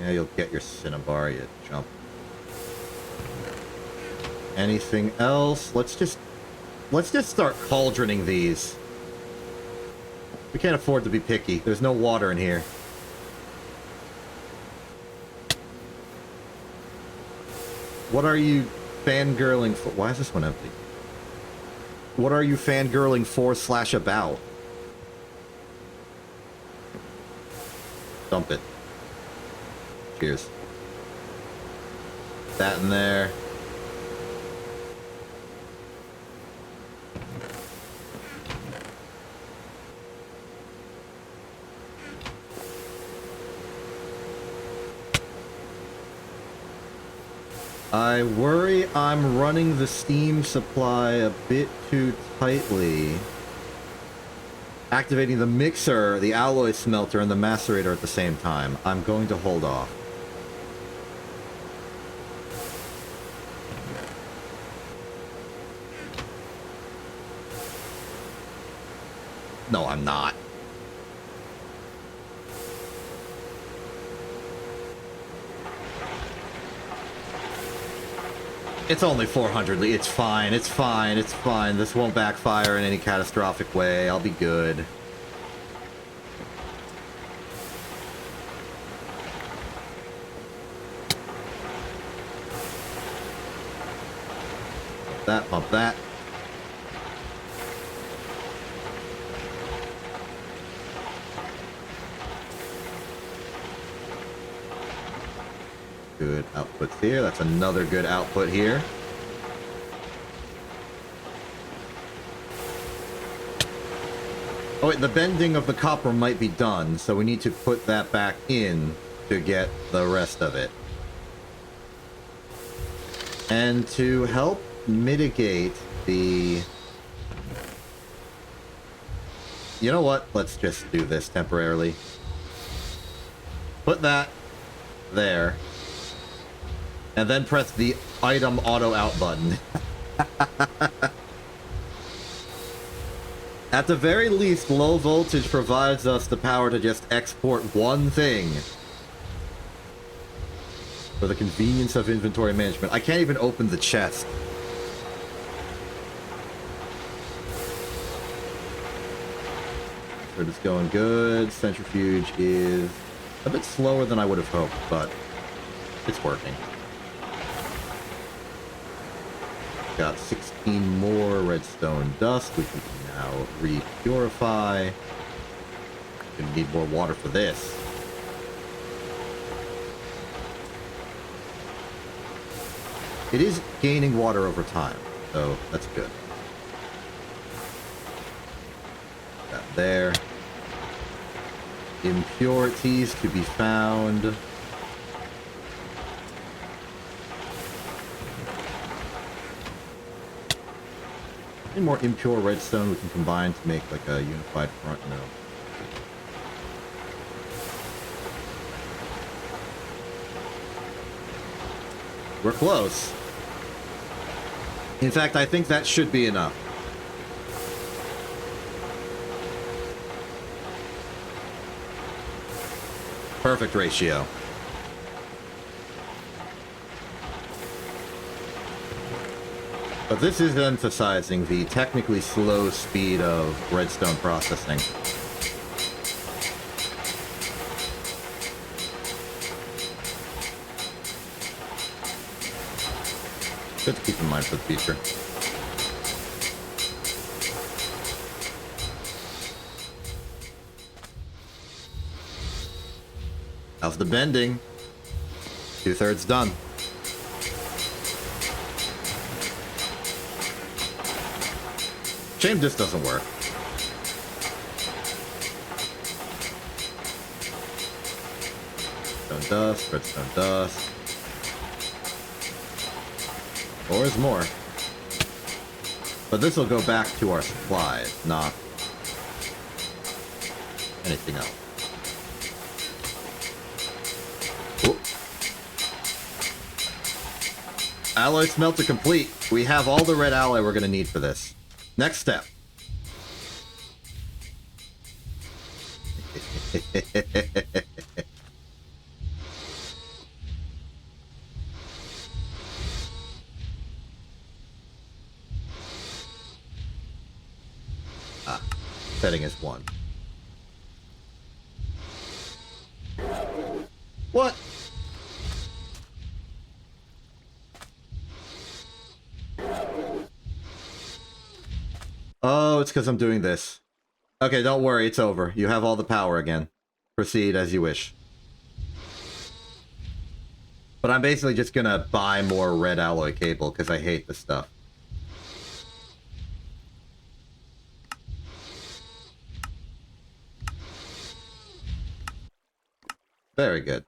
Yeah, you'll get your cinnabar, you jump. Anything else? Let's just start cauldroning these. We can't afford to be picky. There's no water in here. What are you fangirling for? Why is this one empty? What are you fangirling for/about? Dump it. Cheers. That in there. I worry I'm running the steam supply a bit too tightly. Activating the mixer, the alloy smelter, and the macerator at the same time. I'm going to hold off. No, I'm not. It's only 400. It's fine. It's fine. It's fine. This won't backfire in any catastrophic way. I'll be good. Pump that. Good outputs here. That's another good output here. Oh wait, the bending of the copper might be done, so we need to put that back in to get the rest of it. And to help mitigate the... You know what? Let's just do this temporarily. Put that there. And then press the item auto out button. At the very least, low voltage provides us the power to just export one thing. For the convenience of inventory management. I can't even open the chest. So it's going good. Centrifuge is a bit slower than I would have hoped, but it's working. Got 16 more redstone dust, which we can now re-purify. Gonna need more water for this. It is gaining water over time, so that's good. That there. Impurities to be found. Any more impure redstone we can combine to make like a unified front? No. We're close. In fact, I think that should be enough. Perfect ratio. But this is emphasizing the technically slow speed of redstone processing. Good to keep in mind for the future. How's the bending? 2/3 done. Shame this doesn't work. Redstone dust, redstone dust. Or is more. But this will go back to our supplies, not anything else. Whoop. Alloy smelter complete. We have all the red alloy we're going to need for this. Next step. Setting is 1. What? Oh, it's because I'm doing this. Okay, don't worry, it's over. You have all the power again. Proceed as you wish. But I'm basically just gonna buy more red alloy cable because I hate this stuff. Very good.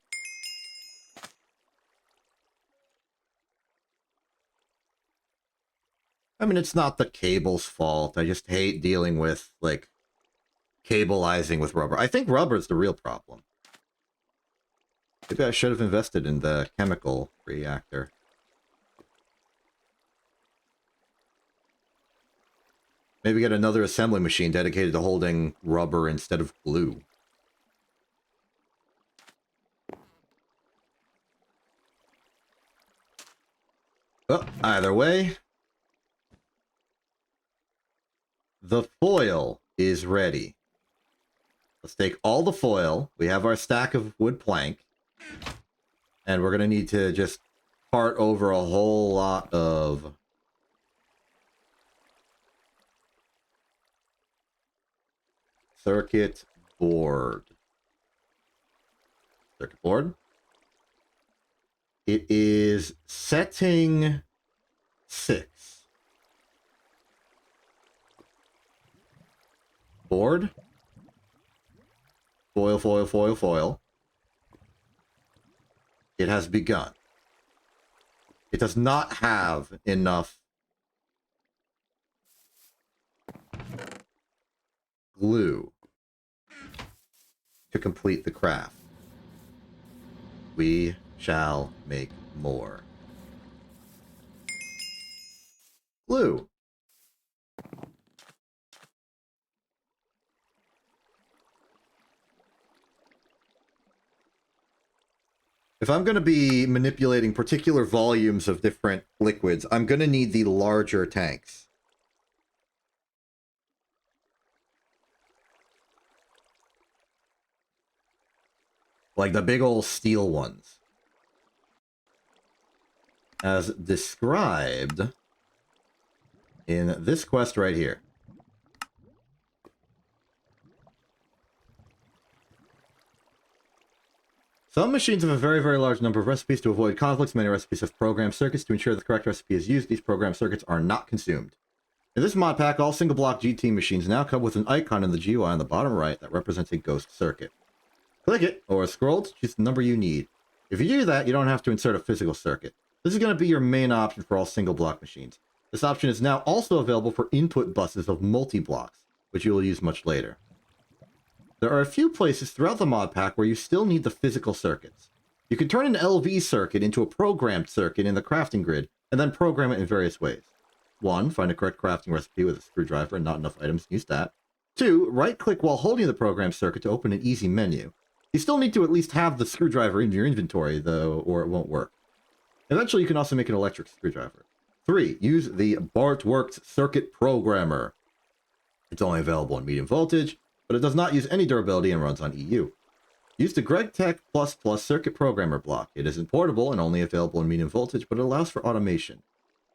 I mean, it's not the cable's fault. I just hate dealing with, like, cableizing with rubber. I think rubber's the real problem. Maybe I should have invested in the chemical reactor. Maybe get another assembly machine dedicated to holding rubber instead of glue. Oh, either way, the foil is ready. Let's take all the foil. We have our stack of wood plank. And we're going to need to just part over a whole lot of circuit board. Circuit board. It is setting 6. Board. Foil, foil, foil, foil. It has begun. It does not have enough glue to complete the craft. We shall make more. Glue. If I'm going to be manipulating particular volumes of different liquids, I'm going to need the larger tanks. Like the big old steel ones. As described in this quest right here. Some machines have a very, very large number of recipes to avoid conflicts. Many recipes have programmed circuits to ensure the correct recipe is used. These programmed circuits are not consumed. In this mod pack, all single-block GT machines now come with an icon in the GUI on the bottom right that represents a ghost circuit. Click it, or scroll to choose the number you need. If you do that, you don't have to insert a physical circuit. This is going to be your main option for all single-block machines. This option is now also available for input buses of multi-blocks, which you will use much later. There are a few places throughout the mod pack where you still need the physical circuits. You can turn an LV circuit into a programmed circuit in the crafting grid, and then program it in various ways. 1. Find a correct crafting recipe with a screwdriver and not enough items, use that. 2. Right-click while holding the programmed circuit to open an easy menu. You still need to at least have the screwdriver in your inventory, though, or it won't work. Eventually, you can also make an electric screwdriver. 3. Use the Bartworks Circuit Programmer. It's only available in medium voltage, but it does not use any durability and runs on EU. Use the GregTech++ Circuit Programmer block. It isn't portable and only available in medium voltage, but it allows for automation.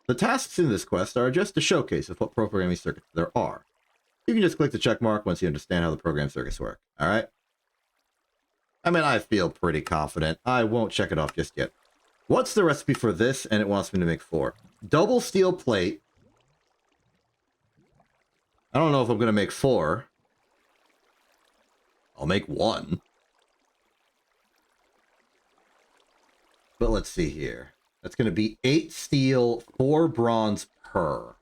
The tasks in this quest are just a showcase of what programming circuits there are. You can just click the check mark once you understand how the program circuits work, alright? I mean, I feel pretty confident. I won't check it off just yet. What's the recipe for this? And it wants me to make 4. Double steel plate. I don't know if I'm going to make 4. I'll make 1. But let's see here. That's going to be 8 steel, 4 bronze per.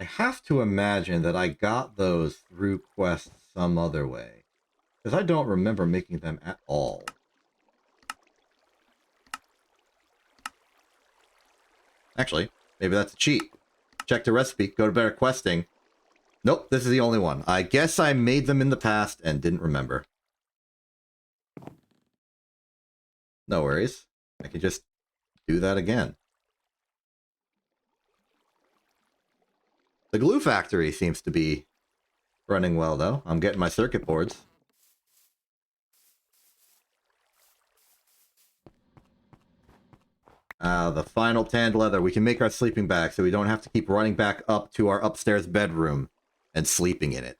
I have to imagine that I got those through quests some other way, because I don't remember making them at all. Actually, maybe that's a cheat. Check the recipe, go to better questing. Nope, this is the only one. I guess I made them in the past and didn't remember. No worries. I can just do that again. The glue factory seems to be running well, though. I'm getting my circuit boards. The final tanned leather. We can make our sleeping bag so we don't have to keep running back up to our upstairs bedroom and sleeping in it.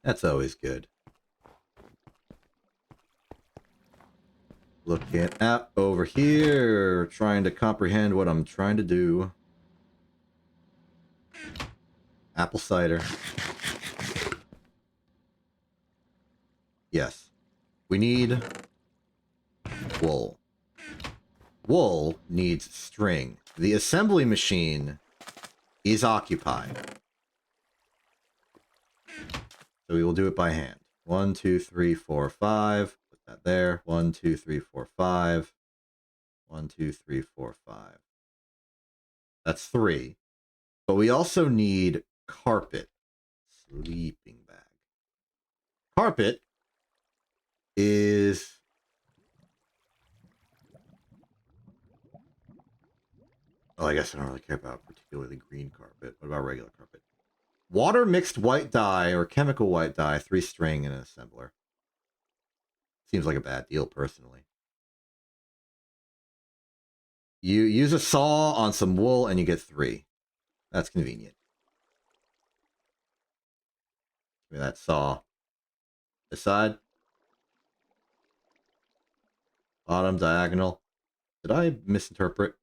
That's always good. Looking at over here, trying to comprehend what I'm trying to do. Apple cider. Yes. We need wool. Wool needs string. The assembly machine is occupied. So we will do it by hand. 1, 2, 3, 4, 5. Put that there. 1, 2, 3, 4, 5. 1, 2, 3, 4, 5. That's 3. But we also need carpet. Sleeping bag. Carpet is... Oh, I guess I don't really care about particularly green carpet. What about regular carpet? Water mixed white dye or chemical white dye, 3 string and an assembler. Seems like a bad deal, personally. You use a saw on some wool and you get 3. That's convenient. Give me that saw. This side. Bottom, diagonal. Did I misinterpret?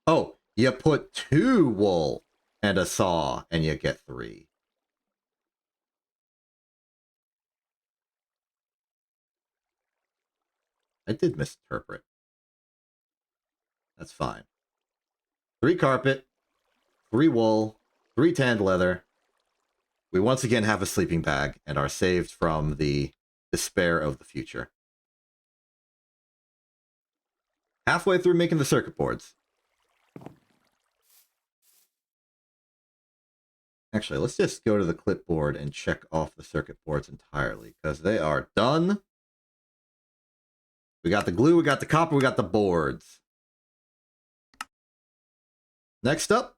Oh, you put 2 wool and a saw and you get 3. I did misinterpret. That's fine. 3 carpet, 3 wool, 3 tanned leather. We once again have a sleeping bag and are saved from the despair of the future. Halfway through making the circuit boards. Actually, let's just go to the clipboard and check off the circuit boards entirely, because they are done We got the glue, we got the copper, we got the boards. Next up.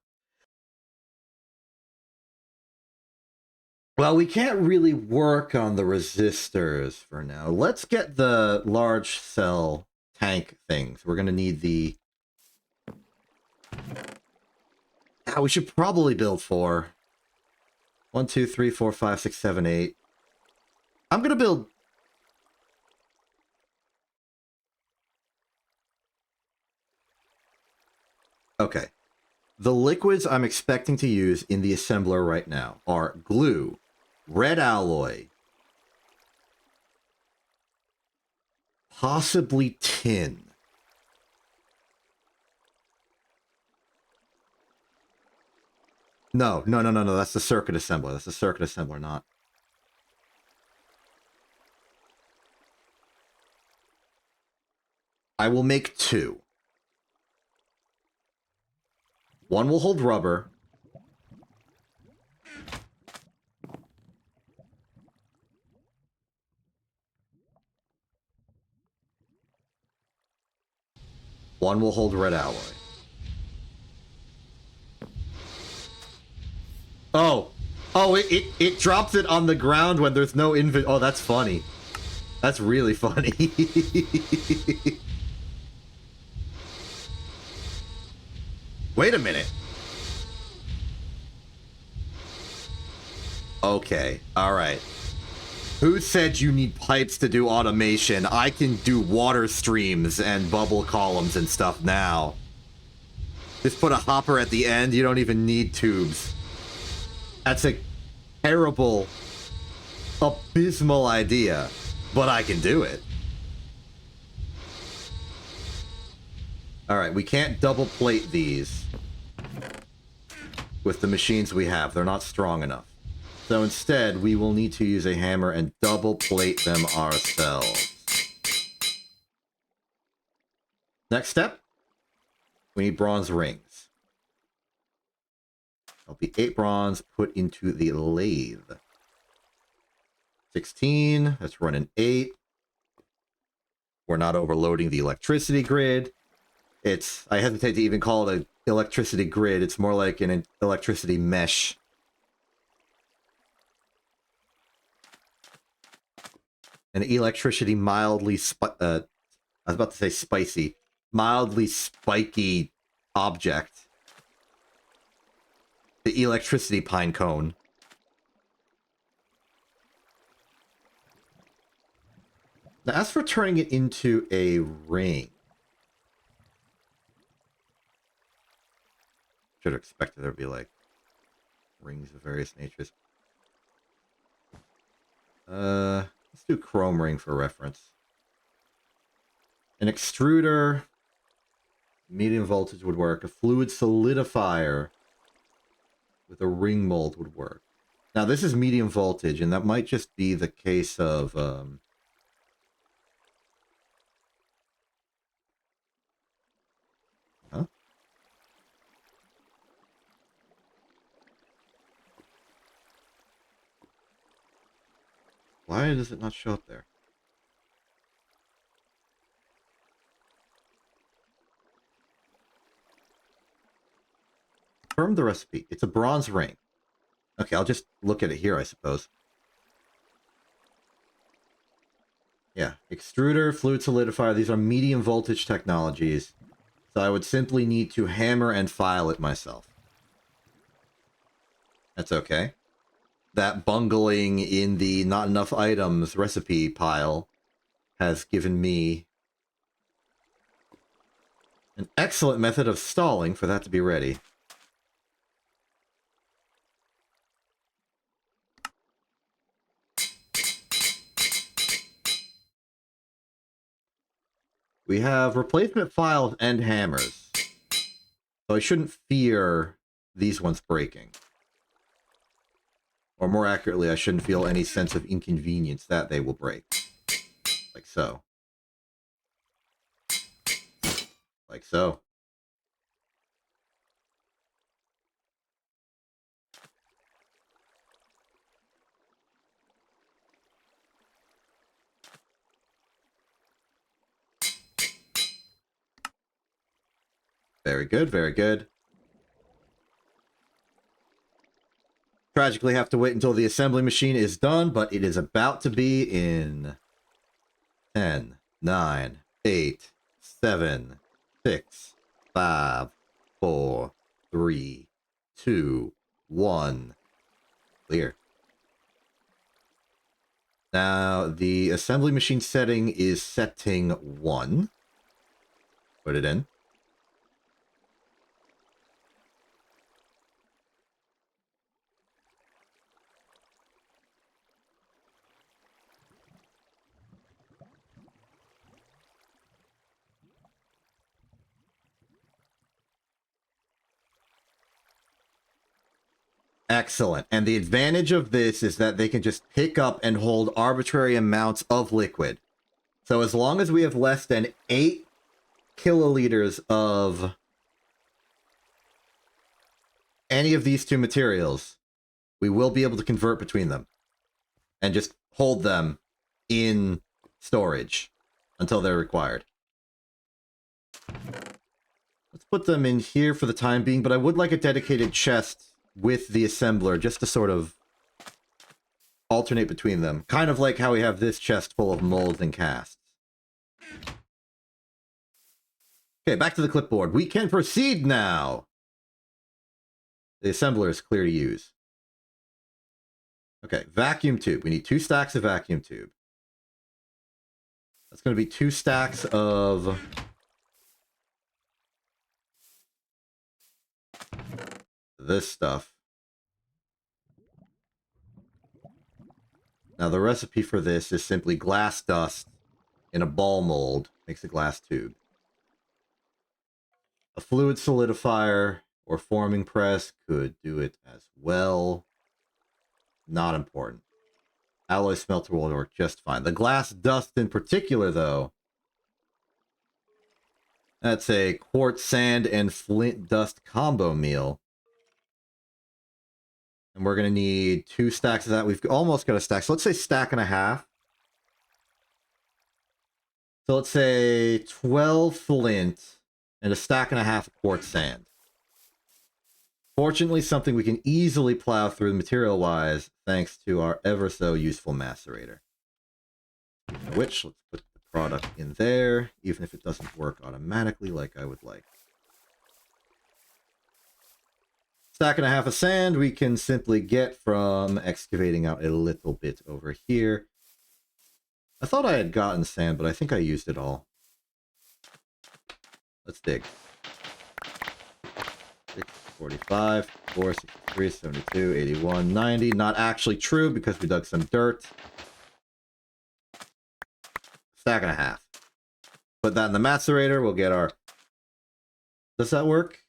Well, we can't really work on the resistors for now. Let's get the large cell tank things. We're going to need the... we should probably build 4. 1, 2, 3, 4, 5, 6, 7, 8. I'm going to build... Okay. The liquids I'm expecting to use in the assembler right now are glue, red alloy, possibly tin. No. That's the circuit assembler. That's the circuit assembler, not... I will make 2. One will hold rubber. One will hold red alloy. Oh, it drops it on the ground when there's no inventory. Oh, that's funny. That's really funny. Wait a minute. Okay, alright. Who said you need pipes to do automation? I can do water streams and bubble columns and stuff now. Just put a hopper at the end, you don't even need tubes. That's a terrible, abysmal idea, but I can do it. Alright, we can't double plate these with the machines we have. They're not strong enough. So instead, we will need to use a hammer and double plate them ourselves. Next step, we need bronze rings. There'll be 8 bronze put into the lathe. 16, that's running 8. We're not overloading the electricity grid. I hesitate to even call it an electricity grid. It's more like an electricity mesh. An electricity mildly, I was about to say spicy, mildly spiky object. The electricity pine cone. Now, as for turning it into a ring, should have expected there to be like rings of various natures. Let's do chrome ring for reference. An extruder, medium voltage would work. A fluid solidifier with a ring mold would work. Now this is medium voltage, and that might just be the case of huh? Why does it not show up there? Confirm the recipe. It's a bronze ring. Okay, I'll just look at it here, I suppose. Yeah, extruder, fluid solidifier, these are medium voltage technologies. So I would simply need to hammer and file it myself. That's okay. That bungling in the not enough items recipe pile has given me an excellent method of stalling for that to be ready. We have replacement files and hammers. So I shouldn't fear these ones breaking. Or more accurately, I shouldn't feel any sense of inconvenience that they will break. Like so. Like so. Very good, very good. Tragically have to wait until the assembly machine is done, but it is about to be in 10, 9, 8, 7, 6, 5, 4, 3, 2, 1. Clear. Now, the assembly machine setting is setting 1. Put it in. Excellent. And the advantage of this is that they can just pick up and hold arbitrary amounts of liquid. So as long as we have less than 8 kiloliters of any of these two materials, we will be able to convert between them and just hold them in storage until they're required. Let's put them in here for the time being, but I would like a dedicated chest with the assembler just to sort of alternate between them. Kind of like how we have this chest full of molds and casts. Okay, back to the clipboard. We can proceed now. The assembler is clear to use. Okay, vacuum tube. We need 2 stacks of vacuum tube. That's going to be 2 stacks of this stuff. Now the recipe for this is simply glass dust in a ball mold. Makes a glass tube. A fluid solidifier or forming press could do it as well. Not important. Alloy smelter will work just fine. The glass dust in particular, though, that's a quartz sand and flint dust combo meal. And we're going to need 2 stacks of that. We've almost got a stack. So let's say stack and a half. So let's say 12 flint and a stack and a half of quartz sand. Fortunately, something we can easily plow through material-wise thanks to our ever-so-useful macerator. Which, let's put the product in there, even if it doesn't work automatically like I would like. Stack and a half of sand we can simply get from excavating out a little bit over here. I thought I had gotten sand, but I think I used it all. Let's dig. 645, 463, 72, 81, 90. Not actually true because we dug some dirt. Stack and a half. Put that in the macerator. We'll get our... Does that work?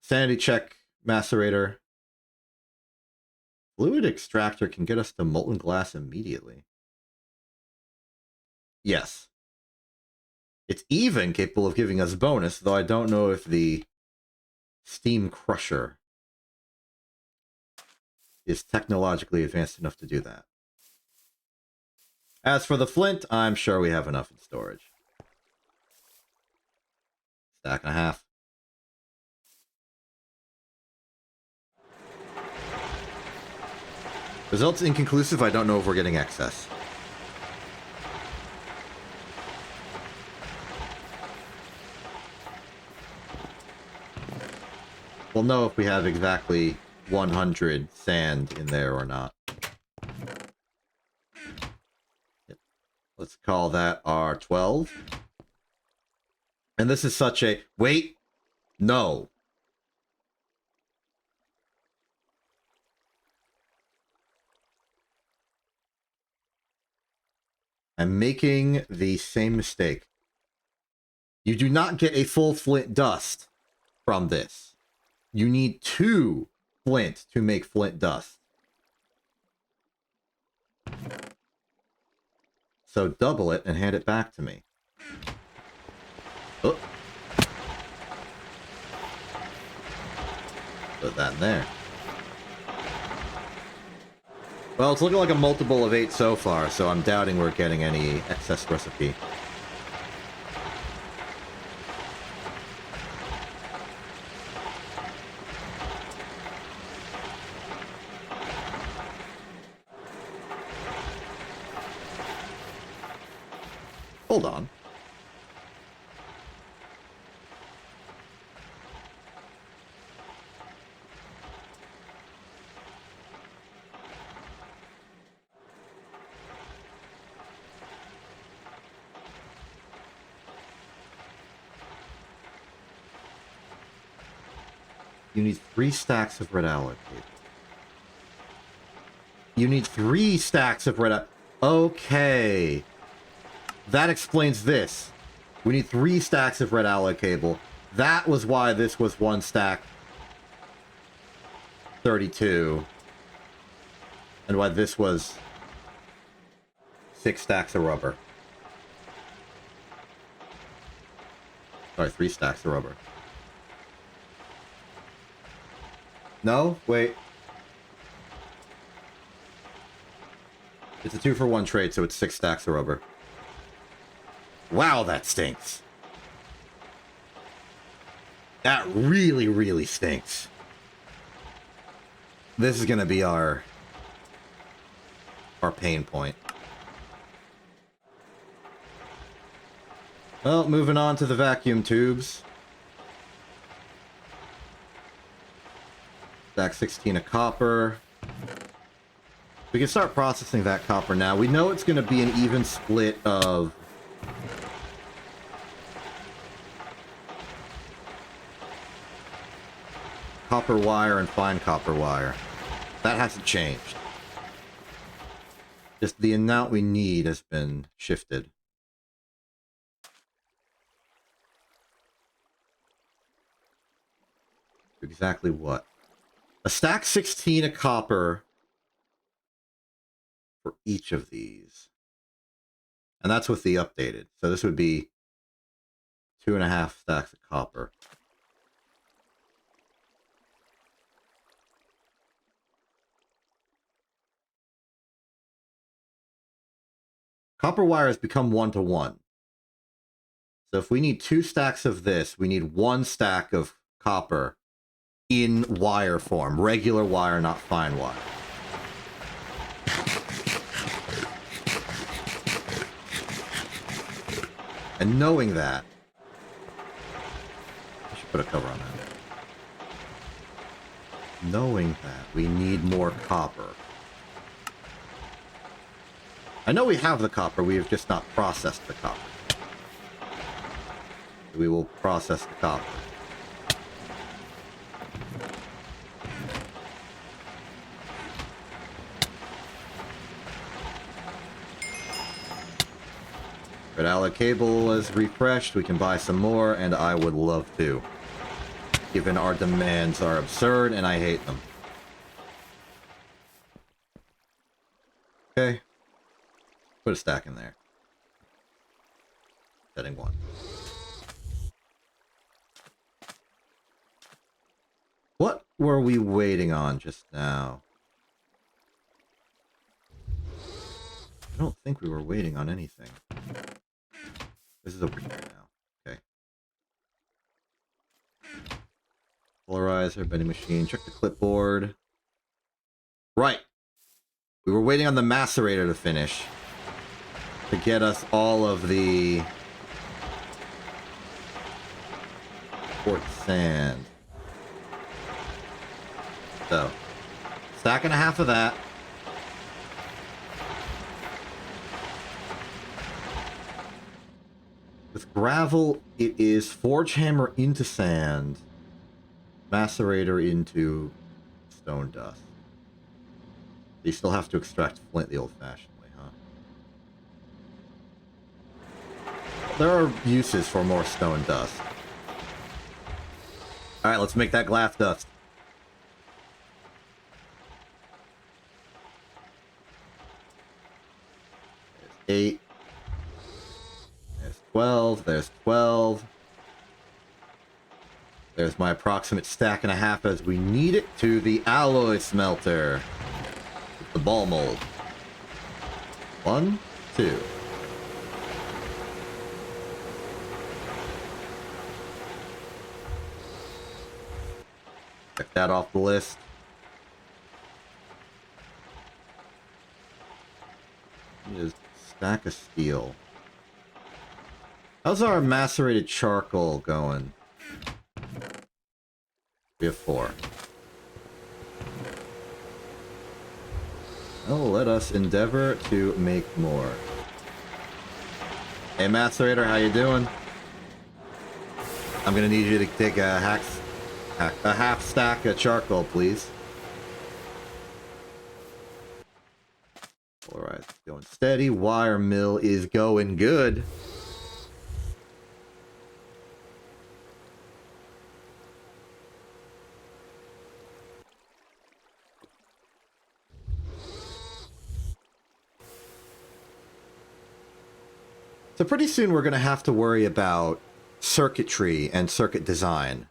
Sanity check, macerator. Fluid extractor can get us to molten glass immediately. Yes. It's even capable of giving us bonus, though I don't know if the steam crusher is technologically advanced enough to do that. As for the flint, I'm sure we have enough in storage. Stack and a half. Results inconclusive. I don't know if we're getting excess. We'll know if we have exactly 100 sand in there or not. Yep. Let's call that our 12. And this is such a... Wait! No! I'm making the same mistake. You do not get a full flint dust from this. You need 2 flint to make flint dust. So double it and hand it back to me. Oh. Put that in there. Well, it's looking like a multiple of 8 so far, so I'm doubting we're getting any excess recipe. Hold on. You need 3 stacks of red alloy cable. You need 3 stacks of red. Okay. That explains this. We need 3 stacks of red alloy cable. That was why this was 1 stack 32. And why this was 6 stacks of rubber. Sorry, 3 stacks of rubber. No? Wait. It's a 2-for-1 trade, so it's 6 stacks of rubber. Wow, that stinks. That really, really stinks. This is gonna be our pain point. Well, moving on to the vacuum tubes. Stack 16 of copper. We can start processing that copper now. We know it's going to be an even split of copper wire and fine copper wire. That hasn't changed. Just the amount we need has been shifted. Exactly what? A stack 16 of copper for each of these. And that's with the updated. So this would be 2.5 stacks of copper. Copper wire has become 1-to-1. So if we need 2 stacks of this, we need 1 stack of copper in wire form. Regular wire, not fine wire. And knowing that, I should put a cover on that. Knowing that, we need more copper. I know we have the copper, we have just not processed the copper. We will process the copper. Red alloy cable is refreshed, we can buy some more, and I would love to. Given our demands are absurd, and I hate them. Okay. Put a stack in there. Setting 1. What were we waiting on just now? I don't think we were waiting on anything. This is over here now. Okay. Polarizer, bending machine. Check the clipboard. Right. We were waiting on the macerator to finish. To get us all of the quartz sand. So, stack and a half of that. With gravel, it is forge hammer into sand, macerator into stone dust. You still have to extract flint the old-fashioned way, huh? There are uses for more stone dust. Alright, let's make that glass dust. There's 8. There's 12. There's 12. There's my approximate stack and a half as we need it to the alloy smelter. With the ball mold. 1, 2. Check that off the list. Need a stack of steel. How's our macerated charcoal going? We have 4. Oh, let us endeavor to make more. Hey, macerator, how you doing? I'm gonna need you to take a half stack of charcoal, please. Alright, going steady. Wire mill is going good. So pretty soon we're going to have to worry about circuitry and circuit design.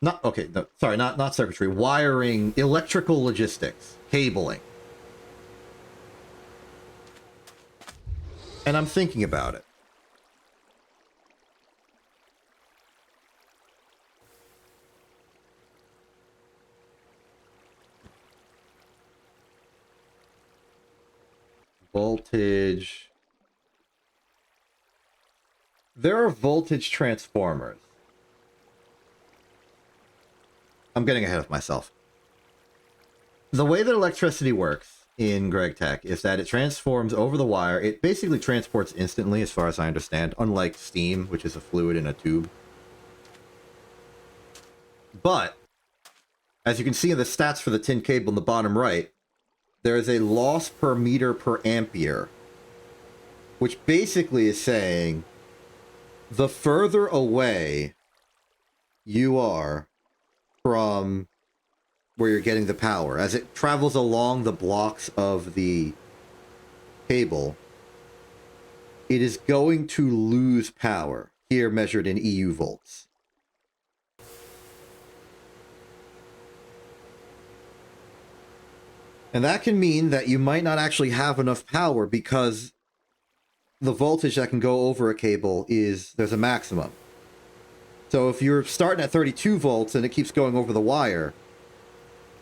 Not circuitry. Wiring, electrical logistics, cabling. And I'm thinking about it. Voltage. There are voltage transformers. I'm getting ahead of myself. The way that electricity works in Greg Tech is that it transforms over the wire. It basically transports instantly, as far as I understand, unlike steam, which is a fluid in a tube. But, as you can see in the stats for the tin cable in the bottom right, there is a loss per meter per ampere, which basically is saying the further away you are from where you're getting the power, as it travels along the blocks of the cable, it is going to lose power, here measured in EU volts. And that can mean that you might not actually have enough power because the voltage that can go over a cable there's a maximum. So if you're starting at 32 volts and it keeps going over the wire,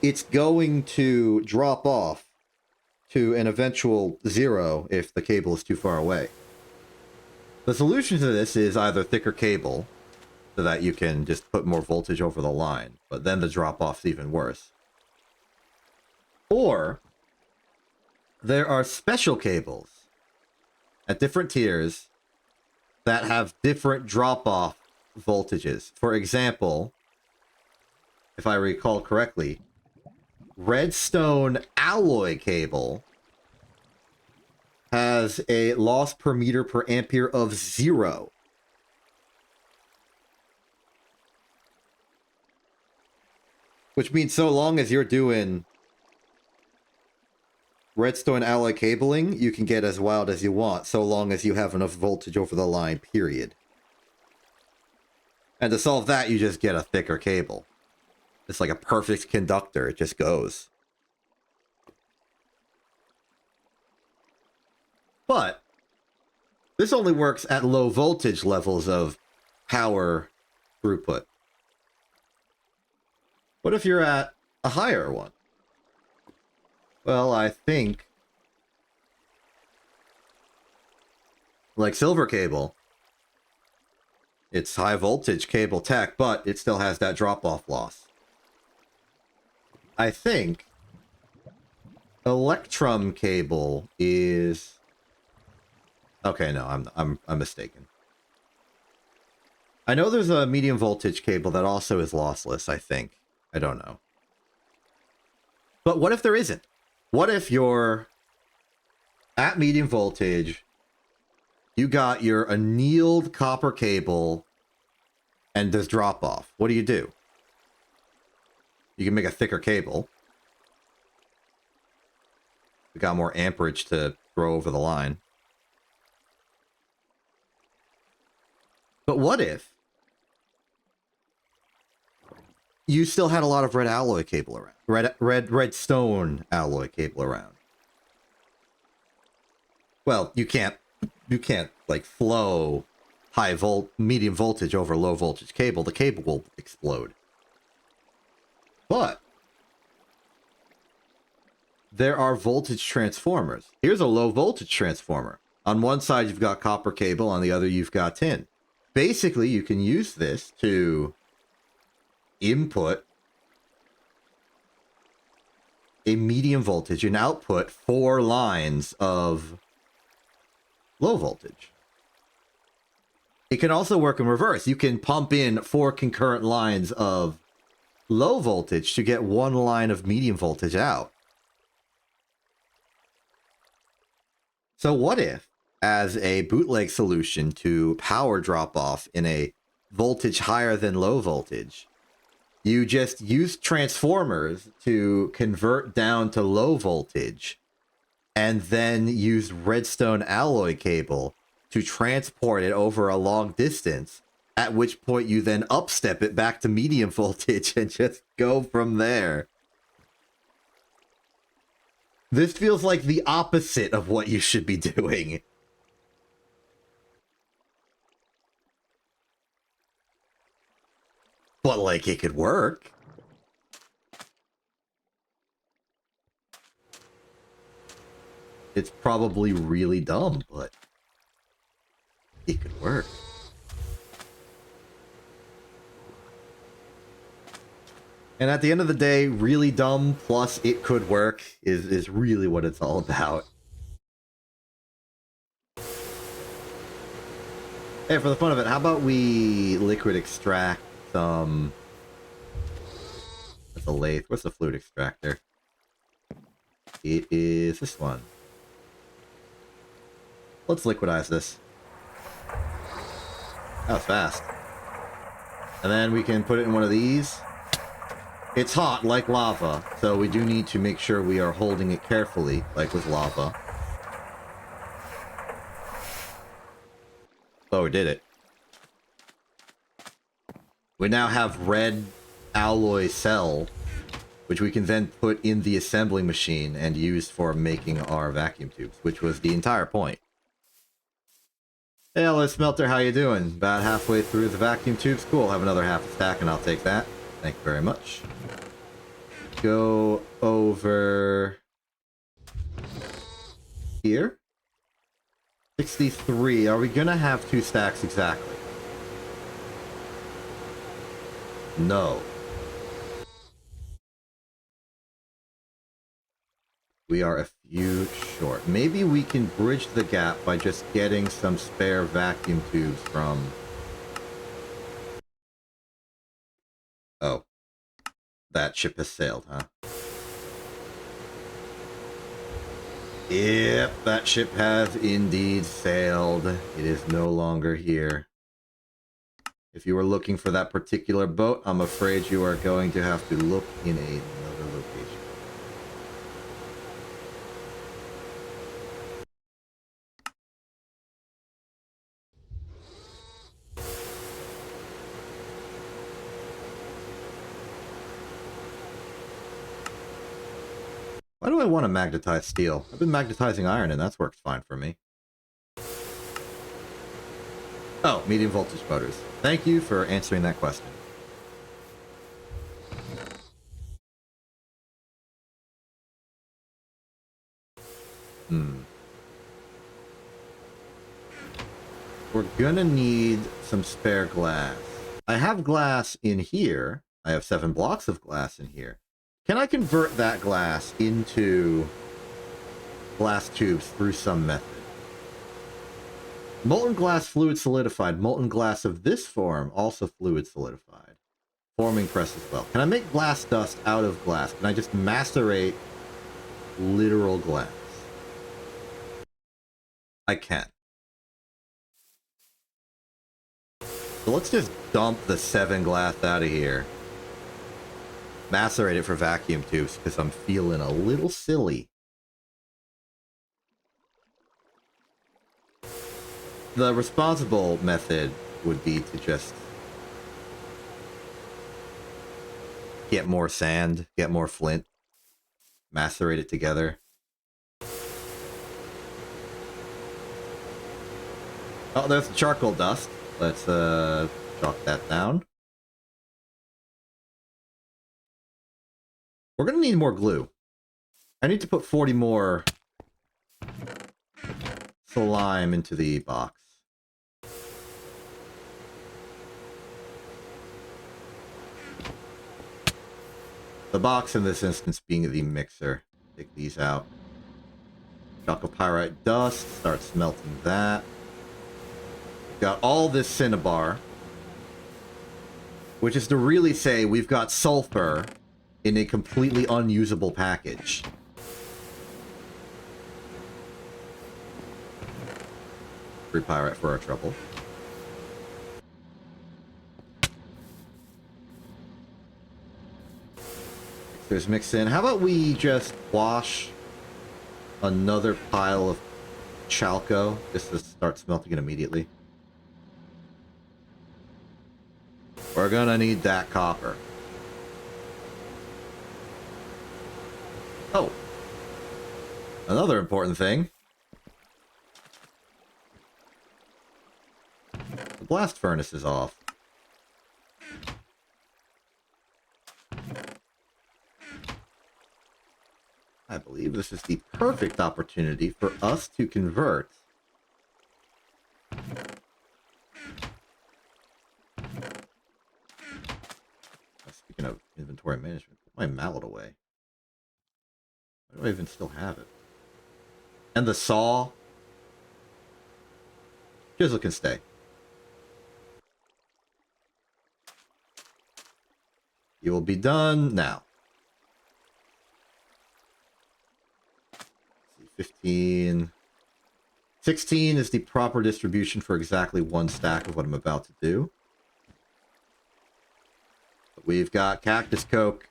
it's going to drop off to an eventual 0 if the cable is too far away. The solution to this is either thicker cable, so that you can just put more voltage over the line, but then the drop-off's even worse. Or, there are special cables at different tiers that have different drop-off voltages. For example, if I recall correctly, Redstone alloy cable has a loss per meter per ampere of 0. Which means so long as you're doing Redstone alloy cabling, you can get as wild as you want, so long as you have enough voltage over the line, period. And to solve that, you just get a thicker cable. It's like a perfect conductor, it just goes. But this only works at low voltage levels of power throughput. What if you're at a higher one? Well, I think, like silver cable, it's high voltage cable tech, but it still has that drop-off loss. I think Electrum cable is... Okay, no, I'm mistaken. I know there's a medium voltage cable that also is lossless, I think. I don't know. But what if there isn't? What if you're at medium voltage, you got your annealed copper cable, and there's drop-off? What do? You can make a thicker cable. We got more amperage to throw over the line. But what if you still had a lot of red alloy cable around? Redstone alloy cable around. Well, you can't like flow medium voltage over low voltage cable. The cable will explode. But there are voltage transformers. Here's a low voltage transformer. On one side, you've got copper cable. On the other, you've got tin. Basically, you can use this to input a medium voltage and output 4 lines of low voltage. It can also work in reverse. You can pump in 4 concurrent lines of low voltage to get 1 line of medium voltage out. So what if, as a bootleg solution to power drop-off in a voltage higher than low voltage, you just use transformers to convert down to low voltage, and then use redstone alloy cable to transport it over a long distance, at which point you then upstep it back to medium voltage and just go from there. This feels like the opposite of what you should be doing. But, like, it could work. It's probably really dumb, but it could work. And at the end of the day, really dumb plus it could work is really what it's all about. Hey, for the fun of it, how about we liquid extract some... That's a lathe. What's the fluid extractor? It is this one. Let's liquidize this. That was fast. And then we can put it in one of these. It's hot, like lava, so we do need to make sure we are holding it carefully, like with lava. Oh, we did it. We now have red alloy cell, which we can then put in the assembly machine and use for making our vacuum tubes, which was the entire point. Hey, hello, Smelter, how you doing? About halfway through the vacuum tubes? Cool, have another half a stack and I'll take that. Thank you very much. Go over here. 63. Are we gonna have 2 stacks exactly? No. We are a few short. Maybe we can bridge the gap by just getting some spare vacuum tubes from... Oh. That ship has sailed, huh? Yep, that ship has indeed sailed. It is no longer here. If you were looking for that particular boat, I'm afraid you are going to have to look in another location. Why do I want to magnetize steel? I've been magnetizing iron and that's worked fine for me. Oh, medium voltage motors. Thank you for answering that question. We're gonna need some spare glass. I have glass in here. I have 7 blocks of glass in here. Can I convert that glass into glass tubes through some method? Molten glass fluid solidified. Molten glass of this form also fluid solidified. Forming press as well. Can I make glass dust out of glass? Can I just macerate literal glass? I can. So let's just dump the 7 glass out of here. Macerate it for vacuum tubes because I'm feeling a little silly. The responsible method would be to just get more sand, get more flint, macerate it together. Oh, there's the charcoal dust. Let's chalk that down. We're gonna need more glue. I need to put 40 more slime into the box. The box in this instance being the mixer. Take these out. Chalcopyrite dust, start smelting that. Got all this cinnabar, which is to really say we've got sulfur in a completely unusable package. Free pyrite for our trouble. Mixers mix in. How about we just wash another pile of chalco just to start smelting it immediately? We're gonna need that copper. Oh. Another important thing. The blast furnace is off. I believe this is the perfect opportunity for us to convert speaking of inventory management, put my mallet away. Why do I even still have it? And the saw. Chisel can stay. You will be done now. 15. 16 is the proper distribution for exactly one stack of what I'm about to do. But we've got cactus coke.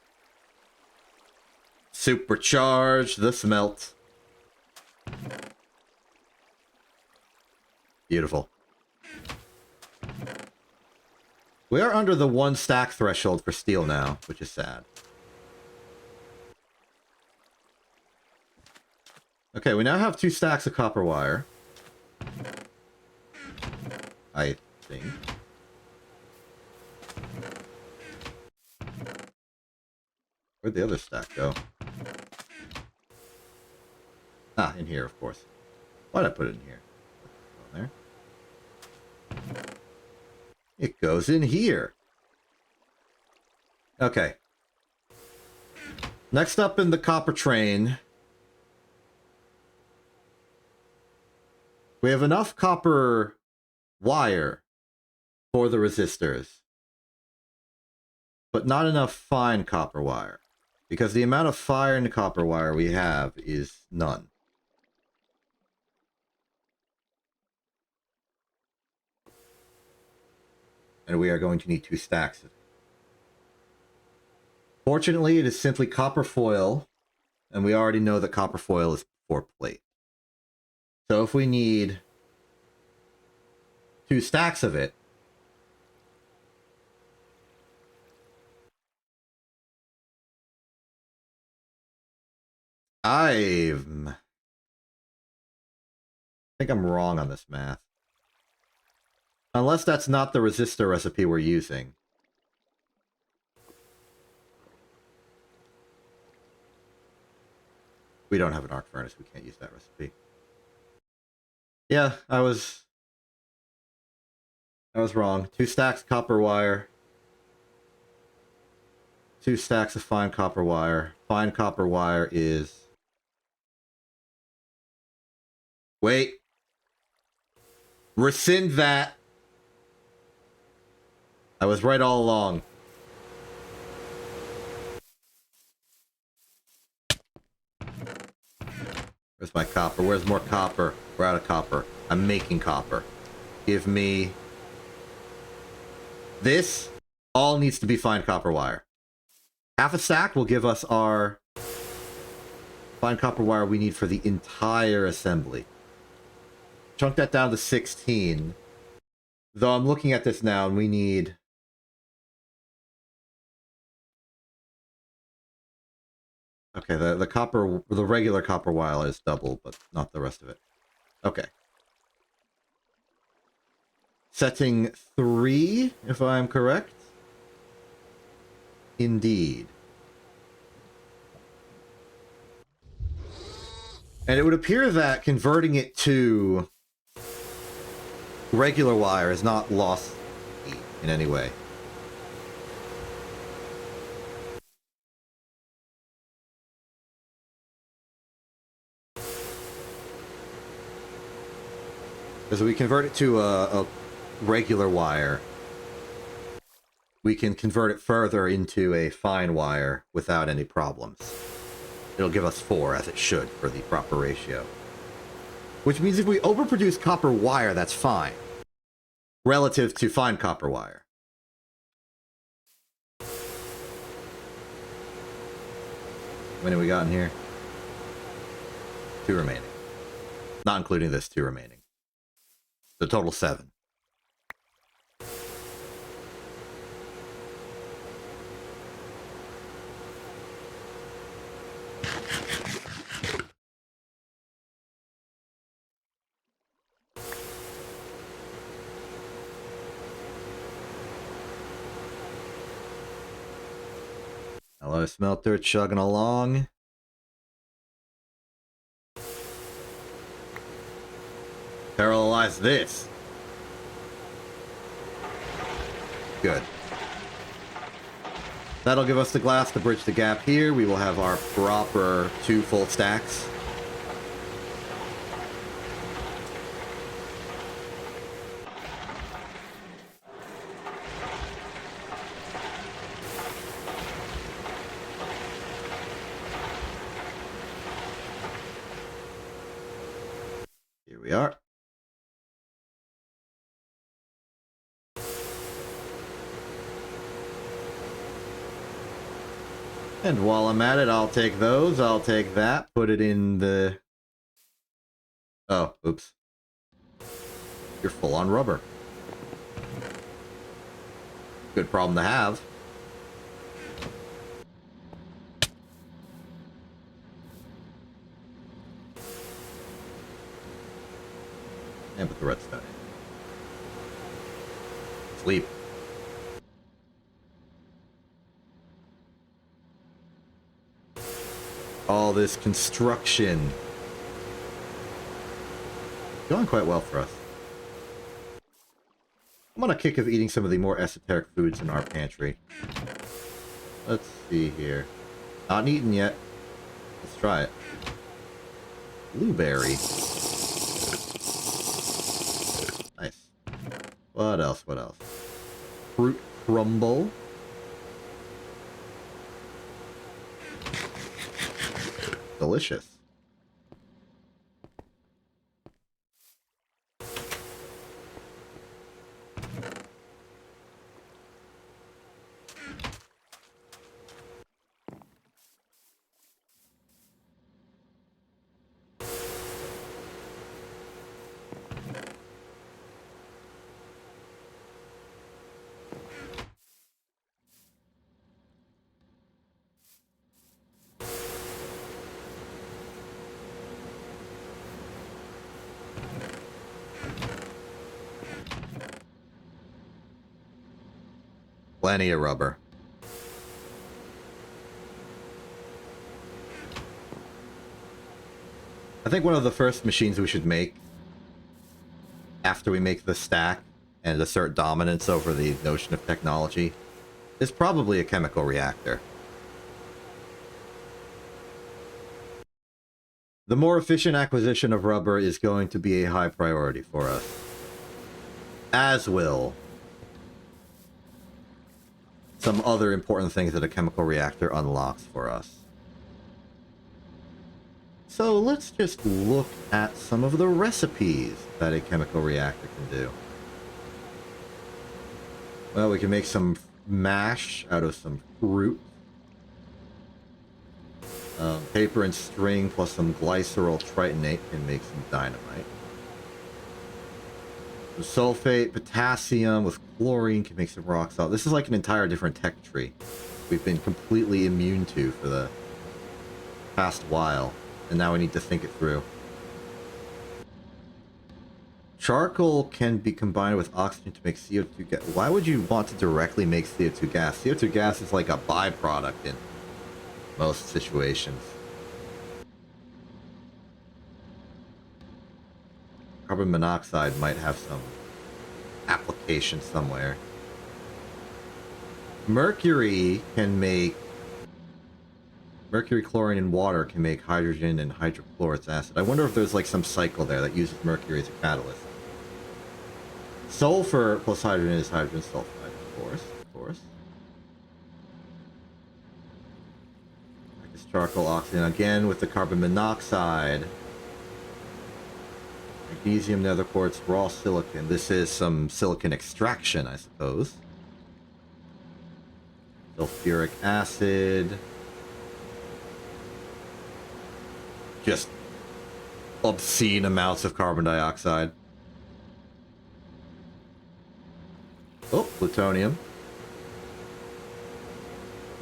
Supercharge the smelt. Beautiful. We are under the 1 stack threshold for steel now, which is sad. Okay, we now have 2 stacks of copper wire. I think. Where'd the other stack go? Ah, in here, of course. Why'd I put it in here? There. It goes in here. Okay. Next up in the copper train, we have enough copper wire for the resistors, but not enough fine copper wire, because the amount of fine copper wire we have is none. And we are going to need 2 stacks of it. Fortunately, it is simply copper foil, and we already know that copper foil is 4 plate. So if we need 2 stacks of it, I think I'm wrong on this math. Unless that's not the resistor recipe we're using. We don't have an arc furnace. We can't use that recipe. Yeah, I was wrong. 2 stacks copper wire. 2 stacks of fine copper wire. Fine copper wire is... Wait. Rescind that. I was right all along. Where's my copper? Where's more copper? We're out of copper. I'm making copper. Give me... This all needs to be fine copper wire. Half a stack will give us our fine copper wire we need for the entire assembly. Chunk that down to 16. Though I'm looking at this now and we need... Okay, the regular copper wire is double, but not the rest of it. Okay. Setting 3, if I'm correct. Indeed. And it would appear that converting it to regular wire is not lost in any way. Because we convert it to a regular wire, we can convert it further into a fine wire without any problems. It'll give us 4, as it should, for the proper ratio. Which means if we overproduce copper wire, that's fine. Relative to fine copper wire. How many we got in here? 2 remaining. Not including this, 2 remaining. So total 7. Hello, smelter, chugging along. Parallelize this. Good. That'll give us the glass to bridge the gap here. We will have our proper 2 full stacks. Here we are. And while I'm at it, I'll take those. I'll take that. Put it in the... Oh, oops. You're full on rubber. Good problem to have. And put the redstone in. Sleep. All this construction. Going quite well for us. I'm on a kick of eating some of the more esoteric foods in our pantry. Let's see here. Not eaten yet. Let's try it. Blueberry. Nice. What else? What else? Fruit crumble. Delicious. Plenty of rubber. I think one of the first machines we should make after we make the stack and assert dominance over the notion of technology is probably a chemical reactor. The more efficient acquisition of rubber is going to be a high priority for us. As will some other important things that a chemical reactor unlocks for us. So let's just look at some of the recipes that a chemical reactor can do. Well, we can make some mash out of some fruit. Paper and string plus some glycerol tritonate can make some dynamite. Sulfate, potassium with chlorine can make some rock salt. This is like an entire different tech tree we've been completely immune to for the past while, and now we need to think it through. Charcoal can be combined with oxygen to make CO2 gas. Why would you want to directly make CO2 gas? CO2 gas is like a byproduct in most situations. Carbon monoxide might have some application somewhere. Mercury, chlorine, and water can make hydrogen and hydrochloric acid. I wonder if there's like some cycle there that uses mercury as a catalyst. Sulfur plus hydrogen is hydrogen sulfide, of course, of course. This charcoal oxygen again with the carbon monoxide. Magnesium, nether quartz, raw silicon. This is some silicon extraction, I suppose. Sulfuric acid. Just obscene amounts of carbon dioxide. Oh, plutonium.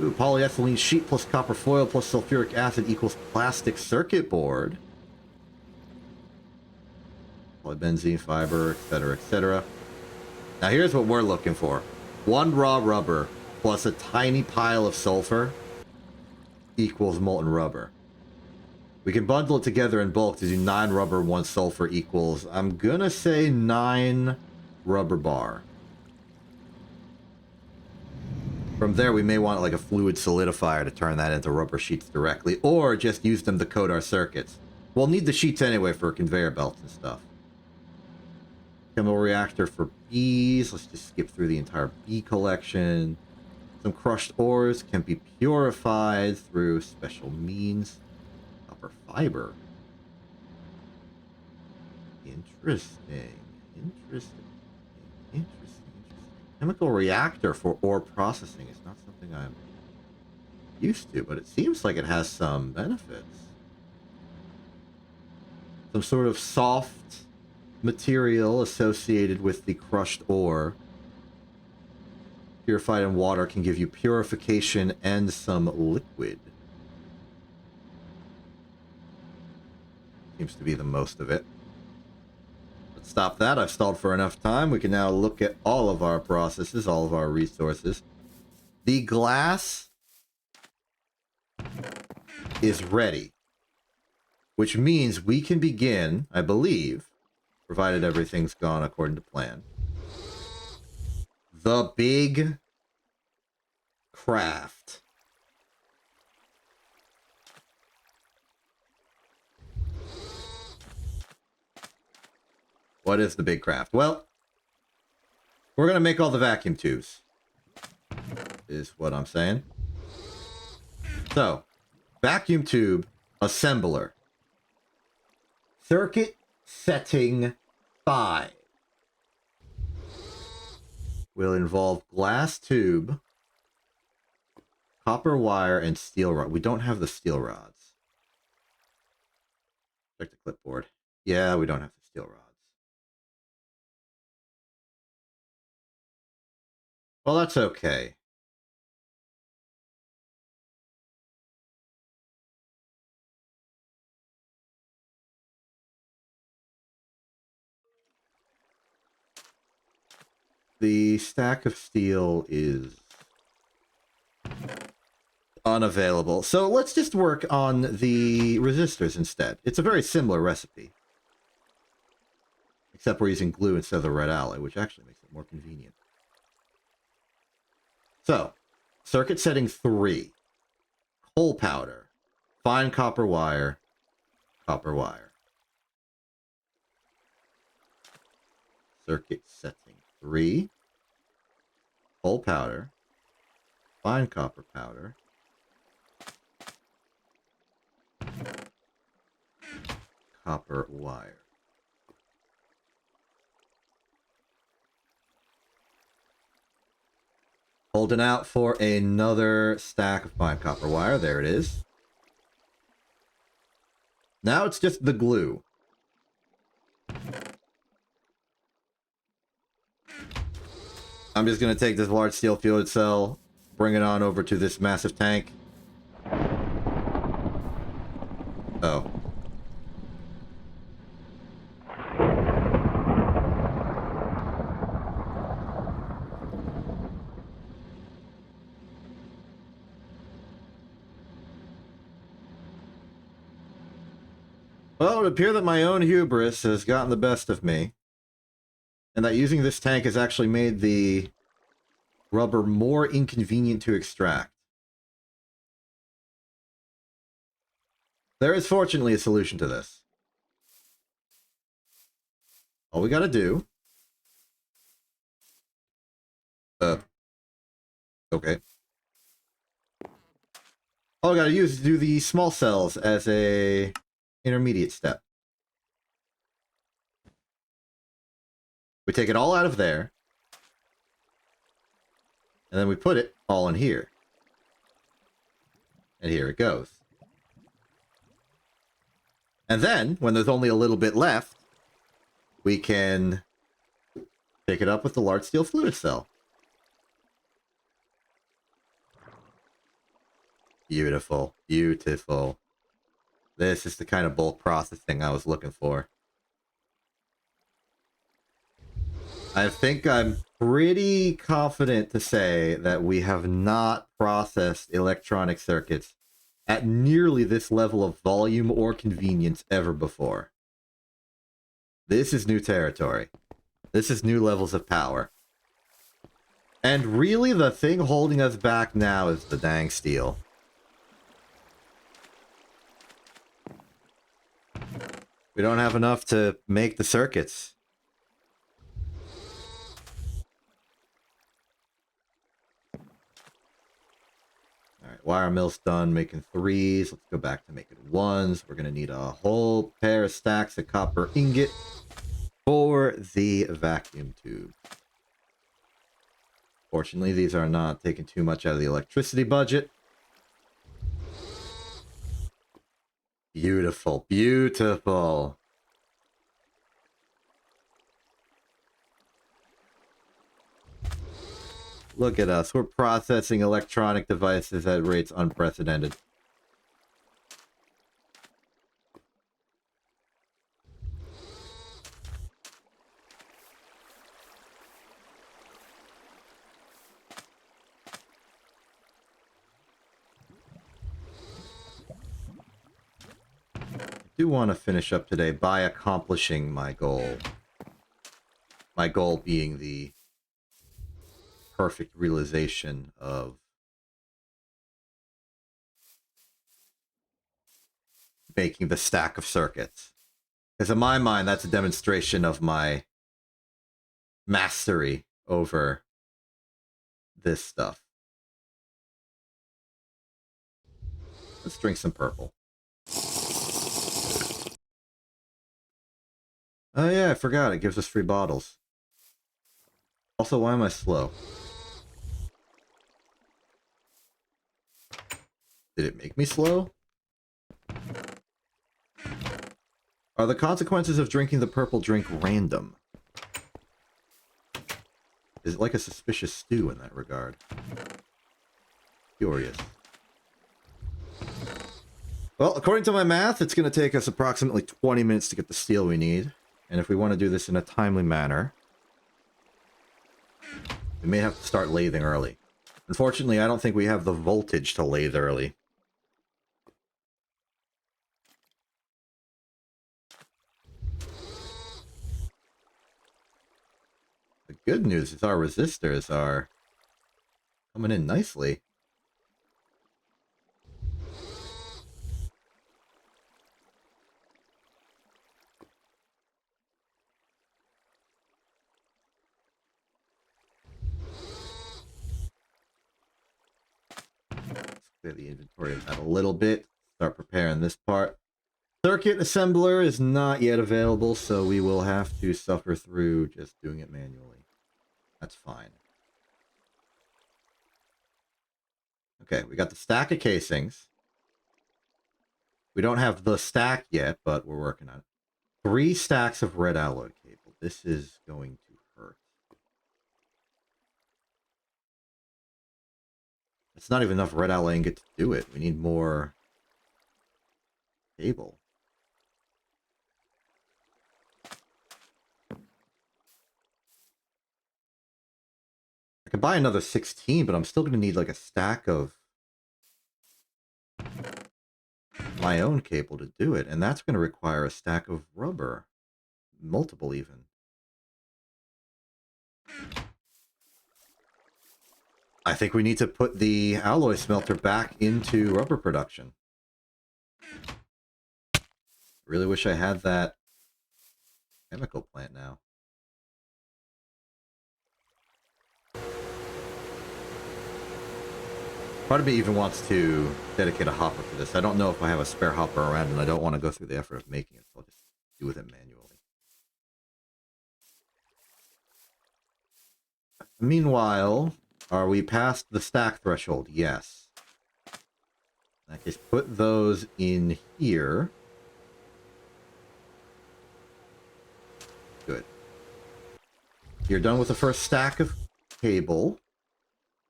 Ooh, polyethylene sheet plus copper foil plus sulfuric acid equals plastic circuit board. Polybenzene fiber, etc., etc. Now here's what we're looking for. 1 raw rubber plus a tiny pile of sulfur equals molten rubber. We can bundle it together in bulk to do 9 rubber, 1 sulfur equals, I'm gonna say 9 rubber bar. From there, we may want like a fluid solidifier to turn that into rubber sheets directly, or just use them to coat our circuits. We'll need the sheets anyway for conveyor belts and stuff. Chemical reactor for bees. Let's just skip through the entire bee collection. Some crushed ores can be purified through special means. Copper fiber. Interesting. Chemical reactor for ore processing is not something I'm used to, but it seems like it has some benefits. Some sort of soft material associated with the crushed ore. Purified in water can give you purification and some liquid. Seems to be the most of it. Let's stop that. I've stalled for enough time. We can now look at all of our processes, all of our resources. The glass is ready, which means we can begin, I believe, provided everything's gone according to plan, the big craft. What is the big craft? Well, we're going to make all the vacuum tubes, is what I'm saying. So, vacuum tube assembler. Circuit setting 5 will involve glass tube, copper wire, and steel rod. We don't have the steel rods. Check the clipboard. Yeah, we don't have the steel rods. Well, that's okay. The stack of steel is unavailable. So let's just work on the resistors instead. It's a very similar recipe. Except we're using glue instead of the red alloy, which actually makes it more convenient. So, circuit setting 3. Coal powder. Fine copper wire. Copper wire. Circuit setting 3. Coal powder. Fine copper powder. Copper wire. Holding out for another stack of fine copper wire. There it is. Now it's just the glue. I'm just going to take this large steel fluid cell, bring it on over to this massive tank. Oh. Well, it would appear that my own hubris has gotten the best of me, and that using this tank has actually made the rubber more inconvenient to extract. There is fortunately a solution to this. All we gotta do... okay. All we gotta use is do the small cells as a intermediate step. We take it all out of there, and then we put it all in here. And here it goes. And then, when there's only a little bit left, we can pick it up with the large steel fluid cell. Beautiful. Beautiful. This is the kind of bulk processing I was looking for. I think I'm pretty confident to say that we have not processed electronic circuits at nearly this level of volume or convenience ever before. This is new territory. This is new levels of power. And really, the thing holding us back now is the dang steel. We don't have enough to make the circuits. Alright, wire mill's done making 3s. Let's go back to making 1s. We're going to need a whole pair of stacks of copper ingot for the vacuum tube. Fortunately, these are not taking too much out of the electricity budget. Beautiful, beautiful. Look at us. We're processing electronic devices at rates unprecedented. I do want to finish up today by accomplishing my goal. My goal being the perfect realization of making the stack of circuits. Because in my mind, that's a demonstration of my mastery over this stuff. Let's drink some purple. Oh yeah, I forgot. It gives us free bottles. Also, why am I slow? Did it make me slow? Are the consequences of drinking the purple drink random? Is it like a suspicious stew in that regard? Curious. Well, according to my math, it's going to take us approximately 20 minutes to get the steel we need. And if we want to do this in a timely manner, we may have to start lathing early. Unfortunately, I don't think we have the voltage to lathe early. The good news is our resistors are coming in nicely. Clear the inventory of that a little bit. Start preparing this part. Circuit assembler is not yet available, so we will have to suffer through just doing it manually. That's fine. Okay, we got the stack of casings. We don't have the stack yet, but we're working on it. 3 stacks of red alloy cable. This is going to hurt. It's not even enough red alloy ingot to do it. We need more cable. I could buy another 16, but I'm still going to need like a stack of my own cable to do it, and that's going to require a stack of rubber. Multiple, even. I think we need to put the alloy smelter back into rubber production. Really wish I had that chemical plant now. Part of me even wants to dedicate a hopper for this. I don't know if I have a spare hopper around, and I don't want to go through the effort of making it, so I'll just do with it manually. Meanwhile, are we past the stack threshold? Yes. In that case, put those in here. Good. You're done with the first stack of cable.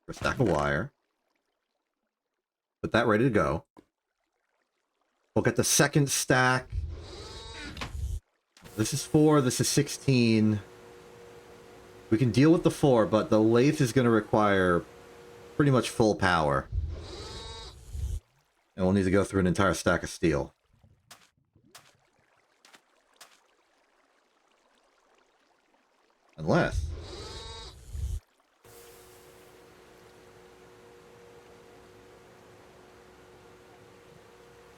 First stack of wire. Put that ready to go. We'll get the second stack. This is 4, this is 16. We can deal with the 4, but the lathe is going to require pretty much full power. And we'll need to go through an entire stack of steel. Unless...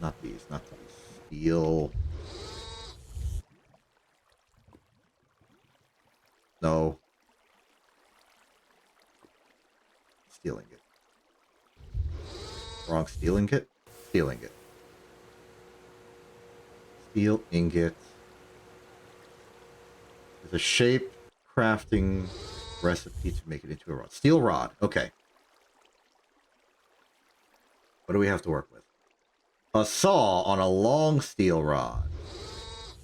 Not these, not these. Steel... No. Steel ingot. Wrong steel ingot? Steel ingot. Steel ingot. There's a shape crafting recipe to make it into a rod. Steel rod. Okay. What do we have to work with? A saw on a long steel rod,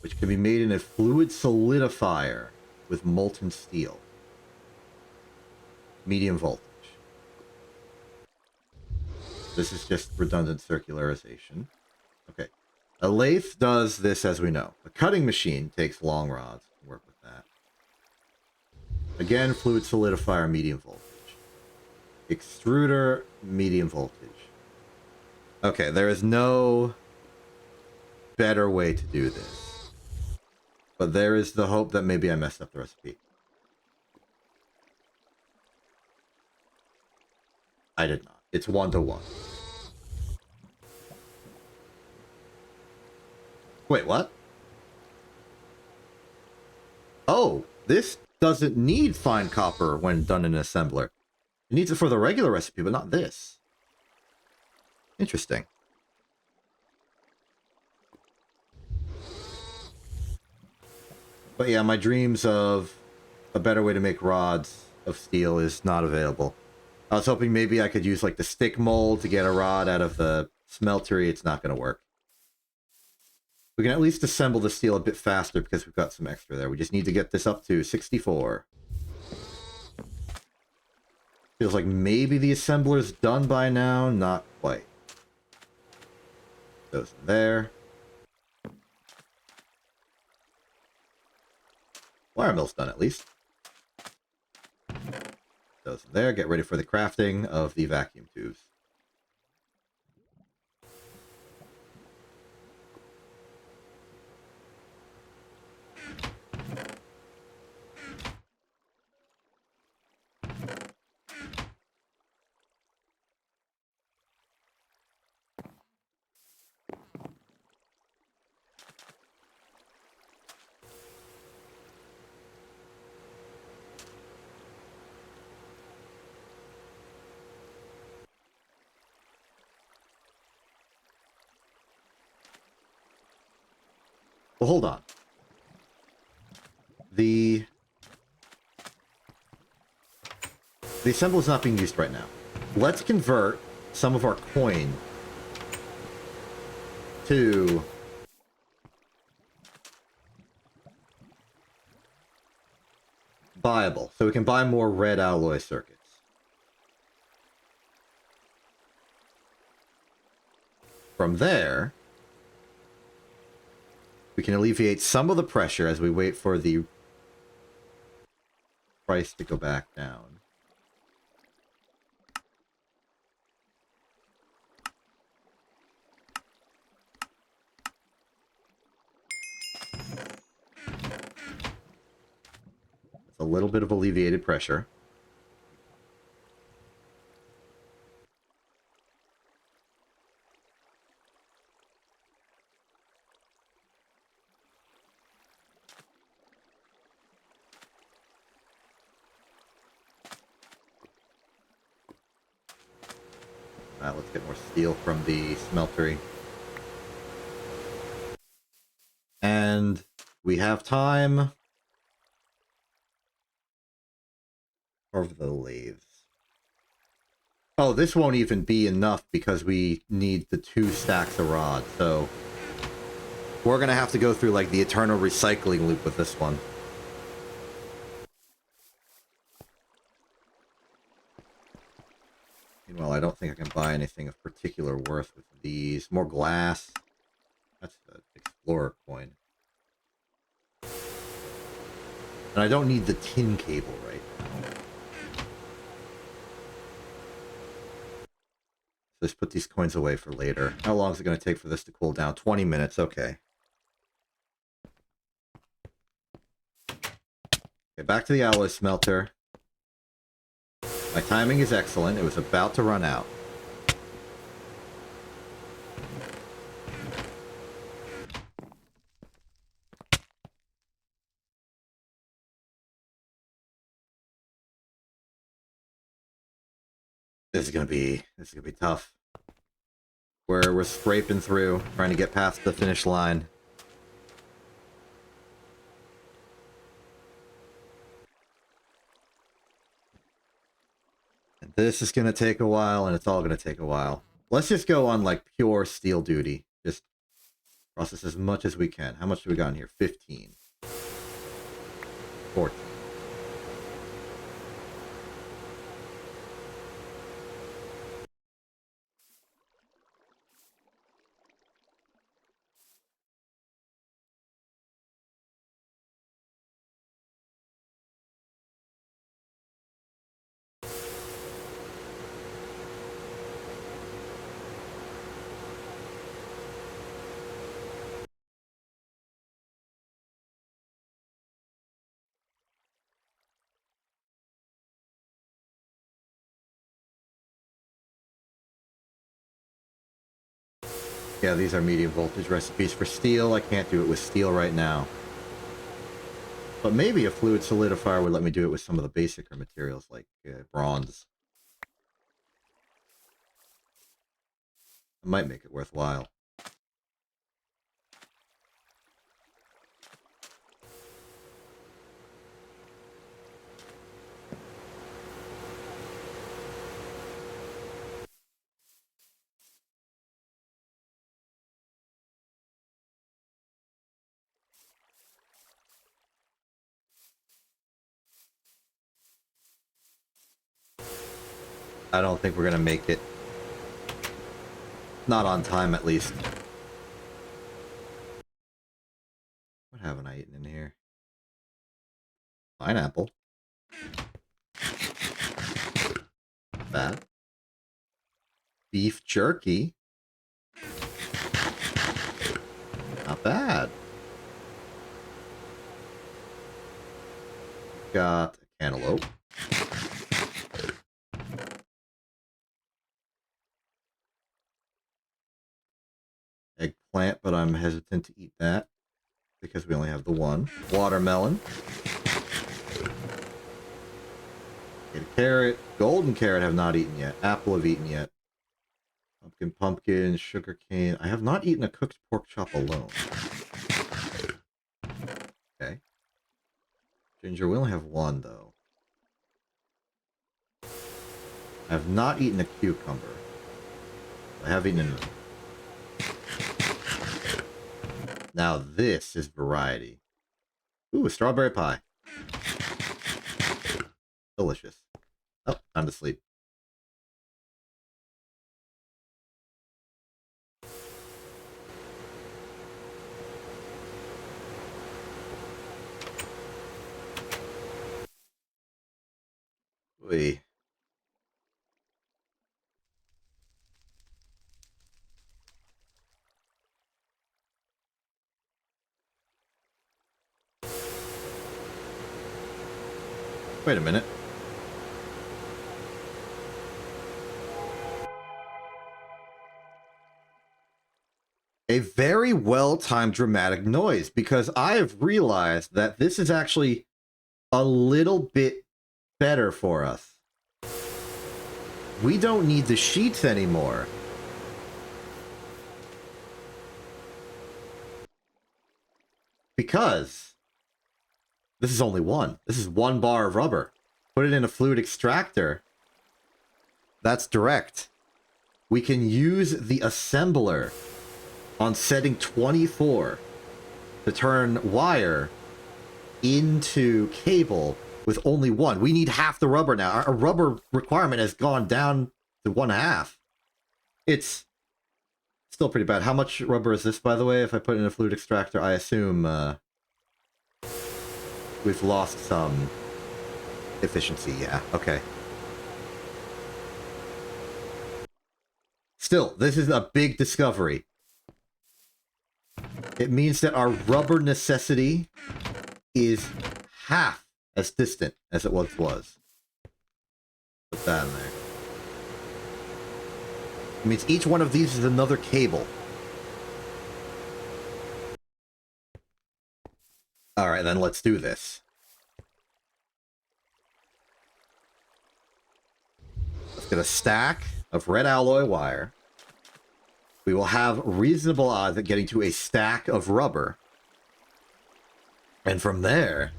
which can be made in a fluid solidifier with molten steel. Medium voltage. This is just redundant circularization. Okay. A lathe does this, as we know. A cutting machine takes long rods. Work with that. Again, fluid solidifier, medium voltage. Extruder, medium voltage. Okay, there is no better way to do this. But there is the hope that maybe I messed up the recipe. I did not. It's 1-to-1. Wait, what? Oh, this doesn't need fine copper when done in an assembler. It needs it for the regular recipe, but not this. Interesting. But yeah, my dreams of a better way to make rods of steel is not available. I was hoping maybe I could use like the stick mold to get a rod out of the smeltery. It's not going to work. We can at least assemble the steel a bit faster because we've got some extra there. We just need to get this up to 64. Feels like maybe the assembler's done by now. Not quite. Those in there. Wire mill's done at least. Those in there. Get ready for the crafting of the vacuum tubes. Well, hold on. The assembler is not being used right now. Let's convert some of our coin to buyable, so we can buy more red alloy circuits. From there, we can alleviate some of the pressure as we wait for the price to go back down. little bit of alleviated pressure. Let's get more steel from the smeltery. And we have time for the lathes. Oh, this won't even be enough because we need the 2 stacks of rod, so we're gonna have to go through like the eternal recycling loop with this one. Meanwhile, I don't think I can buy anything of particular worth with these. More glass. That's the Explorer coin. And I don't need the tin cable right now. So let's put these coins away for later. How long is it going to take for this to cool down? 20 minutes, okay. Okay, back to the alloy smelter. My timing is excellent. It was about to run out. This is gonna be tough. We're scraping through, trying to get past the finish line. And this is gonna take a while, and it's all gonna take a while. Let's just go on like pure steel duty. Just process as much as we can. How much do we got in here? 15. 14. Yeah, these are medium voltage recipes for steel. I can't do it with steel right now. But maybe a fluid solidifier would let me do it with some of the basic materials like bronze. It might make it worthwhile. I don't think we're gonna make it. Not on time, at least. What haven't I eaten in here? Pineapple. Bad. Beef jerky. Not bad. Got a cantaloupe. Eggplant, but I'm hesitant to eat that because we only have the one. Watermelon. Get a carrot. Golden carrot I have not eaten yet. Apple I've eaten yet. Pumpkin, sugar cane. I have not eaten a cooked pork chop alone. Okay. Ginger, we only have one, though. I have not eaten a cucumber. I have eaten another. Now this is variety. Ooh, a strawberry pie. Delicious. Oh, time to sleep. Oy. Wait a minute. A very well-timed dramatic noise, because I have realized that this is actually a little bit better for us. We don't need the sheets anymore. Because this is only one. This is 1 bar of rubber. Put it in a fluid extractor. That's direct. We can use the assembler on setting 24 to turn wire into cable with only 1. We need half the rubber now. Our rubber requirement has gone down to 1/2. It's still pretty bad. How much rubber is this, by the way? If I put in a fluid extractor, I assume we've lost some efficiency. Yeah, okay. Still, this is a big discovery. It means that our rubber necessity is half as distant as it once was. Put that in there. It means each one of these is another cable. Alright, then let's do this. Let's get a stack of red alloy wire. We will have reasonable odds at getting to a stack of rubber. And from there,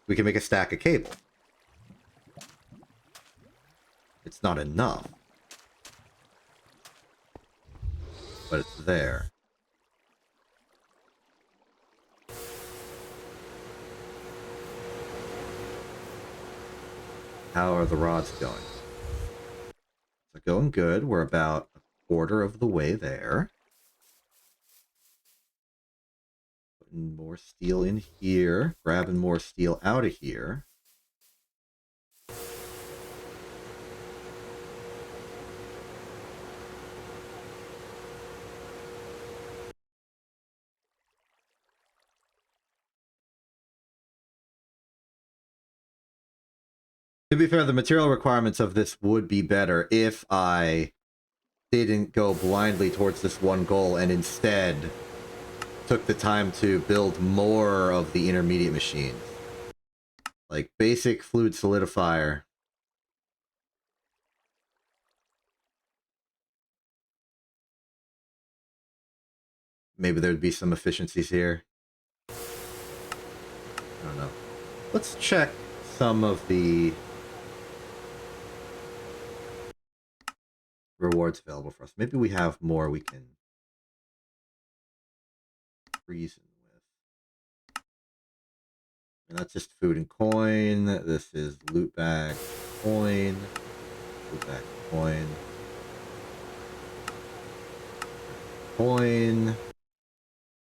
we can make a stack of cable. It's not enough. But it's there. How are the rods going? They're going good. We're about a quarter of the way there. Putting more steel in here. Grabbing more steel out of here. To be fair, the material requirements of this would be better if I didn't go blindly towards this one goal and instead took the time to build more of the intermediate machines. Like basic fluid solidifier. Maybe there'd be some efficiencies here. I don't know. Let's check some of the rewards available for us. Maybe we have more we can reason with. And that's just food and coin. This is loot bag, coin, loot bag, coin, coin.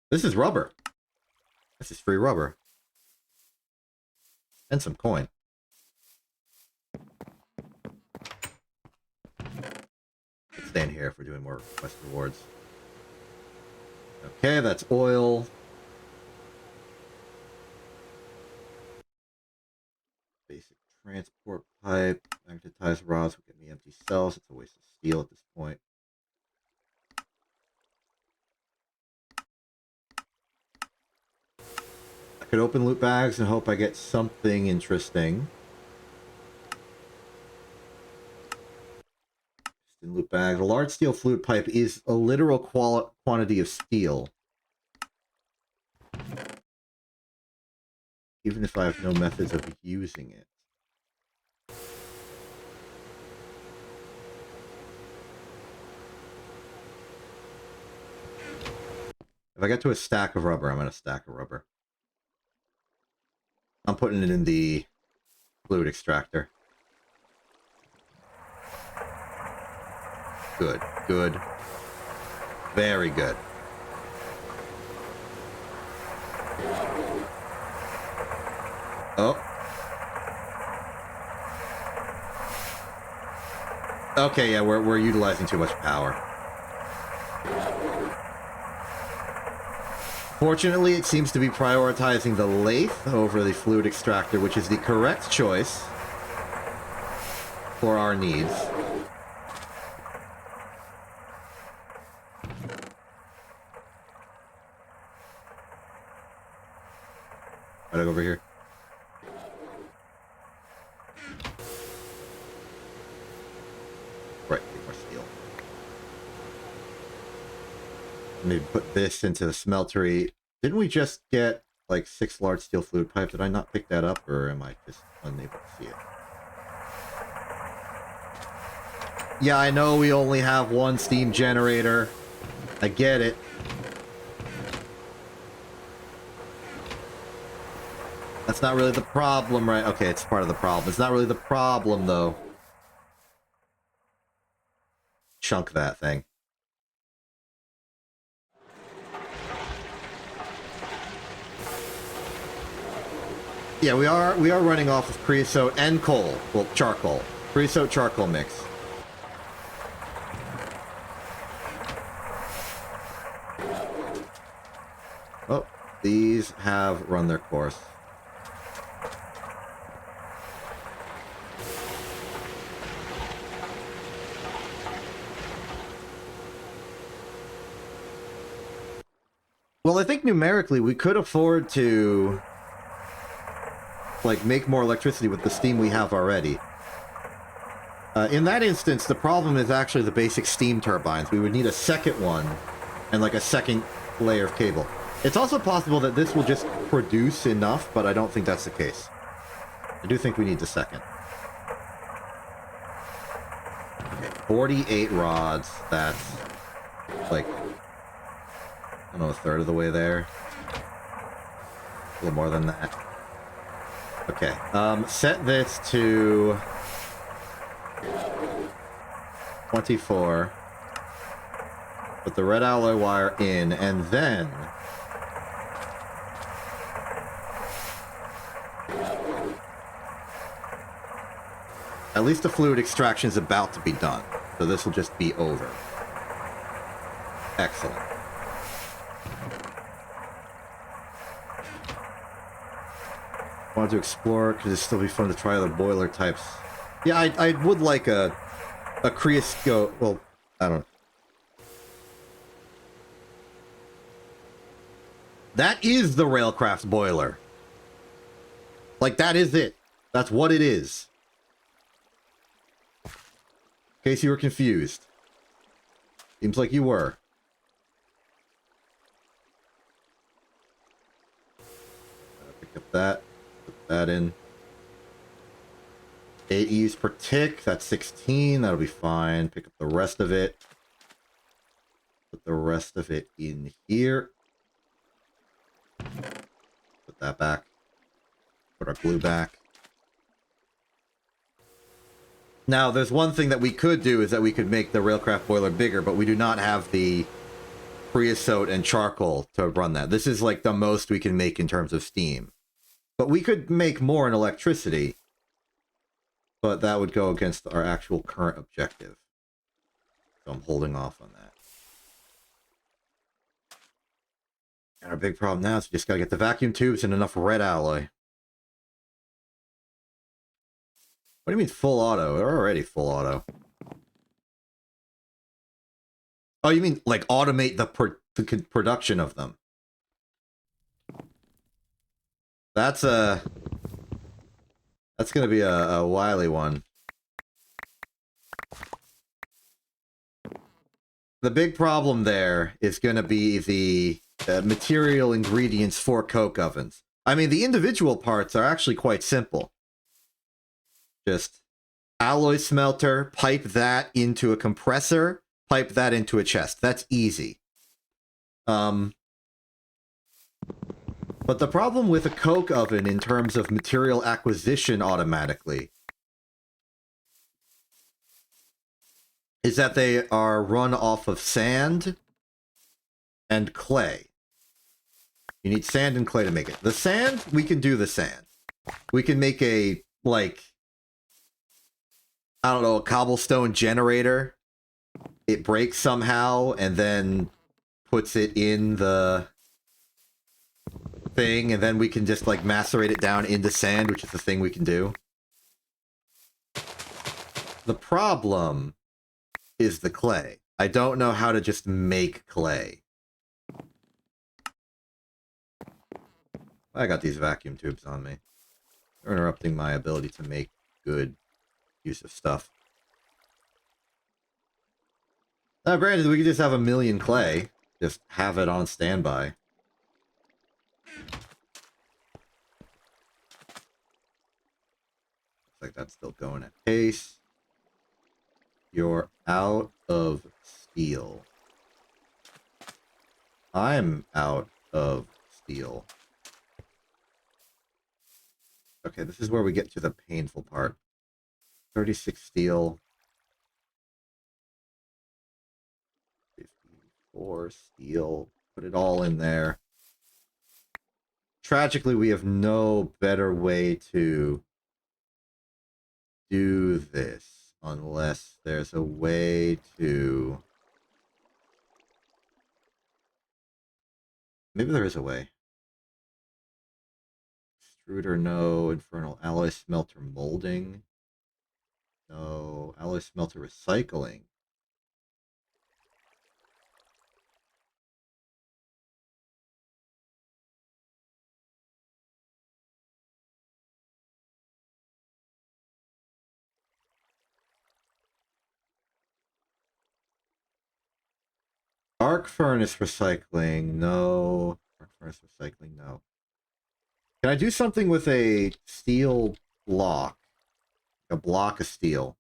This is rubber. This is free rubber. And some coin. Let's stand here if we're doing more quest rewards. Okay, that's oil. Basic transport pipe. Magnetized rods will get me empty cells. It's a waste of steel at this point. I could open loot bags and hope I get something interesting. In loot bags. A large steel fluid pipe is a literal quantity of steel. Even if I have no methods of using it. If I get to a stack of rubber, I'm going to stack of rubber. I'm putting it in the fluid extractor. Good, good. Very good. Oh. Okay, yeah, we're utilizing too much power. Unfortunately, it seems to be prioritizing the lathe over the fluid extractor, which is the correct choice for our needs. Right over here. Right, take more steel. Maybe put this into the smeltery. Didn't we just get like 6 large steel fluid pipe? Did I not pick that up, or am I just unable to see it? Yeah, I know we only have one steam generator. I get it. That's not really the problem, right? Okay, it's part of the problem. It's not really the problem, though. Chunk that thing. Yeah, we are running off of creosote and coal. Well, charcoal. Creosote charcoal mix. Oh, these have run their course. Well, I think numerically we could afford to like make more electricity with the steam we have already. In that instance, the problem is actually the basic steam turbines. We would need a second one and like a second layer of cable. It's also possible that this will just produce enough, but I don't think that's the case. I do think we need the second. Okay, 48 rods. That's like, I don't know, a third of the way there. A little more than that. Okay, set this to 24. Put the red alloy wire in, and then at least the fluid extraction is about to be done. So this will just be over. Excellent. Want to explore because it'd still be fun to try other boiler types. Yeah, I would like a creosote. Well, I don't know. That is the Railcraft boiler. Like, that is it. That's what it is. In case you were confused. Seems like you were. Pick up that. Put that in. 8 E's per tick. That's 16. That'll be fine. Pick up the rest of it. Put the rest of it in here. Put that back. Put our glue back. Now, there's one thing that we could do is that we could make the Railcraft boiler bigger, but we do not have the creosote and charcoal to run that. This is like the most we can make in terms of steam. But we could make more in electricity, but that would go against our actual current objective. So I'm holding off on that. And our big problem now is we just gotta get the vacuum tubes and enough red alloy. What do you mean full auto? They're already full auto. Oh, you mean like automate the production of them? That's gonna be a wily one. The big problem there is gonna be the material ingredients for coke ovens. I mean, the individual parts are actually quite simple. Just alloy smelter, pipe that into a compressor, pipe that into a chest. That's easy. But the problem with a coke oven in terms of material acquisition automatically is that they are run off of sand and clay. You need sand and clay to make it. The sand, we can do the sand. We can make a, like, I don't know, a cobblestone generator. It breaks somehow and then puts it in the thing, and then we can just, like, macerate it down into sand, which is the thing we can do. The problem is the clay. I don't know how to just make clay. I got these vacuum tubes on me. They're interrupting my ability to make good use of stuff. Now, granted, we could just have 1,000,000 clay. Just have it on standby. Looks like that's still going at pace. You're out of steel. I'm out of steel. Okay, this is where we get to the painful part. 36 steel. 54 steel. Put it all in there. Tragically, we have no better way to do this unless there's a way to... Maybe there is a way. Extruder, no. Infernal alloy smelter molding. No. Alloy smelter recycling. Arc furnace recycling, no. Arc furnace recycling, no. Can I do something with a steel block? A block of steel.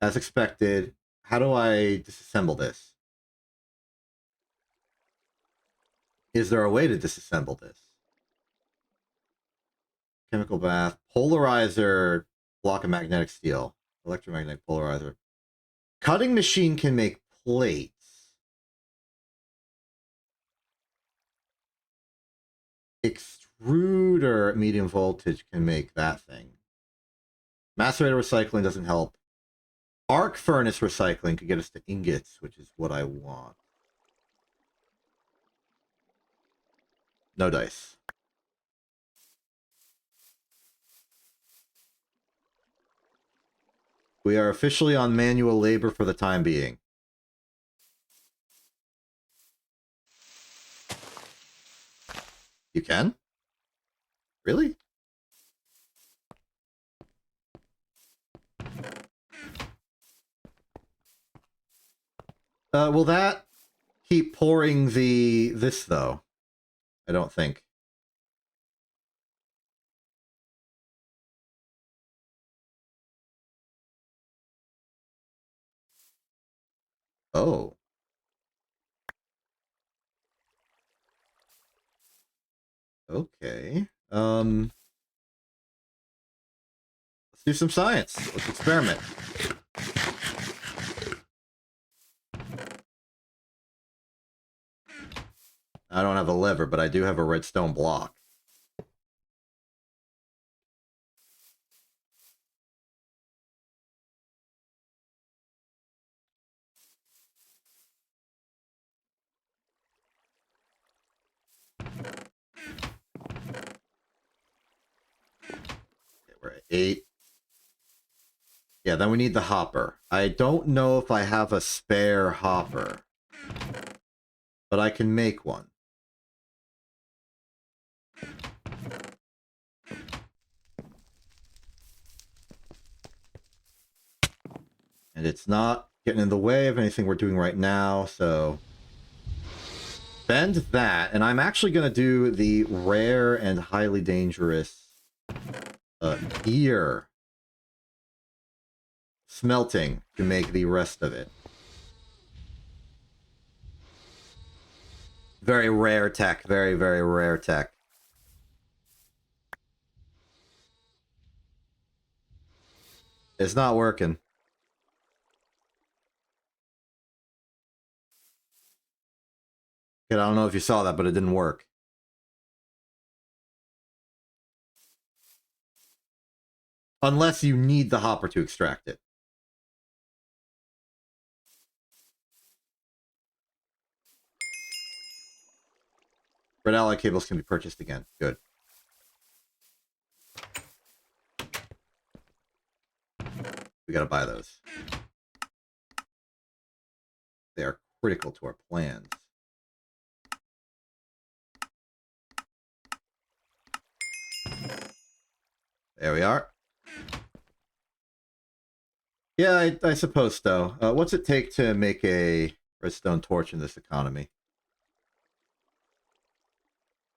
As expected. How do I disassemble this? Is there a way to disassemble this? Chemical bath. Polarizer. Block of magnetic steel. Electromagnetic polarizer. Cutting machine can make plates. Extruder medium voltage can make that thing. Macerator recycling doesn't help. Arc furnace recycling could get us to ingots, which is what I want. No dice. We are officially on manual labor for the time being. You can? Really? Will that keep pouring this, though? I don't think. Oh. Okay. Let's do some science. Let's experiment. I don't have a lever, but I do have a redstone block. Okay, we're at 8. Yeah, then we need the hopper. I don't know if I have a spare hopper, but I can make one. And it's not getting in the way of anything we're doing right now, so... Bend that, and I'm actually going to do the rare and highly dangerous gear smelting to make the rest of it. Very rare tech, very, very rare tech. It's not working. I don't know if you saw that, but it didn't work. Unless you need the hopper to extract it. Red alloy cables can be purchased again. Good. We gotta buy those. They are critical to our plans. There we are. Yeah, I suppose so. What's it take to make a redstone torch in this economy?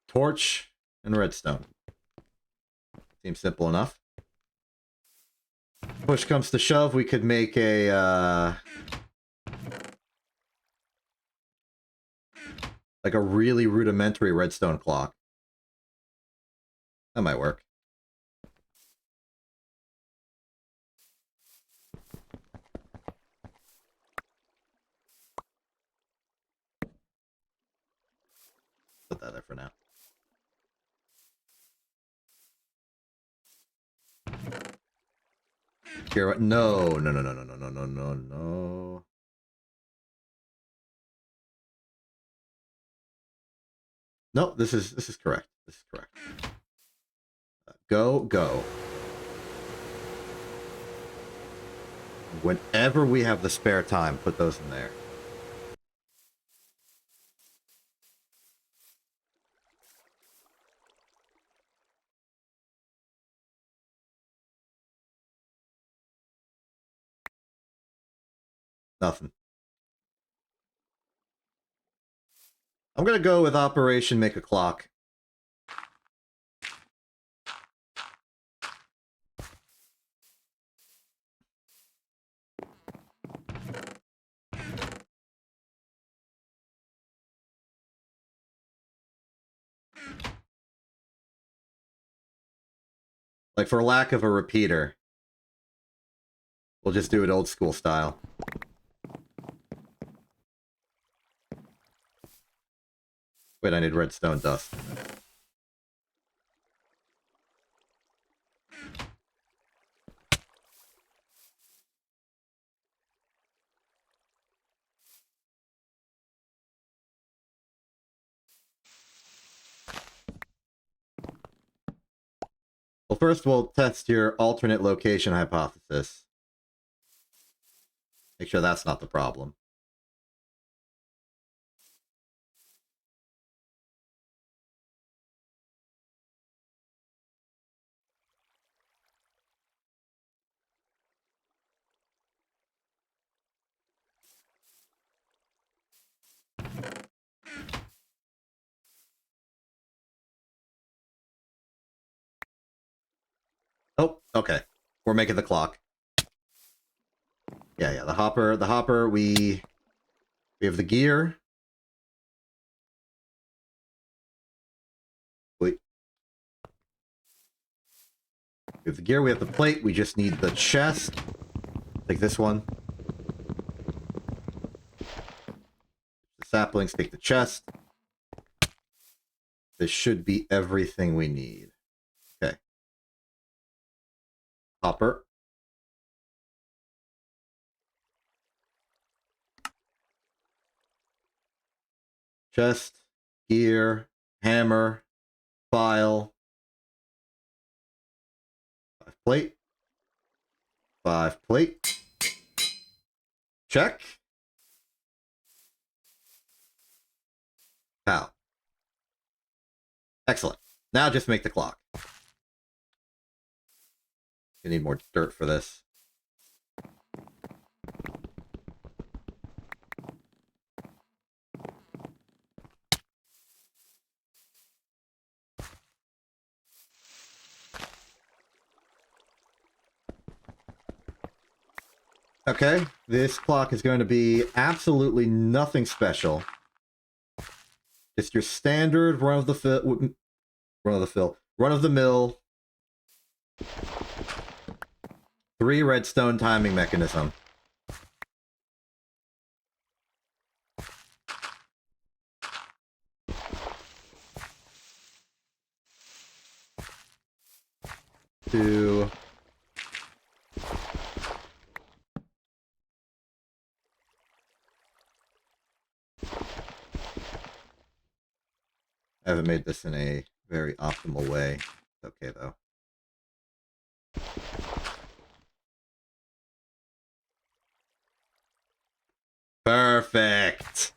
Torch and redstone. Seems simple enough. Push comes to shove, we could make a like a really rudimentary redstone clock. That might work. Put that there for now. Here, no. No, this is correct. This is correct. Go. Whenever we have the spare time, put those in there. Nothing. I'm gonna go with Operation Make a Clock. Like, for lack of a repeater, we'll just do it old school style. Wait, I need redstone dust. Well, first we'll test your alternate location hypothesis. Make sure that's not the problem. Oh, okay. We're making the clock. Yeah, the hopper, we have the gear. Wait. We have the gear, we have the plate, we just need the chest. Take this one. The saplings, take the chest. This should be everything we need. Okay. Hopper. Chest, gear, hammer, file. 5 plate. 5 plate. Check. Pow. Excellent. Now just make the clock. You need more dirt for this. Okay, this clock is going to be absolutely nothing special. Just your standard run of the mill 3 redstone timing mechanism. Two. I haven't made this in a very optimal way. It's okay, though. Perfect!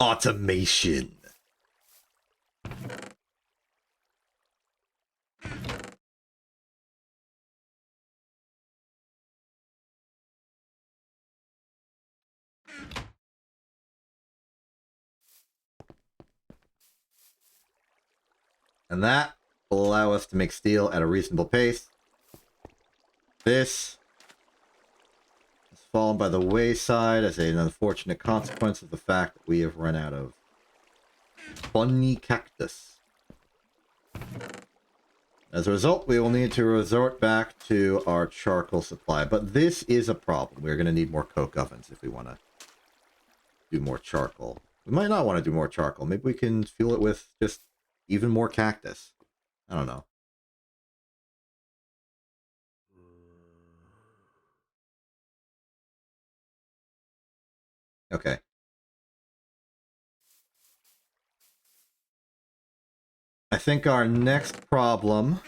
Automation. And that will allow us to make steel at a reasonable pace. This has fallen by the wayside as an unfortunate consequence of the fact that we have run out of funny cactus. As a result, we will need to resort back to our charcoal supply. But this is a problem. We're going to need more coke ovens if we want to do more charcoal. We might not want to do more charcoal. Maybe we can fuel it with just even more cactus. I don't know. Okay. I think our next problem...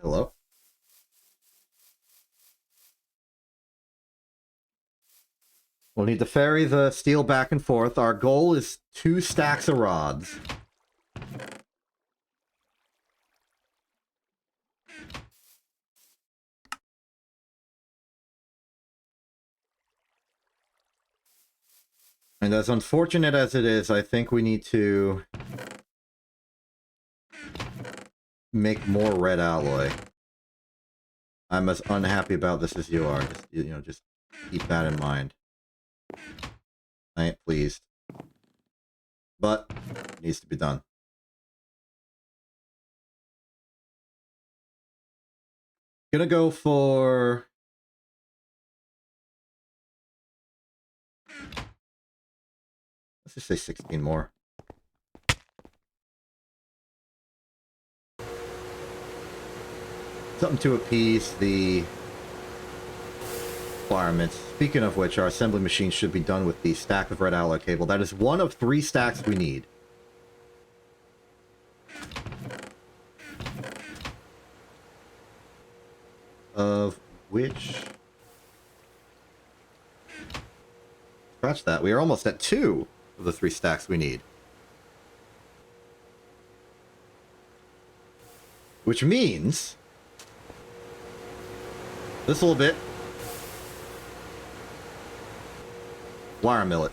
Hello? We'll need to ferry the steel back and forth. Our goal is 2 stacks of rods. And as unfortunate as it is, I think we need to make more red alloy. I'm as unhappy about this as you are. Just, you know, just keep that in mind. I ain't pleased. But it needs to be done. Gonna go for... Let's just say 16 more. Something to appease the requirements. Speaking of which, our assembly machine should be done with the stack of red alloy cable. That is one of 3 stacks we need. Of which... Scratch that. We are almost at 2 of the 3 stacks we need. Which means... this little bit... wire mill it.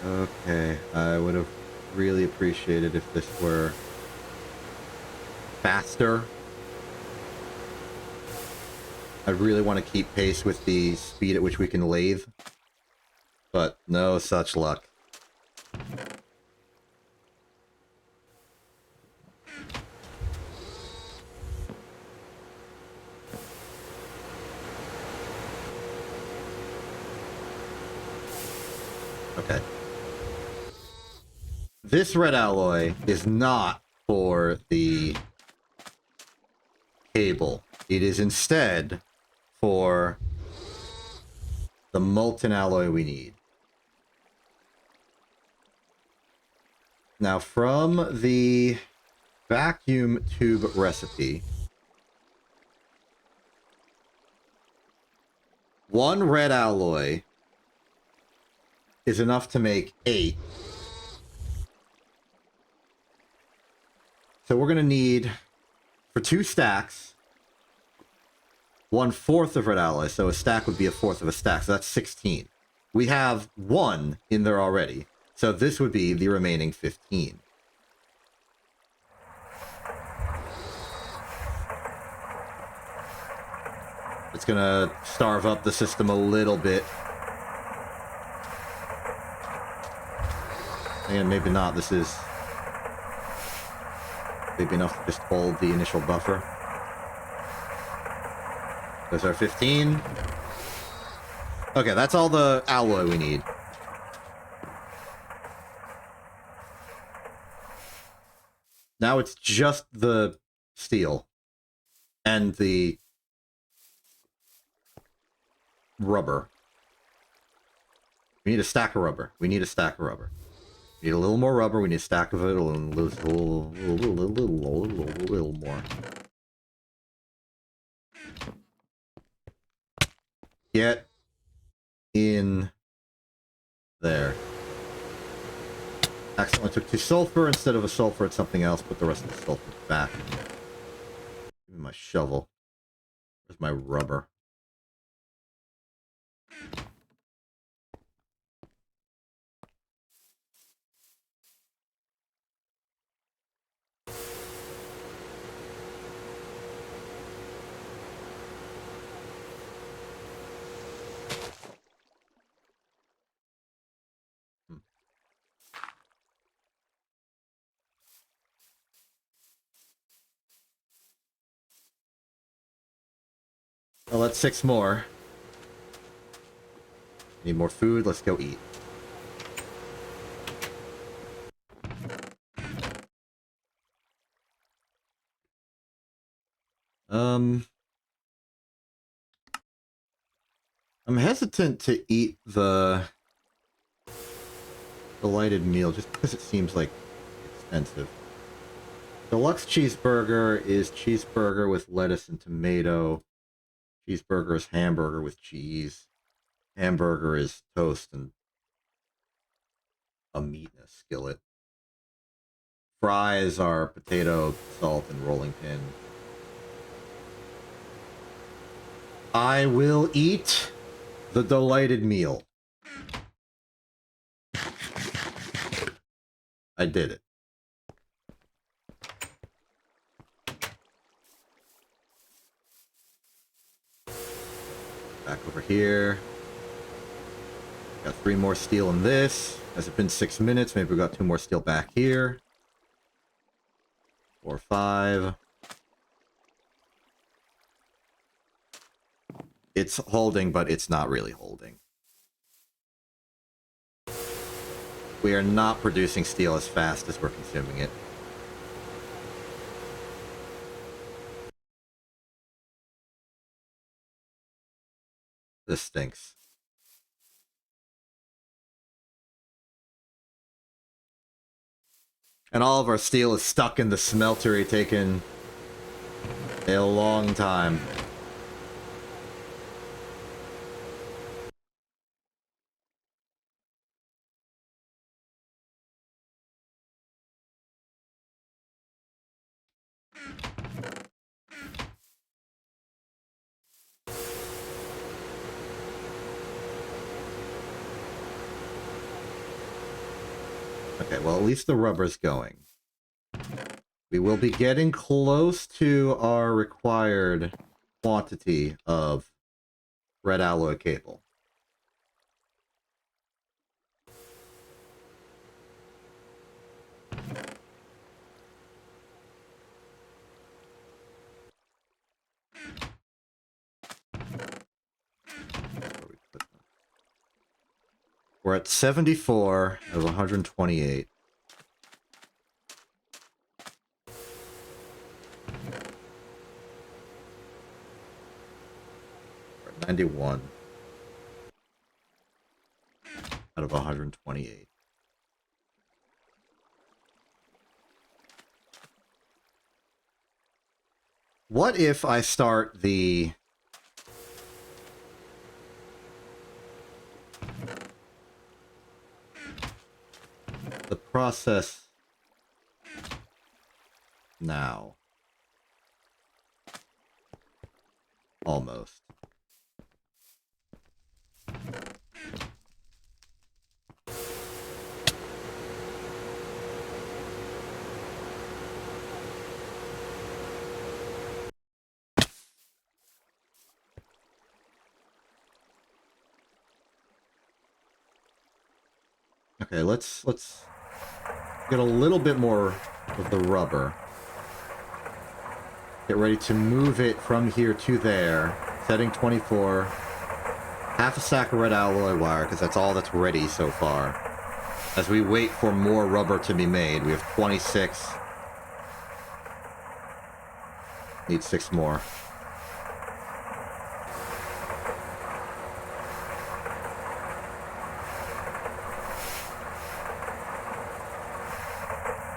Okay, I would have really appreciated if this were faster. I really want to keep pace with the speed at which we can lathe, but no such luck. Okay. This red alloy is not for the cable. It is instead for the molten alloy we need. Now, from the vacuum tube recipe, 1 red alloy is enough to make 8. So we're going to need, for 2 stacks, 1/4 of red alloy. So a stack would be 1/4 of a stack. So that's 16. We have 1 in there already. So this would be the remaining 15. It's going to starve up the system a little bit. And maybe not. This is maybe enough to just hold the initial buffer. Those are 15. Okay, that's all the alloy we need. Now it's just the steel and the rubber. We need a stack of rubber. We need a stack of rubber. We need a little more rubber. We need a stack of it. A little more. Get in there. Accidentally took 2 sulfur. Instead of a sulfur, it's something else. Put the rest of the sulfur back. Give me my shovel. Where's my rubber? Well, that's 6 more. Need more food. Let's go eat. I'm hesitant to eat the lighted meal just because it seems like expensive. Deluxe cheeseburger is cheeseburger with lettuce and tomato. Cheeseburger is hamburger with cheese. Hamburger is toast and a meat in a skillet. Fries are potato, salt, and rolling pin. I will eat the delighted meal. I did it. Back over here. Got 3 more steel in this. Has it been 6 minutes? Maybe we got 2 more steel back here. 4, 5. It's holding, but it's not really holding. We are not producing steel as fast as we're consuming it. This stinks. And all of our steel is stuck in the smeltery, taking a long time. Okay, well, at least the rubber's going. We will be getting close to our required quantity of red alloy cable. We're at 74 of 128. We're at 91 out of 128. What if I start the process now? Almost. Okay, let's get a little bit more of the rubber. Get ready to move it from here to there. Setting 24. Half a stack of red alloy wire, because that's all that's ready so far. As we wait for more rubber to be made, we have 26. Need 6 more.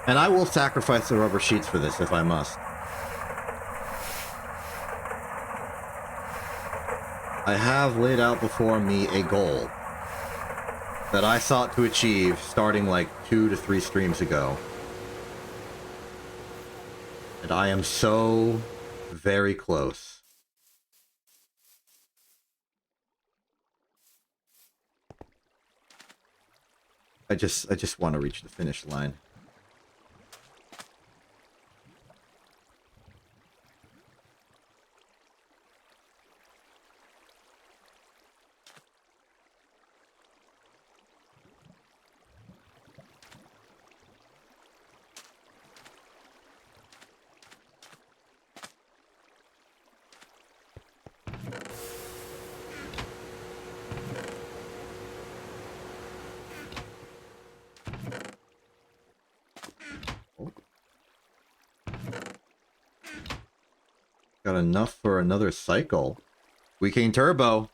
And I will sacrifice the rubber sheets for this if I must. I have laid out before me a goal that I sought to achieve starting like 2 to 3 streams ago. And I am so very close. I just want to reach the finish line. Got enough for another cycle. Weekane Turbo.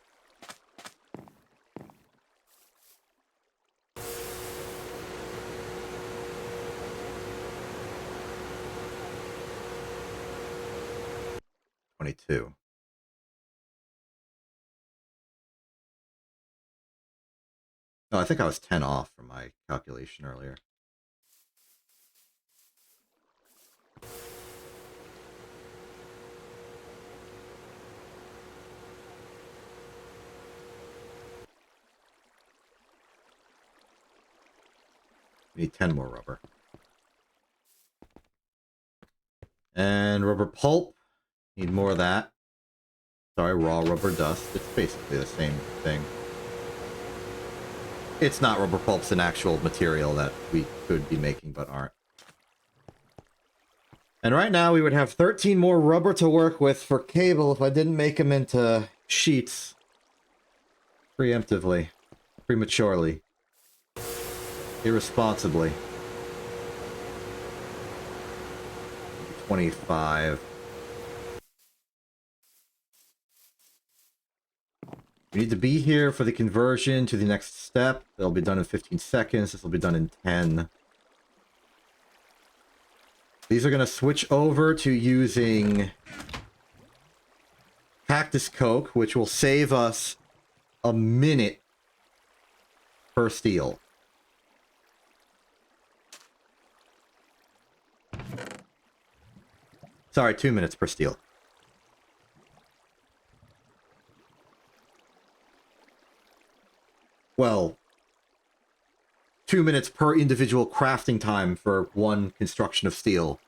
$22. Oh, I think I was 10 off from my calculation earlier. We need 10 more rubber. And rubber pulp. Need more of that. Sorry, raw rubber dust. It's basically the same thing. It's not rubber pulp's an actual material that we could be making but aren't. And right now we would have 13 more rubber to work with for cable if I didn't make them into sheets. Preemptively. Prematurely. Irresponsibly. 25. We need to be here for the conversion to the next step. That'll be done in 15 seconds. This will be done in 10. These are going to switch over to using Cactus Coke, which will save us a minute per steel. Sorry, 2 minutes per steel. Well, 2 minutes per individual crafting time for one construction of steel.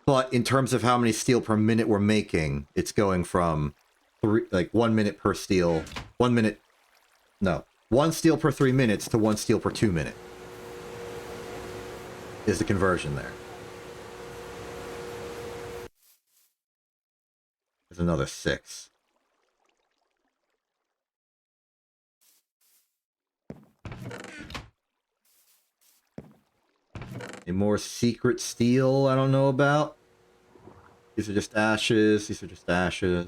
But in terms of how many steel per minute we're making, it's going from 1 minute per steel. 1 minute. No. 1 steel per 3 minutes to 1 steel per 2 minutes. Is the conversion there. There's another 6. A more secret steel I don't know about. These are just ashes. These are just ashes.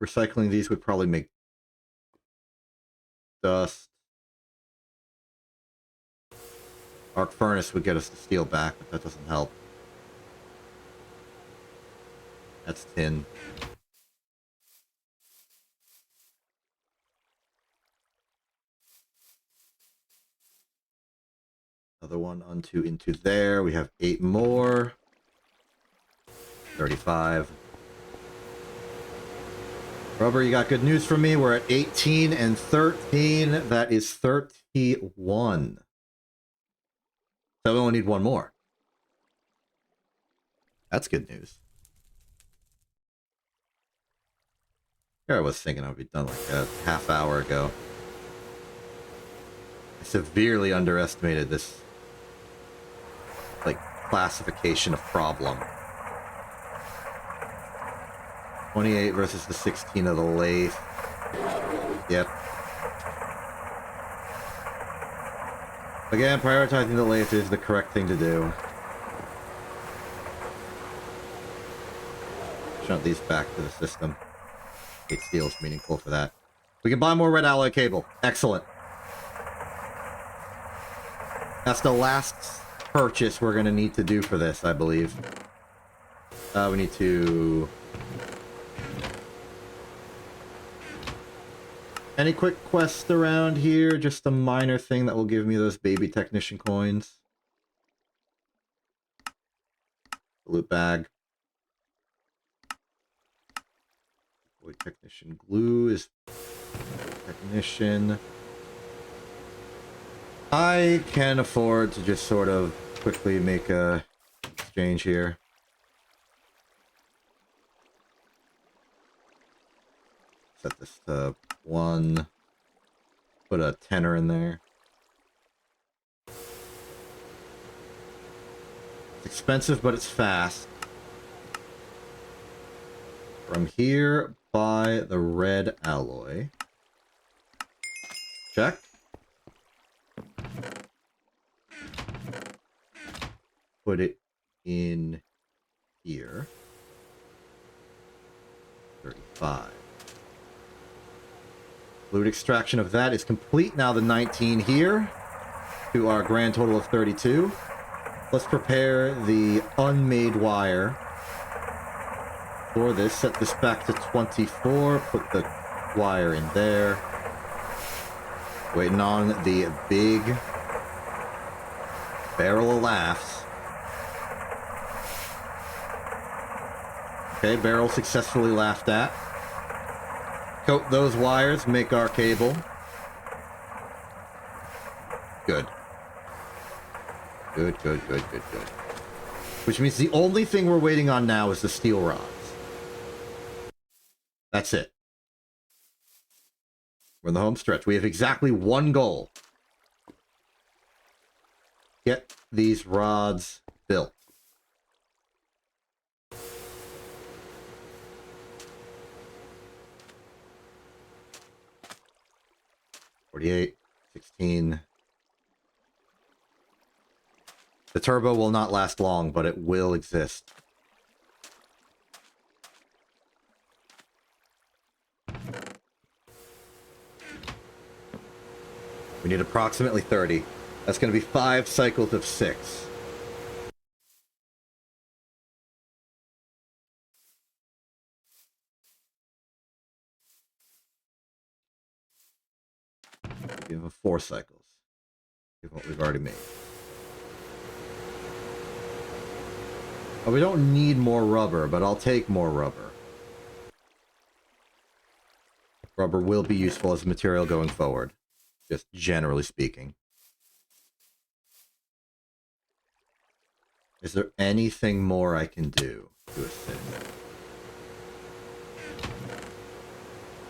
Recycling these would probably make dust. Arc furnace would get us the steel back, but that doesn't help. That's tin. Another one into there. We have 8 more. 35. Rubber, you got good news for me. We're at 18 and 13. That is 31. So we only need 1 more. That's good news. Here I was thinking I would be done like a half hour ago. I severely underestimated this, like, classification of problem. 28 versus the 16 of the lathe. Yep. Again, prioritizing the lathe is the correct thing to do. Shunt these back to the system. 8 steel is meaningful for that. We can buy more red alloy cable. Excellent. That's the last purchase we're going to need to do for this, I believe. We need to... Any quick quests around here? Just a minor thing that will give me those baby technician coins. Loot bag. Void technician glue is... Technician. I can afford to just sort of quickly make a exchange here. Set this to 1. Put a tenner in there. It's expensive, but it's fast. From here, buy the red alloy. Check. Put it in here. 35. Loot extraction of that is complete. Now the 19 here to our grand total of 32. Let's prepare the unmade wire for this. Set this back to 24. Put the wire in there. Waiting on the big barrel of laughs. Okay, barrel successfully laughed at. Coat those wires, make our cable. Good. Good, good, good, good, good. Which means the only thing we're waiting on now is the steel rods. That's it. We're in the home stretch. We have exactly one goal. Get these rods built. $48, $16. The turbo will not last long, but it will exist. We need approximately 30. That's going to be 5 cycles of 6. Give them 4 cycles. Given what we've already made. Oh, we don't need more rubber, but I'll take more rubber. Rubber will be useful as a material going forward. Just generally speaking. Is there anything more I can do to assist?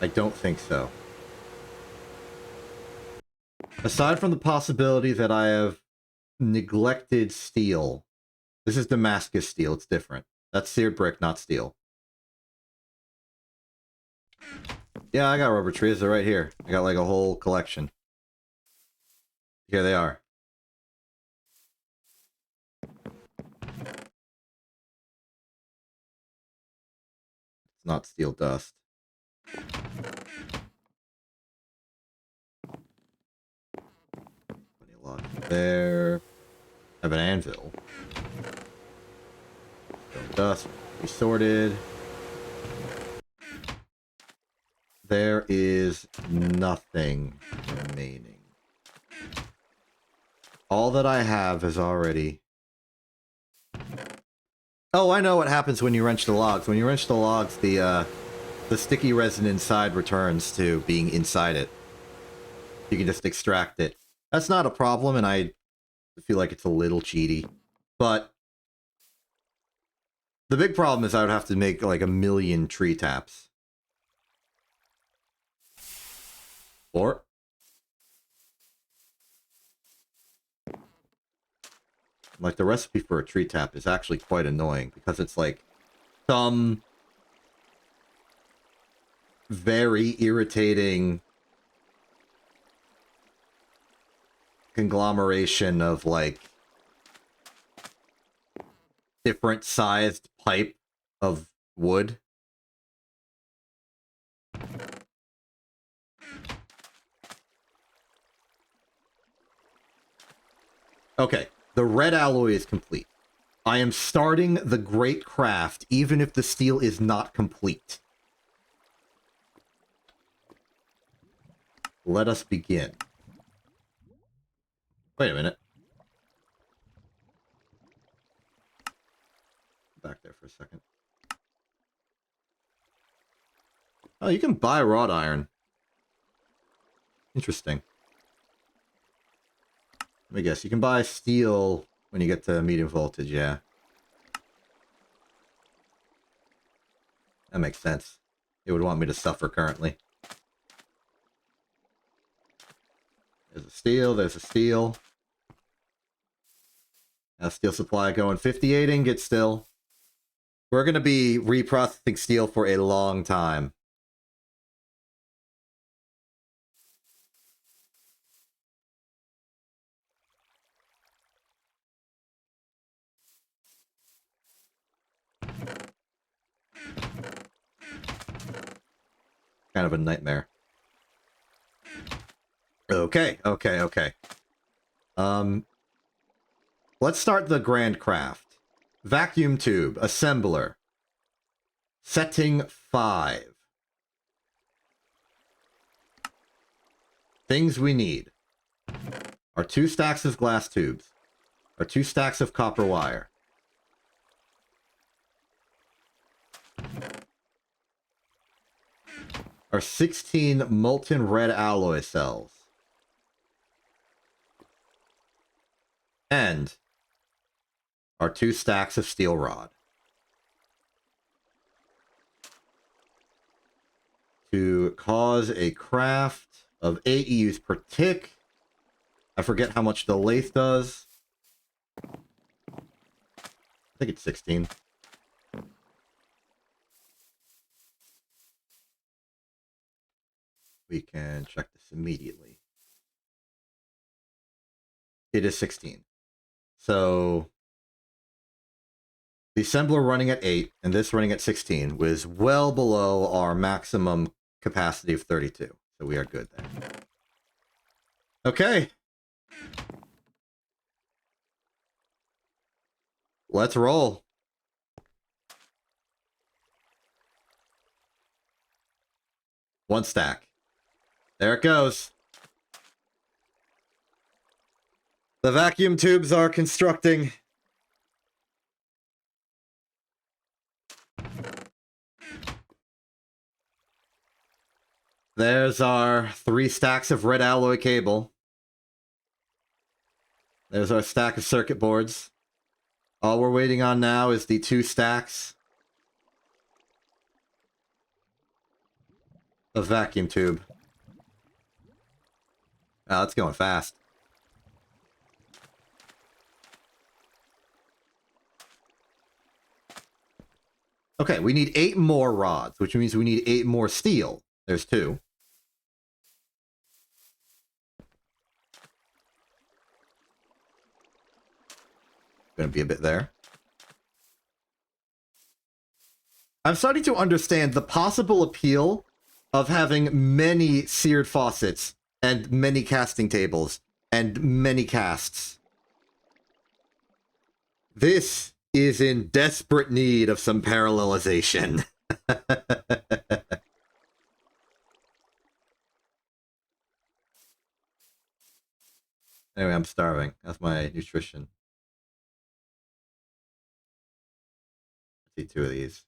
I don't think so. Aside from the possibility that I have neglected steel. This is Damascus steel, it's different. That's seared brick, not steel. Yeah, I got rubber trees, they're right here. I got like a whole collection. Here they are. It's not steel dust. Plenty of logs there. I have an anvil. Steel dust. We sorted. There is nothing remaining. All that I have is already... Oh, I know what happens when you wrench the logs. When you wrench the logs, the sticky resin inside returns to being inside it. You can just extract it. That's not a problem, and I feel like it's a little cheaty. But the big problem is I would have to make like 1,000,000 tree taps. Or... like, the recipe for a tree tap is actually quite annoying, because it's like some very irritating conglomeration of, like, different sized pipe of wood. Okay, the red alloy is complete. I am starting the great craft, even if the steel is not complete. Let us begin. Wait a minute. Back there for a second. Oh, you can buy wrought iron. Interesting. Let me guess. You can buy steel when you get to medium voltage, yeah. That makes sense. It would want me to suffer currently. There's a steel, there's a steel. Now steel supply going 58 ingots still. We're going to be reprocessing steel for a long time. Kind of a nightmare. Okay. Let's start the grand craft. Vacuum tube, assembler. Setting 5. Things we need are 2 stacks of glass tubes, are 2 stacks of copper wire, are 16 molten red alloy cells, and are 2 stacks of steel rod. To cause a craft of 8 EUs per tick. I forget how much the lathe does. I think it's 16. We can check this immediately. It is 16. So the assembler running at 8 and this running at 16 was well below our maximum capacity of 32. So we are good there. Okay. Let's roll. One stack. There it goes. The vacuum tubes are constructing. There's our 3 stacks of red alloy cable. There's our stack of circuit boards. All we're waiting on now is the 2 stacks of vacuum tube. Oh, it's going fast. Okay, we need 8 more rods, which means we need 8 more steel. There's 2. Gonna be a bit there. I'm starting to understand the possible appeal of having many seared faucets and many casting tables and many casts. This is in desperate need of some parallelization. Anyway, I'm starving. That's my nutrition. Let's eat 2 of these.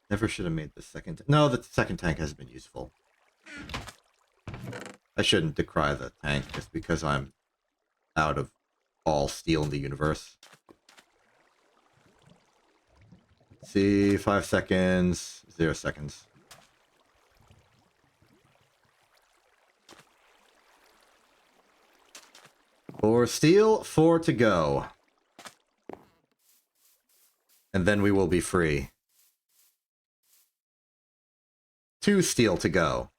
Never should have made the second... No, the second tank has been useful. I shouldn't decry the tank just because I'm out of all steel in the universe. Let's see, 5 seconds, 0 seconds. For steel, 4 to go. And then we will be free. 2 steel to go.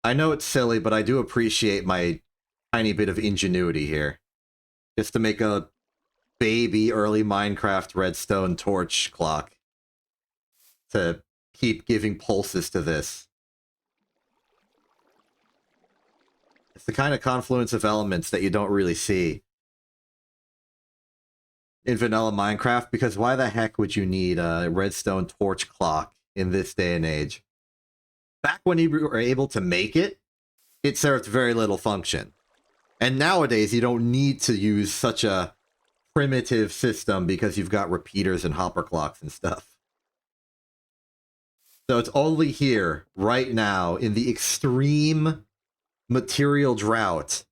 I know it's silly, but I do appreciate my tiny bit of ingenuity here. Just to make a baby early Minecraft redstone torch clock. To keep giving pulses to this. It's the kind of confluence of elements that you don't really see in vanilla Minecraft, because why the heck would you need a redstone torch clock in this day and age? Back when you were able to make it, it served very little function. And nowadays, you don't need to use such a primitive system because you've got repeaters and hopper clocks and stuff. So it's only here, right now, in the extreme material drought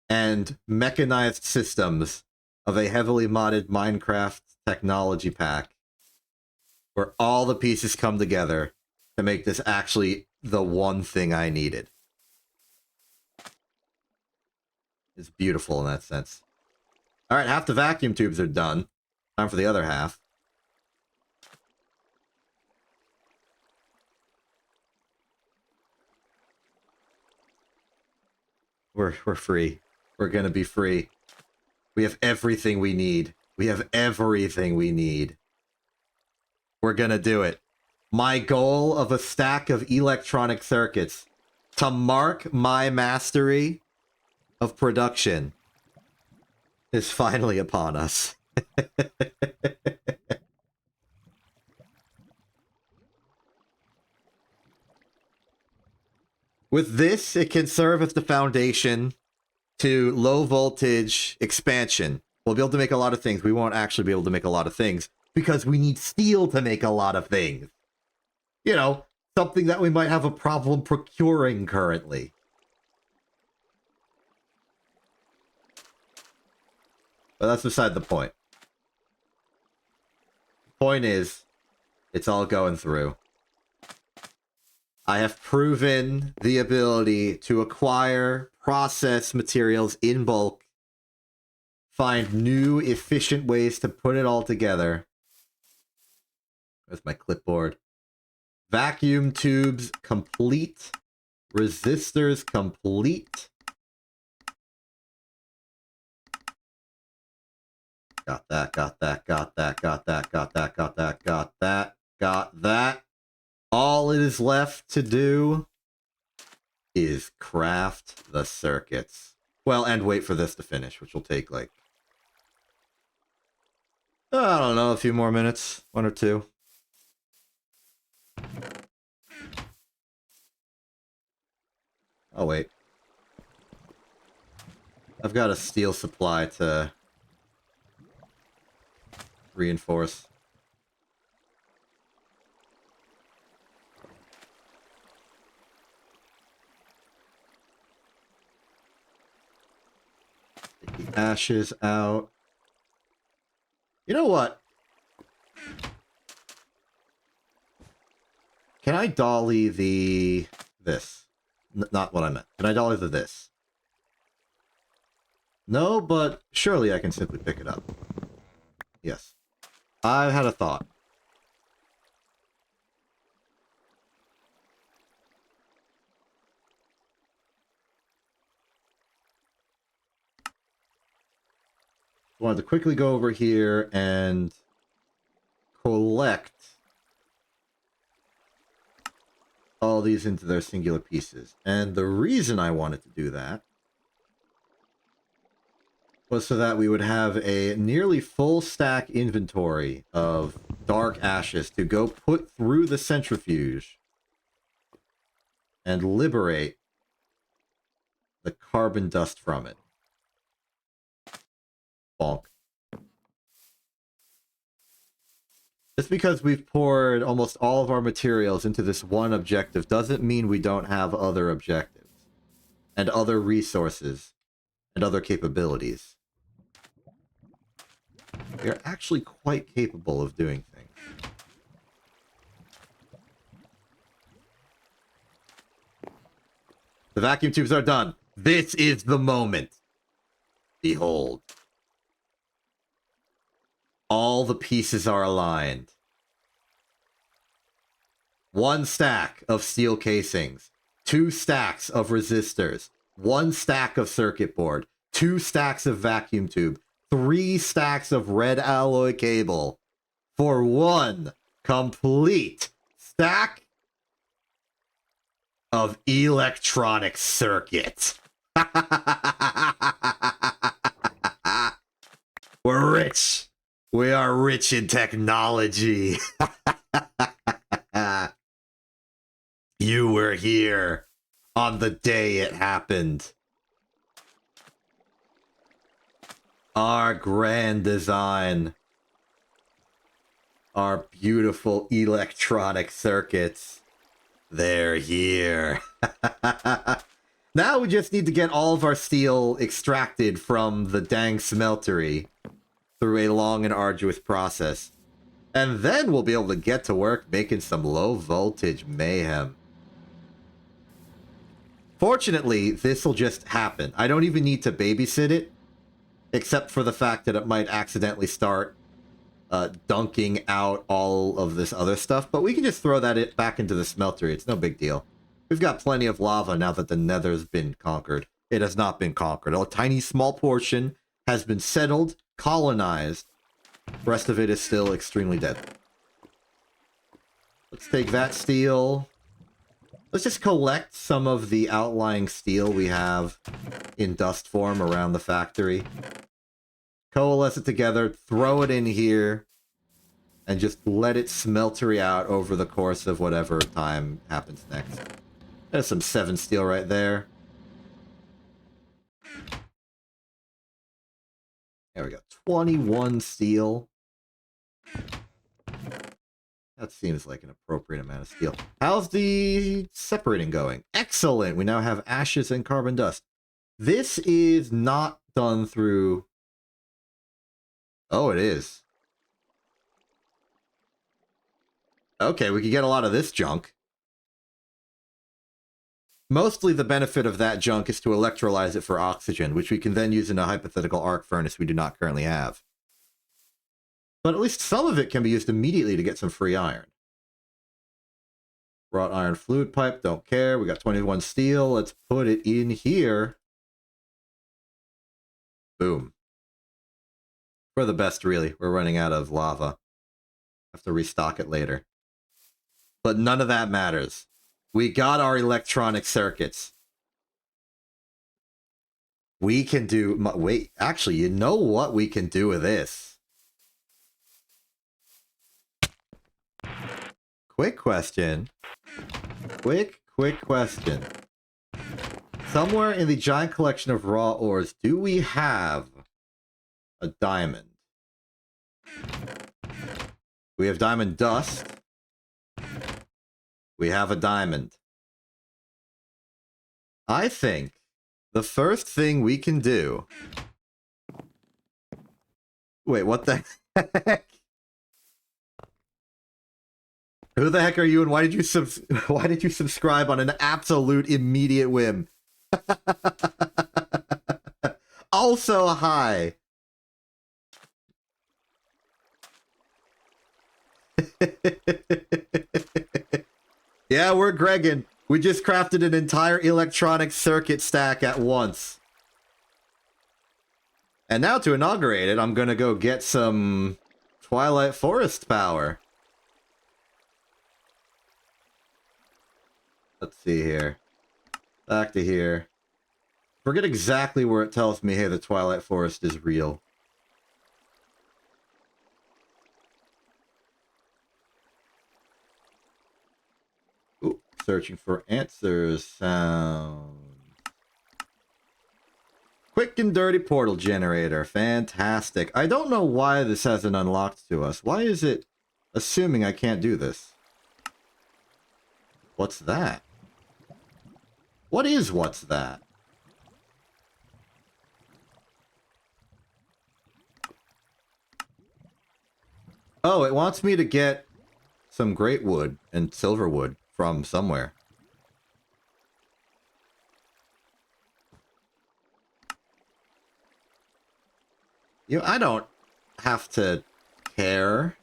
and mechanized systems of a heavily modded Minecraft technology pack, where all the pieces come together to make this actually the one thing I needed. It's beautiful in that sense. Alright, half the vacuum tubes are done. Time for the other half. We're free. We're gonna be free. We have everything we need. We have everything we need. We're gonna do it. My goal of a stack of electronic circuits to mark my mastery of production is finally upon us. With this, it can serve as the foundation to low voltage expansion. We'll be able to make a lot of things. We won't actually be able to make a lot of things because we need steel to make a lot of things. You know, something that we might have a problem procuring currently. But that's beside the point. The point is, it's all going through. I have proven the ability to acquire, process materials in bulk, find new, efficient ways to put it all together. There's my clipboard. Vacuum tubes complete. Resistors complete. Got that, got that, got that, got that, got that, got that, got that, got that. All it is left to do is craft the circuits. Well, and wait for this to finish, which will take, like, I don't know, a few more minutes. 1 or 2. Oh, wait. I've got a steel supply to reinforce. Take the ashes out. You know what? Can I dolly the... this? Not what I meant. Can I dolly the this? No, but surely I can simply pick it up. Yes. I've had a thought. I wanted to quickly go over here and collect all these into their singular pieces. And the reason I wanted to do that was so that we would have a nearly full stack inventory of dark ashes to go put through the centrifuge and liberate the carbon dust from it. Bonk. Just because we've poured almost all of our materials into this one objective doesn't mean we don't have other objectives and other resources and other capabilities. We are actually quite capable of doing things. The vacuum tubes are done. This is the moment. Behold. All the pieces are aligned. 1 stack of steel casings, 2 stacks of resistors, 1 stack of circuit board, 2 stacks of vacuum tube, 3 stacks of red alloy cable for 1 complete stack of electronic circuit. We're rich. We are rich in technology. You were here on the day it happened. Our grand design. Our beautiful electronic circuits. They're here. Now we just need to get all of our steel extracted from the dang smeltery through a long and arduous process. And then we'll be able to get to work making some low voltage mayhem. Fortunately, this will just happen. I don't even need to babysit it, except for the fact that it might accidentally start dunking out all of this other stuff. But we can just throw that back into the smeltery. It's no big deal. We've got plenty of lava now that the nether's been conquered. It has not been conquered. A tiny small portion has been settled, colonized. The rest of it is still extremely dead. Let's take that steel. Let's just collect some of the outlying steel we have in dust form around the factory. Coalesce it together, throw it in here, and just let it smeltery out over the course of whatever time happens next. There's some 7 steel right there. There we go. 21 steel. That seems like an appropriate amount of steel. How's the separating going? Excellent! We now have ashes and carbon dust. This is not done through... Oh, it is. Okay, we can get a lot of this junk. Mostly the benefit of that junk is to electrolyze it for oxygen, which we can then use in a hypothetical arc furnace we do not currently have. But at least some of it can be used immediately to get some free iron. Wrought iron fluid pipe, don't care. We got 21 steel. Let's put it in here. Boom. For the best, really. We're running out of lava. Have to restock it later. But none of that matters. We got our electronic circuits. We can do... Wait, actually, you know what we can do with this? Quick question. Quick question. Somewhere in the giant collection of raw ores, do we have a diamond? We have diamond dust. We have a diamond. I think the first thing we can do... Wait, what the heck? Who the heck are you, and why did you subscribe on an absolute immediate whim? Also, hi. Yeah, we're Gregan. We just crafted an entire electronic circuit stack at once. And now to inaugurate it, I'm gonna go get some Twilight Forest power. Let's see here. Back to here. Forget exactly where it tells me, hey, the Twilight Forest is real. Ooh, searching for answers sound. Quick and dirty portal generator. Fantastic. I don't know why this hasn't unlocked to us. Why is it assuming I can't do this? What's that? What is what's that? Oh, it wants me to get some great wood and silver wood from somewhere. I don't have to care.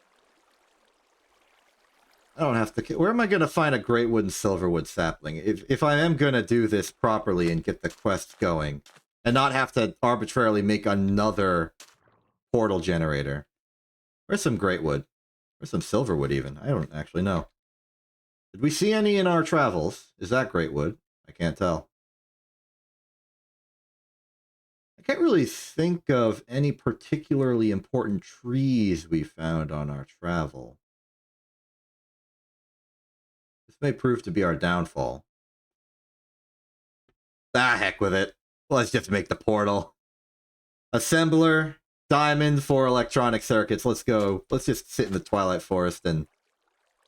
I don't have to care. Where am I going to find a great wood and silverwood sapling? If I am going to do this properly and get the quest going, and not have to arbitrarily make another portal generator. Where's some great wood? Where's some silverwood even? I don't actually know. Did we see any in our travels? Is that great wood? I can't tell. I can't really think of any particularly important trees we found on our travel. This may prove to be our downfall. Ah, heck with it. Let's just make the portal. Assembler, diamond for electronic circuits. Let's go. Let's just sit in the Twilight Forest and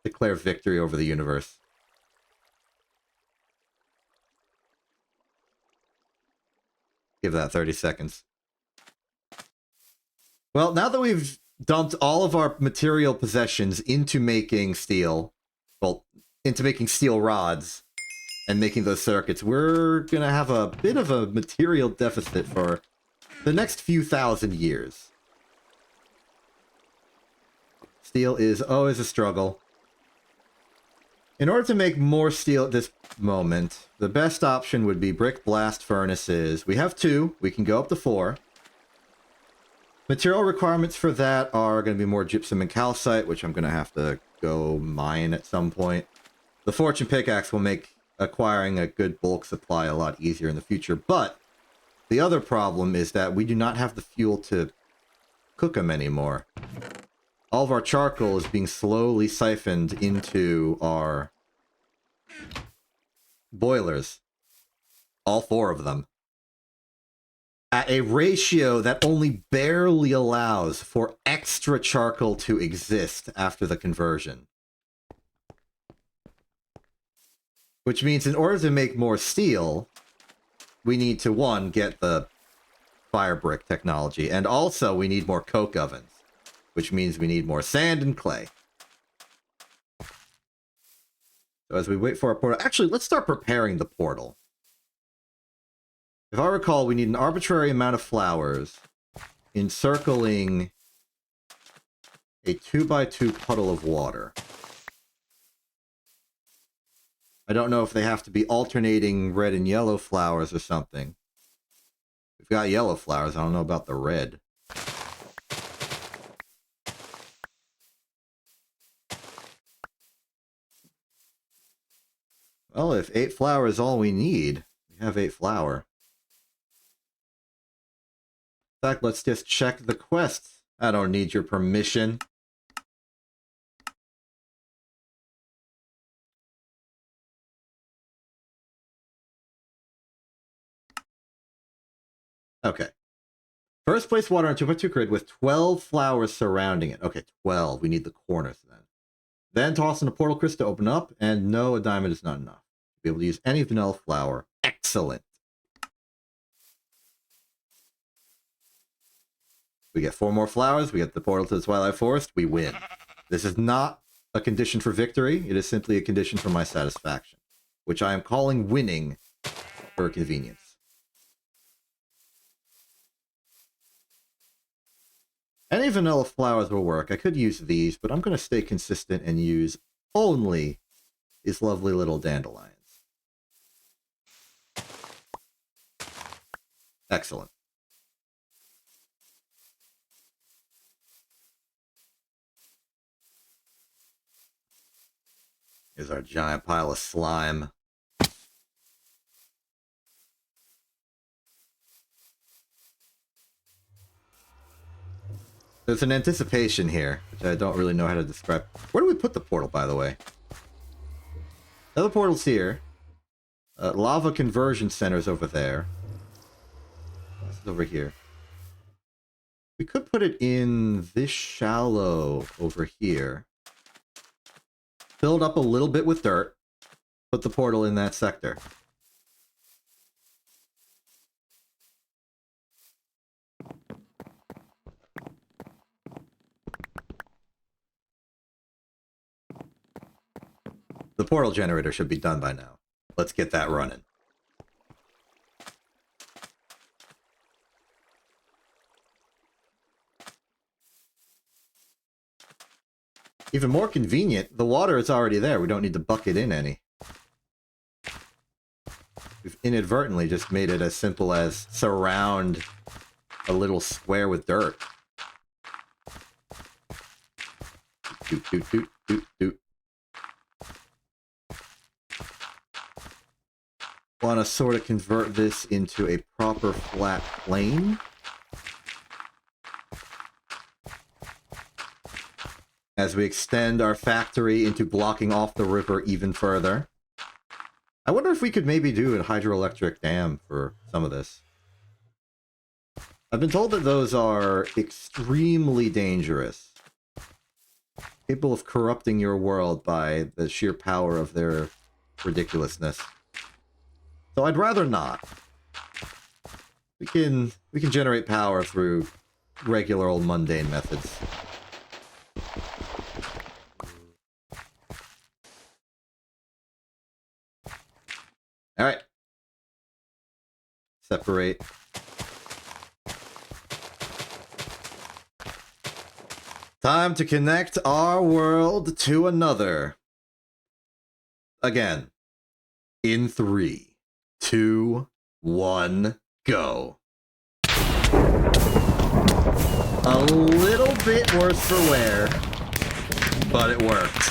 declare victory over the universe. Give that 30 seconds. Well, now that we've dumped all of our material possessions into making steel, well, into making steel rods and making those circuits, we're going to have a bit of a material deficit for the next few thousand years. Steel is always a struggle. In order to make more steel at this moment, the best option would be brick blast furnaces. We have 2. We can go up to 4. Material requirements for that are going to be more gypsum and calcite, which I'm going to have to go mine at some point. The fortune pickaxe will make acquiring a good bulk supply a lot easier in the future, but the other problem is that we do not have the fuel to cook them anymore. All of our charcoal is being slowly siphoned into our boilers. All 4 of them. At a ratio that only barely allows for extra charcoal to exist after the conversion. Which means in order to make more steel, we need to, 1, get the fire brick technology, and also we need more coke ovens. Which means we need more sand and clay. So as we wait for our portal... Actually, let's start preparing the portal. If I recall, we need an arbitrary amount of flowers encircling a 2x2 puddle of water. I don't know if they have to be alternating red and yellow flowers or something. We've got yellow flowers, I don't know about the red. Well, if 8 flour is all we need, we have 8 flour. In fact, let's just check the quests. I don't need your permission. Okay. First place water on 2x2 grid with 12 flowers surrounding it. Okay, 12. We need the corners then. Then toss in a portal crystal to open up, and no, a diamond is not enough. Be able to use any vanilla flower. Excellent. We get 4 more flowers, we get the portal to the Twilight Forest, we win. This is not a condition for victory, it is simply a condition for my satisfaction, which I am calling winning for convenience. Any vanilla flowers will work. I could use these, but I'm going to stay consistent and use only these lovely little dandelions. Excellent. Here's our giant pile of slime. There's an anticipation here, which I don't really know how to describe. Where do we put the portal, by the way? Another portal's here. Lava conversion center's over there. This is over here. We could put it in this shallow over here. Fill it up a little bit with dirt. Put the portal in that sector. The portal generator should be done by now. Let's get that running. Even more convenient, the water is already there. We don't need to bucket in any. We've inadvertently just made it as simple as surround a little square with dirt. Doot, doot, doot, doot, doot. Want to sort of convert this into a proper flat plane. As we extend our factory into blocking off the river even further. I wonder if we could maybe do a hydroelectric dam for some of this. I've been told that those are extremely dangerous. Capable of corrupting your world by the sheer power of their ridiculousness. So I'd rather not. We can generate power through regular old mundane methods. All right. Separate. Time to connect our world to another. Again. In 3, 2, 1, go. A little bit worse for wear, but it worked.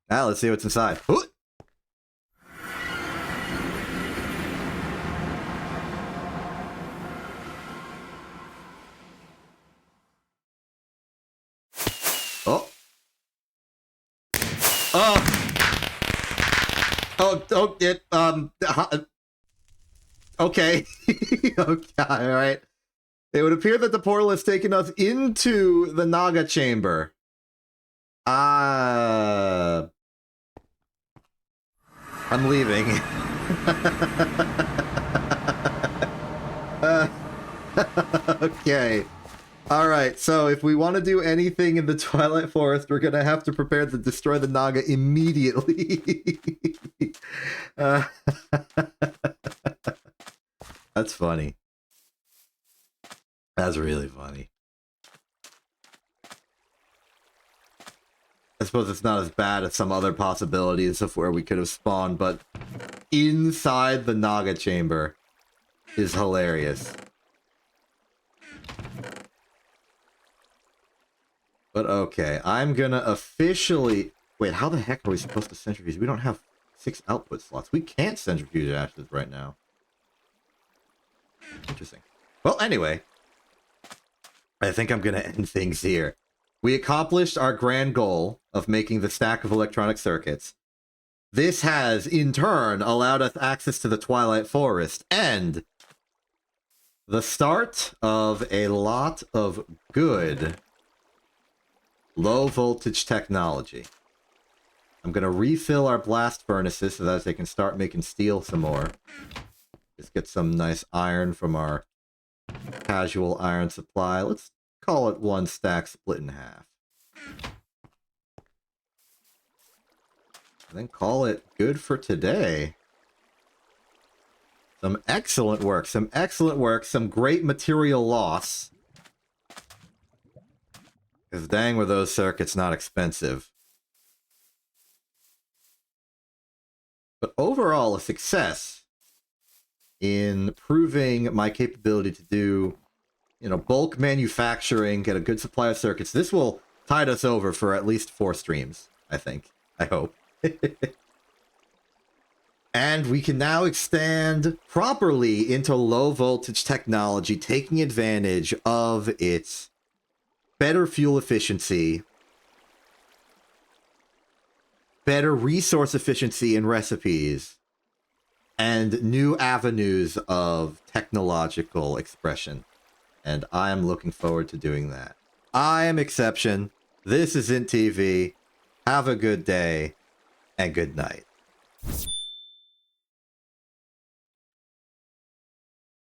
Now let's see what's inside. Ooh. Oh. Okay. Okay, alright. It would appear that the portal has taken us into the Naga chamber. I'm leaving. Okay. Alright, so if we want to do anything in the Twilight Forest, we're gonna have to prepare to destroy the Naga immediately. That's funny. That's really funny. I suppose it's not as bad as some other possibilities of where we could have spawned, but inside the Naga chamber is hilarious. But okay, I'm gonna officially... Wait, how the heck are we supposed to centrifuge? We don't have 6 output slots. We can't centrifuge ashes right now. Interesting. Well, anyway. I think I'm gonna end things here. We accomplished our grand goal of making the stack of electronic circuits. This has, in turn, allowed us access to the Twilight Forest, and the start of a lot of good low-voltage technology. I'm going to refill our blast furnaces so that they can start making steel some more. Just get some nice iron from our casual iron supply. Let's call it 1 stack split in half. And then call it good for today. Some excellent work, some great material loss. Because dang were those circuits not expensive. But overall, a success in proving my capability to do, you know, bulk manufacturing, get a good supply of circuits. This will tide us over for at least 4 streams, I think. I hope. And we can now extend properly into low voltage technology, taking advantage of its better fuel efficiency, better resource efficiency in recipes, and new avenues of technological expression. And I am looking forward to doing that. I am Exception. This is INT TV. Have a good day, and good night.